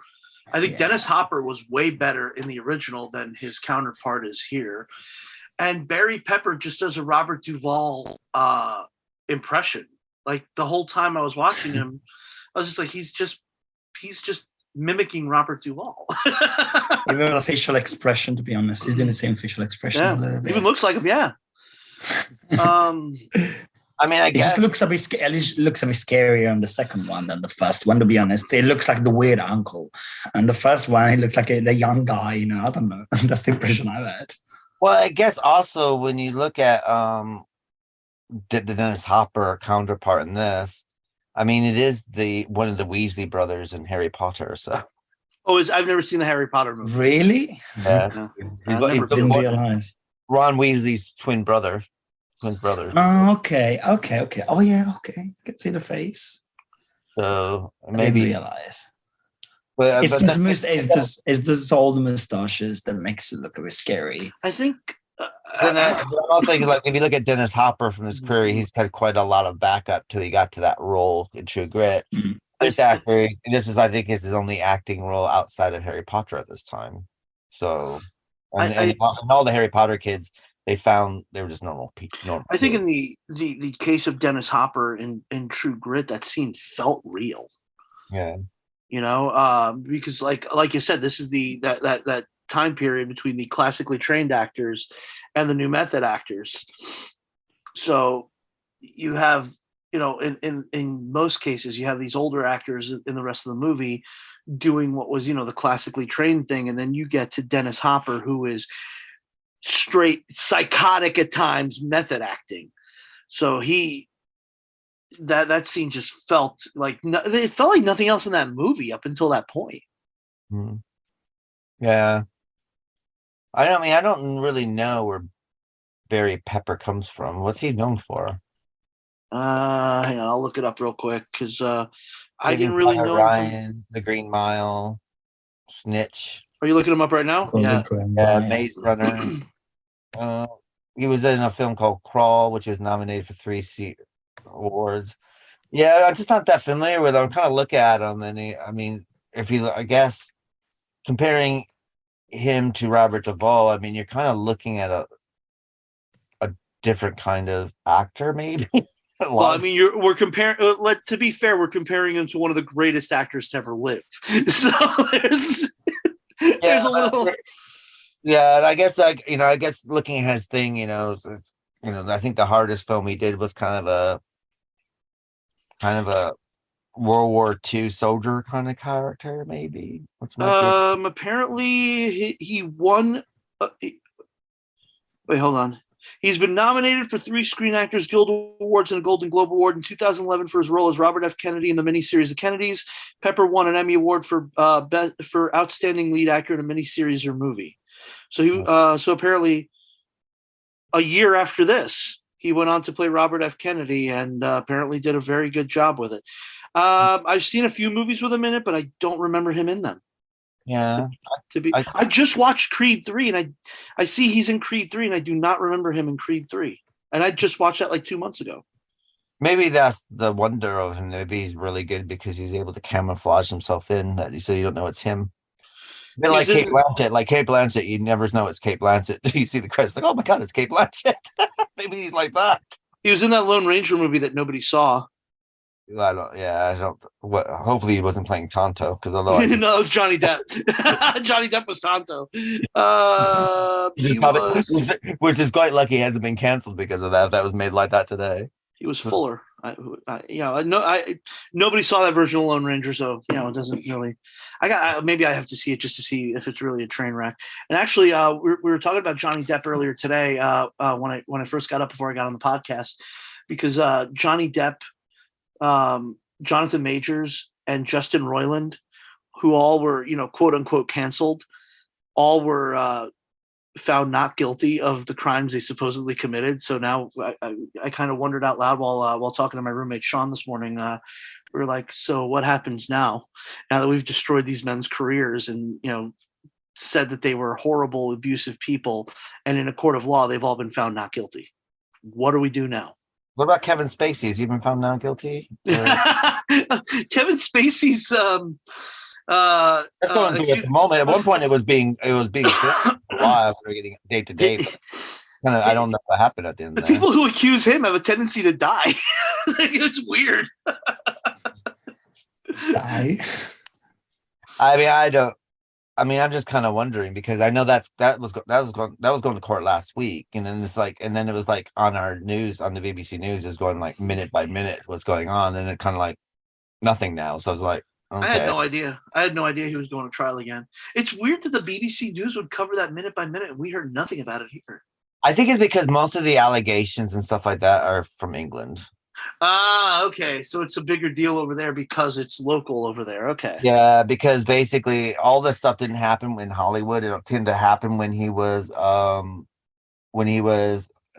I think Dennis Hopper was way better in the original than his counterpart is here. And Barry Pepper just does a Robert Duvall impression. Like the whole time I was watching him, I was just like, he's just mimicking Robert Duvall. Even the facial expression, to be honest, he's doing the same facial expressions a little bit. Even looks like him, yeah. I mean, I guess it just looks a bit scarier on the second one than the first one, to be honest. It looks like the weird uncle. And the first one, he looks like the young guy, you know, I don't know. That's the impression I've had. Well, I guess also when you look at the Dennis Hopper counterpart in this, I mean, it is one of the Weasley brothers in Harry Potter. So, I've never seen the Harry Potter movie. Really? Yeah, I didn't realize. Ron Weasley's twin brother. Oh, okay. Oh, yeah, okay. I can see the face. So maybe I didn't realize. But it's the old mustaches that makes it look a bit scary. I think. I'm thinking, like, if you look at Dennis Hopper from his career, he's had quite a lot of backup till he got to that role in True Grit. Mm-hmm. This actor, I think, is his only acting role outside of Harry Potter at this time. So, and all the Harry Potter kids, they were just normal people. I think in the case of Dennis Hopper in True Grit, that scene felt real. Yeah. You know, because like you said, this is that time period between the classically trained actors and the new method actors. So you have, you know, in most cases, you have these older actors in the rest of the movie doing what was, you know, the classically trained thing. And then you get to Dennis Hopper, who is straight psychotic at times method acting. So that scene just felt like it felt like nothing else in that movie up until that point. Yeah. I don't really know where Barry Pepper comes from. What's he known for? Hang on, I'll look it up real quick because I didn't really know. Ryan, The Green Mile, Snitch. Are you looking him up right now? Yeah, Maze Runner. He was in a film called Crawl, which was nominated for 3 awards. Yeah, I'm just not that familiar with him. I'm kind of look at him, and I guess comparing him to Robert Duvall, I mean, you're kind of looking at a different kind of actor, maybe. Well, I mean, we're comparing. To be fair, we're comparing him to one of the greatest actors to ever live. So there's a little. Yeah, and I guess looking at his thing, I think the hardest film he did was kind of a World War II soldier kind of character, maybe. Apparently he won. Wait, hold on. He's been nominated for 3 Screen Actors Guild Awards and a Golden Globe Award in 2011 for his role as Robert F. Kennedy in the miniseries The Kennedys. Pepper won an Emmy Award for Outstanding Lead Actor in a Miniseries or Movie. So so apparently, a year after this, he went on to play Robert F. Kennedy and apparently did a very good job with it. I've seen a few movies with him in it, but I don't remember him in them. Yeah. I just watched Creed 3 and I see he's in Creed 3 and I do not remember him in Creed 3. And I just watched that like 2 months ago. Maybe that's the wonder of him. Maybe he's really good because he's able to camouflage himself in, so you don't know it's him. A bit like Kate Blanchett. Like Kate Blanchett, you never know it's Kate Blanchett. You see the credits, like, oh my God, it's Kate Blanchett. Maybe he's like that. He was in that Lone Ranger movie that nobody saw. Hopefully he wasn't playing Tonto, because although no, it was Johnny Depp. Johnny Depp was Tonto. Which is quite lucky he hasn't been canceled because of that. If that was made like that today. He was Fuller. Nobody saw that version of Lone Ranger, so it doesn't really. Maybe I have to see it just to see if it's really a train wreck. And actually, we were talking about Johnny Depp earlier today when I first got up before I got on the podcast, because Johnny Depp, Jonathan Majors, and Justin Roiland, who all were quote unquote canceled, all were found not guilty of the crimes they supposedly committed. So now I kind of wondered out loud while talking to my roommate Sean this morning. We were like, so what happens now that we've destroyed these men's careers and said that they were horrible, abusive people, and in a court of law they've all been found not guilty? What do we do now? What about Kevin Spacey? Has he been found not guilty? Kevin Spacey's that's going through at the moment. At one point, it was being filmed for a while. We were getting day to day. I don't know what happened at the end. The people who accuse him have a tendency to die. It's weird. Die. I'm just kind of wondering, because I know that was going to court last week, and then it was like on our news, on the BBC News, is going like minute by minute what's going on, and it kind of like nothing now. So I was like. Okay. I had no idea he was going to trial again. It's weird that the BBC News would cover that minute by minute, and we heard nothing about it here. I think it's because most of the allegations and stuff like that are from England. Okay. So it's a bigger deal over there because it's local over there. Okay. Yeah, because basically all this stuff didn't happen in Hollywood. It tended to happen when he was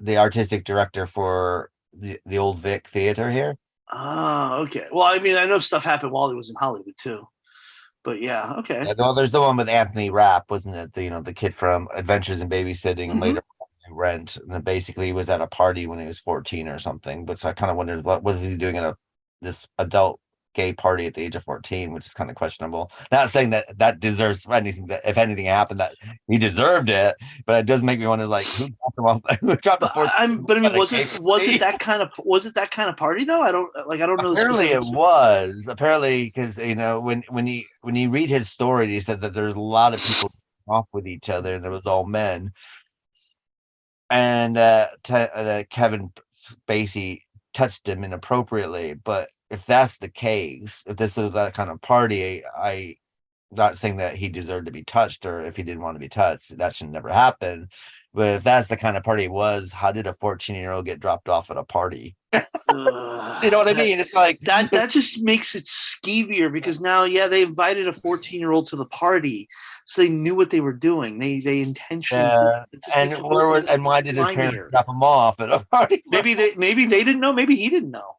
the artistic director for the Old Vic Theater here. Okay. Well, I mean, I know stuff happened while he was in Hollywood too, but yeah, okay. Yeah, well, there's the one with Anthony Rapp, wasn't it? The kid from Adventures in Babysitting, and later Rent, and then basically he was at a party when he was 14 or something. But so I kind of wondered what was he doing at this adult gay party at the age of 14, which is kind of questionable. Not saying that deserves anything, that if anything happened that he deserved it, but it does make me wonder, like, who dropped a 14? But I mean, was it that kind of party though? I don't know. Apparently it was. Apparently, because when you read his story, he said that there's a lot of people off with each other, and it was all men, and Kevin Spacey touched him inappropriately. But if that's the case, if this is that kind of party, I'm not saying that he deserved to be touched, or if he didn't want to be touched, that should never happen. But if that's the kind of party it was, how did a 14-year-old get dropped off at a party? You know what I mean? It's like that just makes it skeevier, because now, they invited a 14-year-old to the party, so they knew what they were doing. They intentionally. And why did his parents drop him off at a party? Maybe they didn't know. Maybe he didn't know.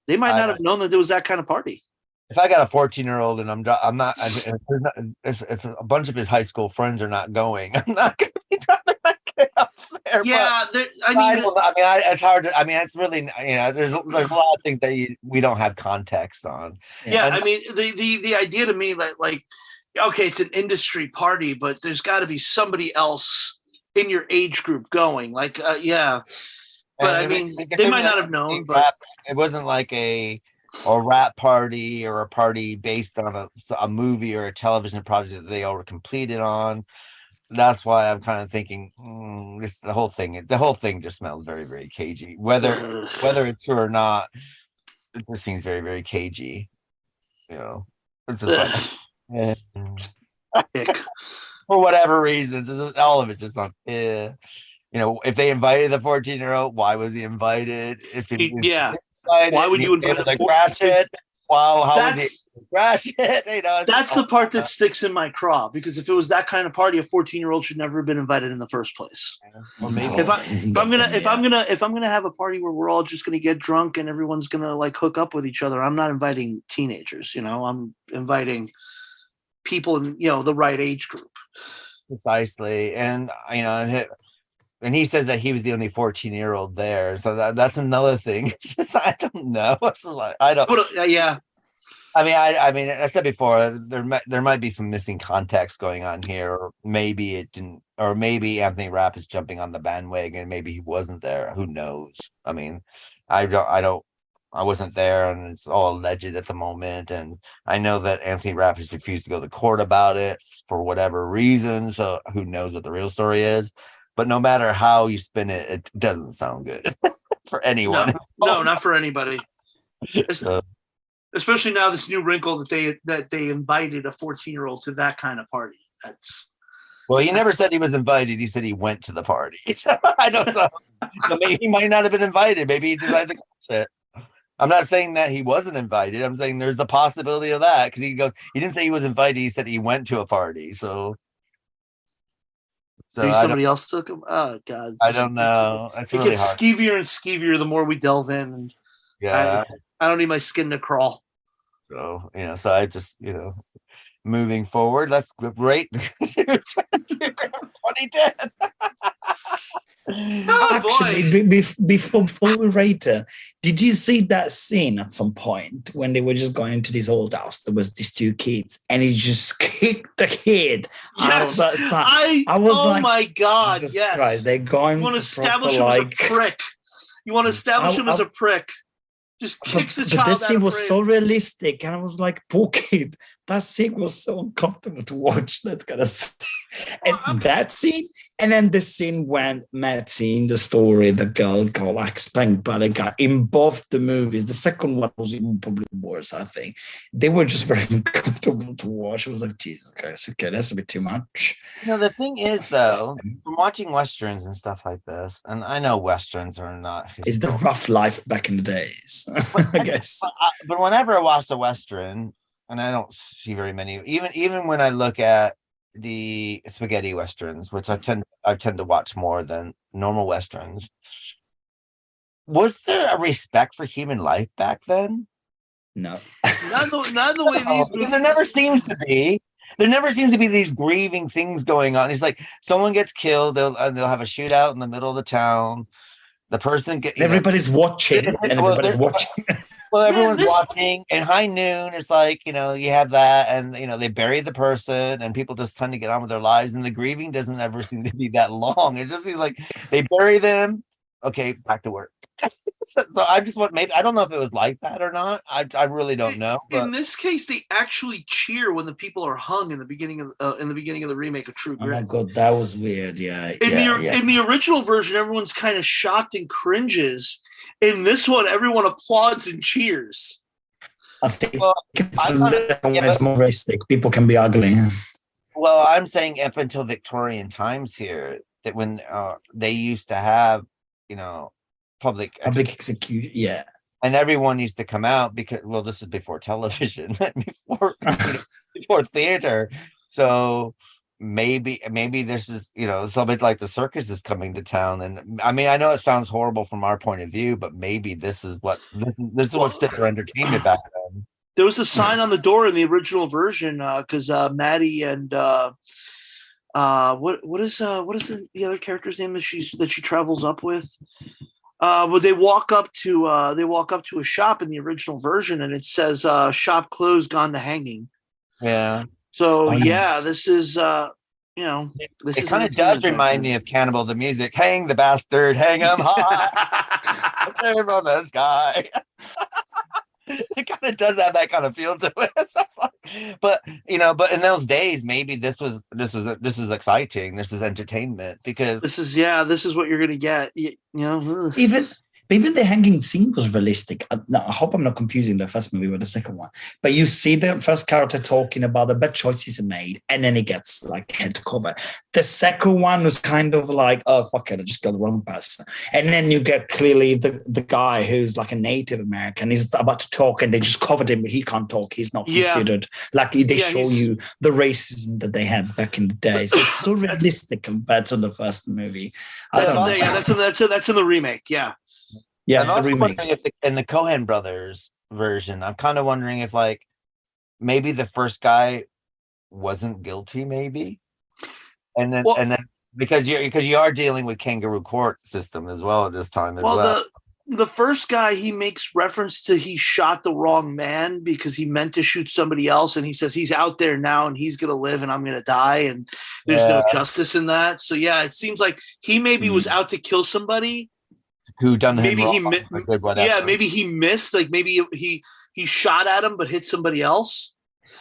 They might not have known that there was that kind of party. If I got a 14-year-old and if a bunch of his high school friends are not going, I'm not going to be dropping my kid off there. Yeah, it's hard. It's really, there's a lot of things that we don't have context on. Yeah, I mean, the idea to me that, like, okay, it's an industry party, but there's got to be somebody else in your age group going. Like, yeah. But I mean, they might not have known. But it wasn't like a rap party or a party based on a movie or a television project that they all were completed on. That's why I'm kind of thinking the whole thing just smells very, very cagey. Whether it's true or not, it just seems very, very cagey. It's just like for whatever reasons, all of it just not. If they invited the 14-year-old, why was he invited? Why would you invite the crash it? Wow, how was he crash it? That's the part that sticks in my craw, because if it was that kind of party, a 14-year-old should never have been invited in the first place. Well, maybe. If I'm gonna have a party where we're all just gonna get drunk and everyone's gonna like hook up with each other, I'm not inviting teenagers. I'm inviting people in the right age group. Precisely, and and he says that he was the only 14-year-old there, so that's another thing. It's just, I don't know. I don't. Yeah. I mean, I said before, there might be some missing context going on here, or maybe it didn't, or maybe Anthony Rapp is jumping on the bandwagon. Maybe he wasn't there. Who knows? I mean, I wasn't there, and it's all alleged at the moment. And I know that Anthony Rapp has refused to go to court about it for whatever reason. So who knows what the real story is? But no matter how you spin it, it doesn't sound good. for anyone. No, not for anybody. Especially now, this new wrinkle that they invited a 14-year-old to that kind of party. Well, he never said he was invited. He said he went to the party. So I don't know. So maybe he might not have been invited. Maybe he decided to catch it. I'm not saying that he wasn't invited. I'm saying there's a possibility of that because he didn't say he was invited. He said he went to a party. So maybe somebody else took him. Oh God, I don't know. It's it really gets hard. skeevier and skeevier the more we delve in. And Yeah, I don't need my skin to crawl. So so I just moving forward. Let's rate 2010. Actually, before we rate it, did you see that scene at some point when they were just going into this old house? There was these two kids, and he just kicked the kid out of that side. I was like, my God, Jesus yes. Christ, they're going. You want to establish him as a prick. You want to establish him as a prick. Just kicks the child out. But this scene was frame. so realistic, and I was like, poor kid. That scene was so uncomfortable to watch. That's gonna say. And that scene, and then the scene when Mattie in the story, the girl got like spanked by the guy in both the movies. The second one was even probably worse, I think. They were just very uncomfortable to watch. It was like, Jesus Christ, okay, that's a bit too much. The thing is, though, from watching westerns and stuff like this, and I know westerns are not. It's the rough life back in the days, I guess. But whenever I watch a western, and I don't see very many, even when I look at the spaghetti westerns, which I tend to watch more than normal westerns. Was there a respect for human life back then? No. Not the way these movies. There never seems to be. There never seems to be these grieving things going on. It's like someone gets killed, they'll have a shootout in the middle of the town. The person everybody's watching, and everybody's watching. Well, everyone's watching, and high noon is like, you have that, and they bury the person, and people just tend to get on with their lives, and the grieving doesn't ever seem to be that long. It just seems like they bury them, okay, back to work. So I just maybe I don't know if it was like that or not. I really don't know. But in this case, they actually cheer when the people are hung in the beginning of the remake of True Grit. Oh my God, that was weird. Yeah. In the original version, everyone's kind of shocked and cringes. In this one, everyone applauds and cheers. I think it's more realistic. People can be ugly. Well, I'm saying up until Victorian times here, that when they used to have, public execution, yeah, and everyone used to come out because, well, this is before television, before theater, so maybe this is it's a bit like the circus is coming to town. And I mean, I know it sounds horrible from our point of view, but maybe this is what stood for entertainment back then. There was a sign on the door in the original version because Mattie and what is the other character's name that she travels up with? Well, they walk up to a shop in the original version, and it says "shop closed, gone to hanging." Yeah. So this is it kind of does remind me of Cannibal the Music. Hang the bastard, hang him high, from the sky. It kind of does have that kind of feel to it. But in those days, maybe this is exciting. This is entertainment because this is what you're gonna get. Even the hanging scene was realistic. I hope I'm not confusing the first movie with the second one. But you see the first character talking about the bad choices he made, and then he gets like head to cover. The second one was kind of like, oh fuck it, I just got the wrong person. And then you get clearly the guy who's like a Native American. He's about to talk, and they just covered him, but he can't talk. He's not considered. Like they show you the racism that they had back in the day. So it's so realistic compared to the first movie. That's in the remake. Yeah. Yeah, I'm also wondering if in the Coen brothers version, I'm kind of wondering if like maybe the first guy wasn't guilty, maybe, and then because you are dealing with kangaroo court system as well at this time as well. The first guy, he makes reference to he shot the wrong man because he meant to shoot somebody else, and he says he's out there now and he's gonna live and I'm gonna die, and there's no justice in that. So yeah, it seems like he maybe was out to kill somebody. Who done maybe him he wrong, maybe he missed, like maybe he shot at him but hit somebody else.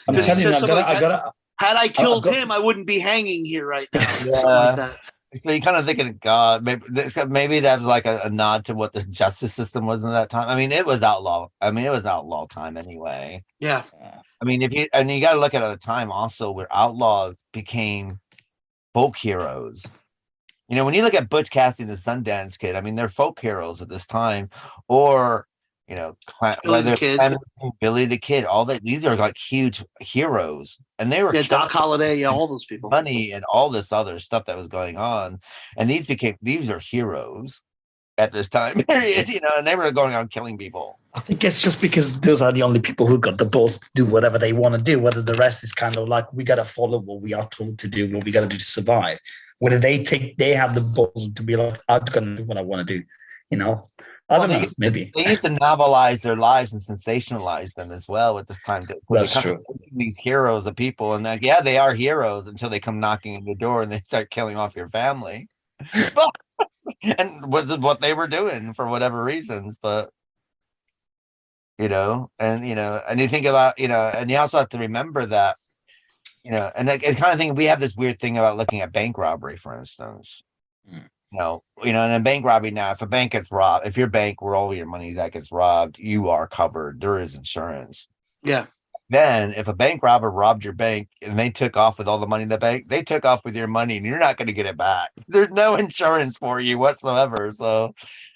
I'm telling you, had I killed him, I wouldn't be hanging here right now. Yeah. So you kind of thinking, God, maybe that was like a nod to what the justice system was in that time. I mean, it was outlaw. I mean, it was outlaw time anyway. Yeah. I mean, you got to look at a time also where outlaws became folk heroes. You know, when you look at Butch Cassidy and the Sundance Kid, I mean, they're folk heroes at this time, or you know, Billy the Kid, all that. These are like huge heroes, and they were Doc Holliday, all those people, money and all this other stuff that was going on, and these are heroes at this time period, you know, and they were going on killing people. I think it's just because those are the only people who got the balls to do whatever they want to do. Whether the rest is kind of like, we got to follow what we are told to do, what we got to do to survive. Whether they have the balls to be like, I'm going to do what I want to do, you know. I don't know, maybe. They used to novelize their lives and sensationalize them as well at this time. That's true. These heroes of people, and like, yeah, they are heroes until they come knocking on your door and they start killing off your family. And was what they were doing for whatever reasons, but you know, and you think about, you know, and you also have to remember that, you know, and it's kind of thing. We have this weird thing about looking at bank robbery, for instance. You know, in a bank robbery now, if a bank gets robbed, if your bank where all your money is that gets robbed, you are covered. There is insurance. Yeah. Then if a bank robber robbed your bank and they took off with all the money in the bank, they took off with your money and you're not going to get it back. There's no insurance for you whatsoever. So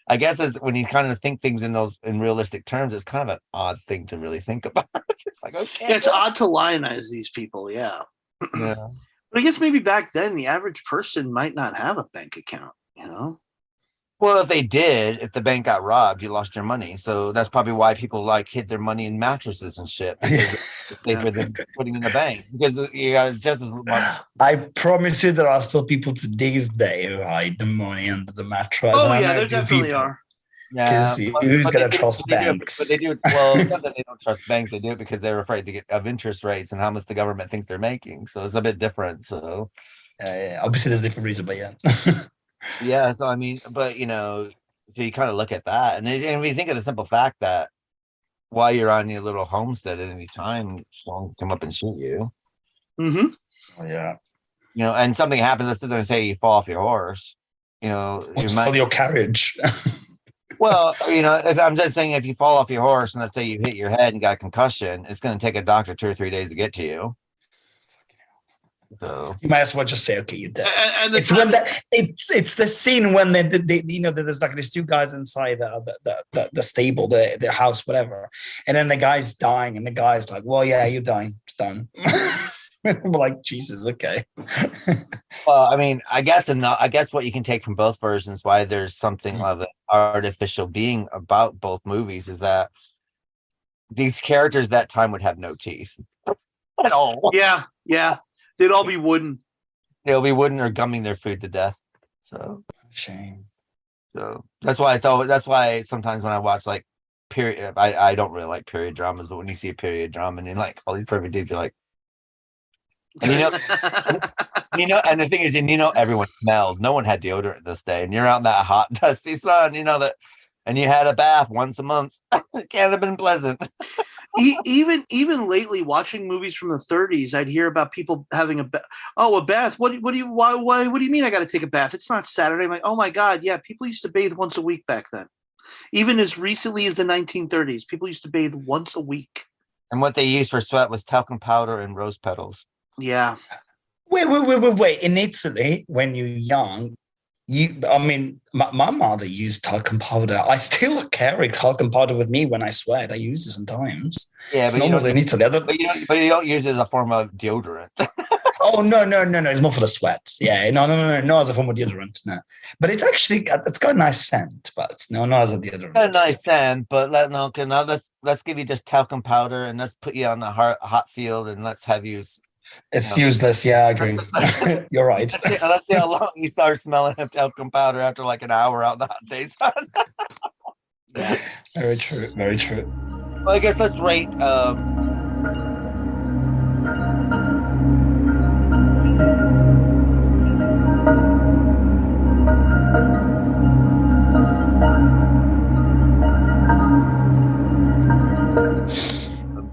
I guess it's when you kind of think things in realistic terms, it's kind of an odd thing to really think about. It's like, okay. Yeah, it's odd to lionize these people. Yeah. Yeah. But I guess maybe back then the average person might not have a bank account, you know? Well, if the bank got robbed, you lost your money. So that's probably why people like hid their money in mattresses and shit. For them putting in the bank, because you got just as much. I promise you, there are still people to this day who hide the money under the mattress. Oh yeah, there definitely are. Yeah, who's gonna trust banks? But they do it. Well, it's not that they don't trust banks. They do it because they're afraid of interest rates and how much the government thinks they're making. So it's a bit different. So obviously, there's different reasons, but yeah. Yeah, so I mean, but you know, so you kind of look at that, and when you think of the simple fact that while you're on your little homestead at any time, someone can come up and shoot you. Mm-hmm. Oh, yeah. You know, and something happens. Let's sit there and say you fall off your horse. You know, your carriage. Well, you know, if I'm just saying, if you fall off your horse and let's say you hit your head and got a concussion, it's going to take a doctor 2 or 3 days to get to you. So you might as well just say, okay, you're dead. And it's when it's the scene when they you know, there's like these two guys inside the stable, the house, whatever, and then the guy's dying, and the guy's like, well, yeah, you're dying, it's done. We're like, Jesus, okay. Well, I mean, I guess what you can take from both versions, why there's something of an artificial being about both movies, is that these characters that time would have no teeth at all. Yeah. They'd all be wooden. They'll be wooden or gumming their food to death. So shame. So that's why sometimes when I watch like period, I don't really like period dramas, but when you see a period drama and you're like all these perfect teeth, you're like, and and the thing is, everyone smelled. No one had deodorant this day, and you're out in that hot, dusty sun, and you had a bath once a month. It can't have been pleasant. Even lately, watching movies from the 30s, I'd hear about people having a bath. Oh, a bath? What do you mean I got to take a bath? It's not Saturday. I'm like, oh my God, yeah. People used to bathe once a week back then. Even as recently as the 1930s, people used to bathe once a week. And what they used for sweat was talcum powder and rose petals. Yeah. Wait. In Italy, when you're young, my mother used talcum powder. I still carry talcum powder with me when I sweat. I use it sometimes. Yeah, it's normal in Italy. But you don't use it as a form of deodorant. Oh no! It's more for the sweat. Yeah, no, as a form of deodorant. No, but it's got a nice scent. But it's not as a deodorant. A nice scent, but let's give you just talcum powder and let's put you on a hot field and let's have you. It's useless. Yeah, I agree. You're right. Let's see how long you start smelling of talcum powder after like an hour out in the hot day sun. Yeah. Very true. Very true. Well, I guess let's rate.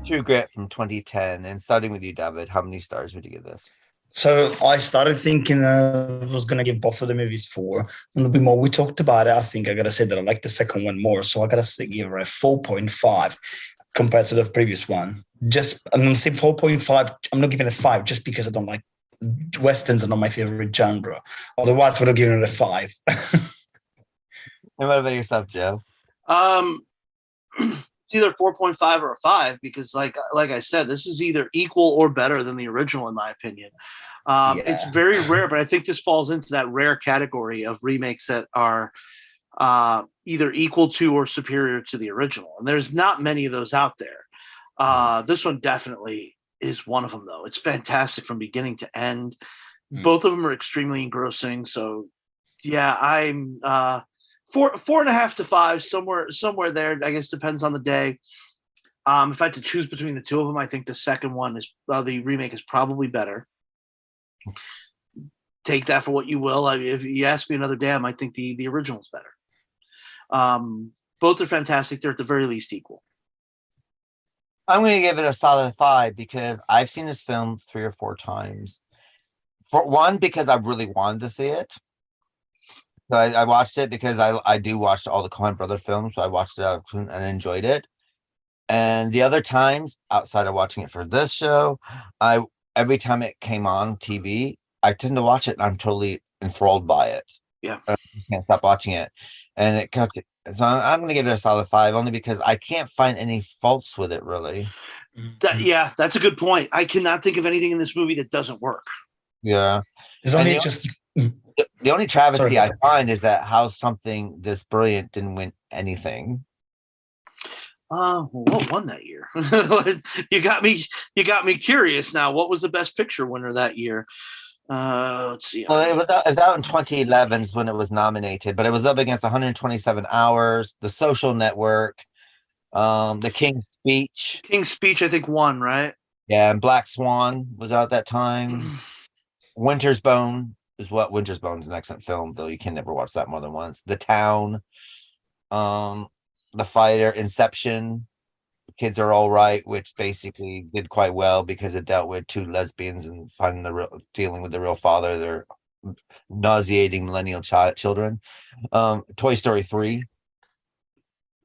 True Grit from 2010, and starting with you, David, how many stars would you give this? So I started thinking I was going to give both of the movies 4. And a little bit more. We talked about it. I think I got to say that I like the second one more. So I got to give her a 4.5 compared to the previous one. I'm going to say 4.5. I'm not giving it a 5 just because I don't like Westerns are not my favorite genre. Otherwise, I would have given it a 5. And what about yourself, Joe? It's either 4.5 or a 5 because, like I said, this is either equal or better than the original, in my opinion. It's very rare, but I think this falls into that rare category of remakes that are either equal to or superior to the original. And there's not many of those out there. This one definitely is one of them, though. It's fantastic from beginning to end. Both of them are extremely engrossing. So, yeah, I'm 4.5 to 5, somewhere there. I guess depends on the day. If I had to choose between the two of them, I think the second one is the remake is probably better. Take that for what you will. If you ask me another day, I might think the original is better. Both are fantastic. They're at the very least equal. I'm going to give it a solid 5 because I've seen this film 3 or 4 times. For one, because I really wanted to see it. So I watched it because I do watch all the Coen brother films. So I watched it and enjoyed it. And the other times, outside of watching it for this show, every time it came on TV, I tend to watch it and I'm totally enthralled by it. Yeah. I just can't stop watching it. And it comes. So I'm going to give it a solid 5 only because I can't find any faults with it, really. That's a good point. I cannot think of anything in this movie that doesn't work. Yeah. There's only the only travesty I find is that how something this brilliant didn't win anything. What won that year? You got me curious now. What was the best picture winner that year? Let's see. Well, it was out in 2011 is when it was nominated, but it was up against 127 Hours, The Social Network, The King's Speech. King's Speech, I think, won, right? Yeah, and Black Swan was out that time. Winter's Bone is Winter's Bone is an excellent film, though you can never watch that more than once. The Town, The Fighter, Inception, Kids Are All Right, which basically did quite well because it dealt with 2 lesbians and dealing with the real father, their nauseating millennial children. Toy Story 3.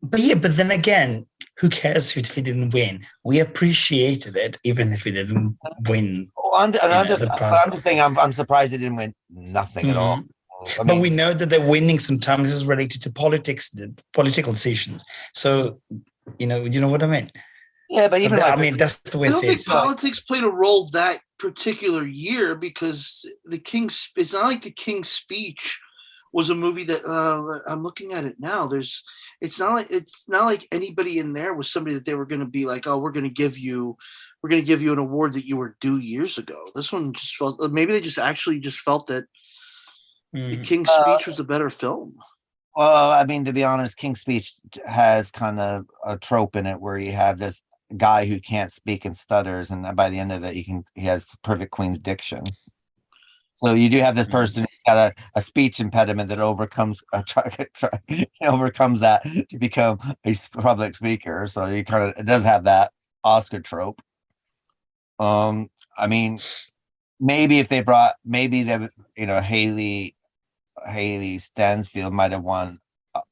But then again, who cares if it didn't win? We appreciated it, even if it didn't win. I'm just saying, I'm surprised it didn't win nothing at all. I mean, but we know that the winning sometimes is related to politics, political decisions. So, you know what I mean? Yeah, but so that's the way I don't think politics played a role that particular year because it's not like the King's Speech was a movie that I'm looking at it now. It's not like anybody in there was somebody that they were going to be like, oh, we're going to give you an award that you were due years ago. This one just felt maybe they just felt that the King's Speech was a better film. Well, I mean, to be honest, King's Speech has kind of a trope in it where you have this guy who can't speak and stutters, and by the end of it, he has perfect Queen's diction. So you do have this person who's got a speech impediment that overcomes that to become a public speaker. So it does have that Oscar trope. I mean, maybe if they brought Hailee Steinfeld might have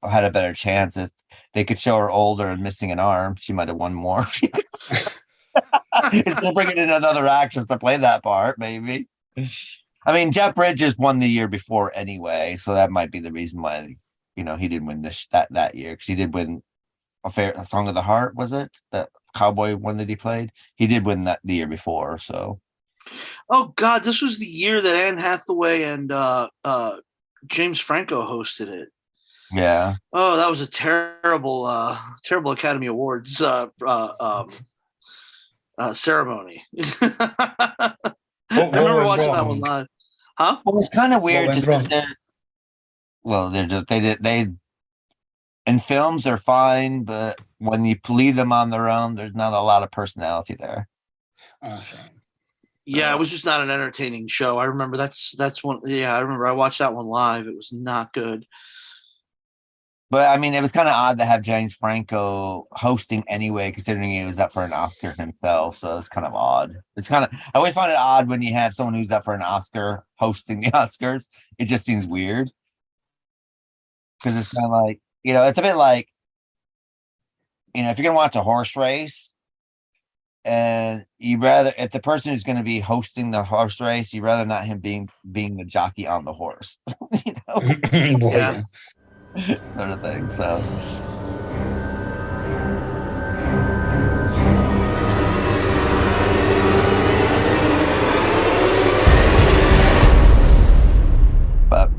had a better chance if they could show her older and missing an arm. She might have won more. If they're bringing in another actress to play that part, maybe. I mean, Jeff Bridges won the year before anyway, so that might be the reason why he didn't win that year, because he did win a Song of the Heart, was it? That cowboy one that he played? He did win that the year before, so. Oh God, this was the year that Anne Hathaway and James Franco hosted it. Yeah. Oh, that was a terrible Academy Awards ceremony. I remember watching that one live. Huh? Well, it's kind of weird just that they in films they're fine, but when you leave them on their own, there's not a lot of personality there. Yeah, it was just not an entertaining show. I remember that's one. Yeah, I remember I watched that one live. It was not good. But I mean, it was kind of odd to have James Franco hosting anyway, considering he was up for an Oscar himself. So it's kind of odd. I always find it odd when you have someone who's up for an Oscar hosting the Oscars. It just seems weird. Because it's kind of like, it's a bit like, if you're going to watch a horse race, and if the person who's going to be hosting the horse race, you'd rather not him being the jockey on the horse. Yeah. Sort of thing. So but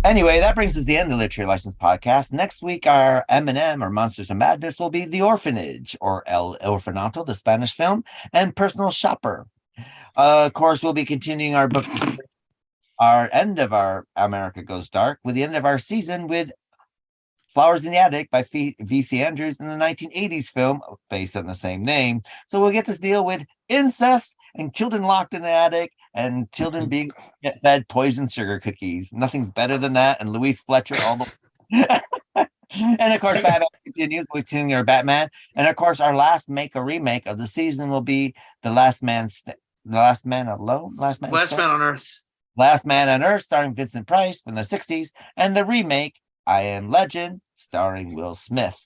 anyway, that brings us to the end of the Literary License Podcast. Next week, our M&M, or Monsters of Madness, will be The Orphanage, or El Orfanato, the Spanish film, and Personal Shopper. Of course, we'll be continuing our books, our end of our America Goes Dark, with the end of our season with Flowers in the Attic by V.C. Andrews in the 1980s film based on the same name. So we'll get this deal with incest and children locked in the attic and children being fed poisoned sugar cookies. Nothing's better than that. And Louise Fletcher all the and of course, Batman continues. We're continuing our Batman. And of course, our last remake of the season will be The Last Man on Earth. Last Man on Earth, starring Vincent Price from the 60s, and the remake, I Am Legend, starring Will Smith.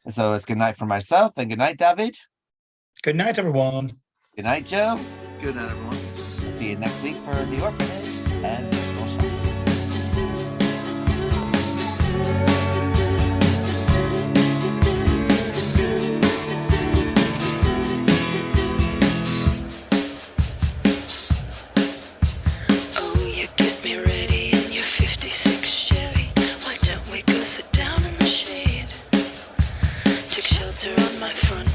So it's good night for myself, and good night, David. Good night, everyone. Good night, Joe. Good night, everyone. See you next week for The Orphanage and Personal Shopper. On my front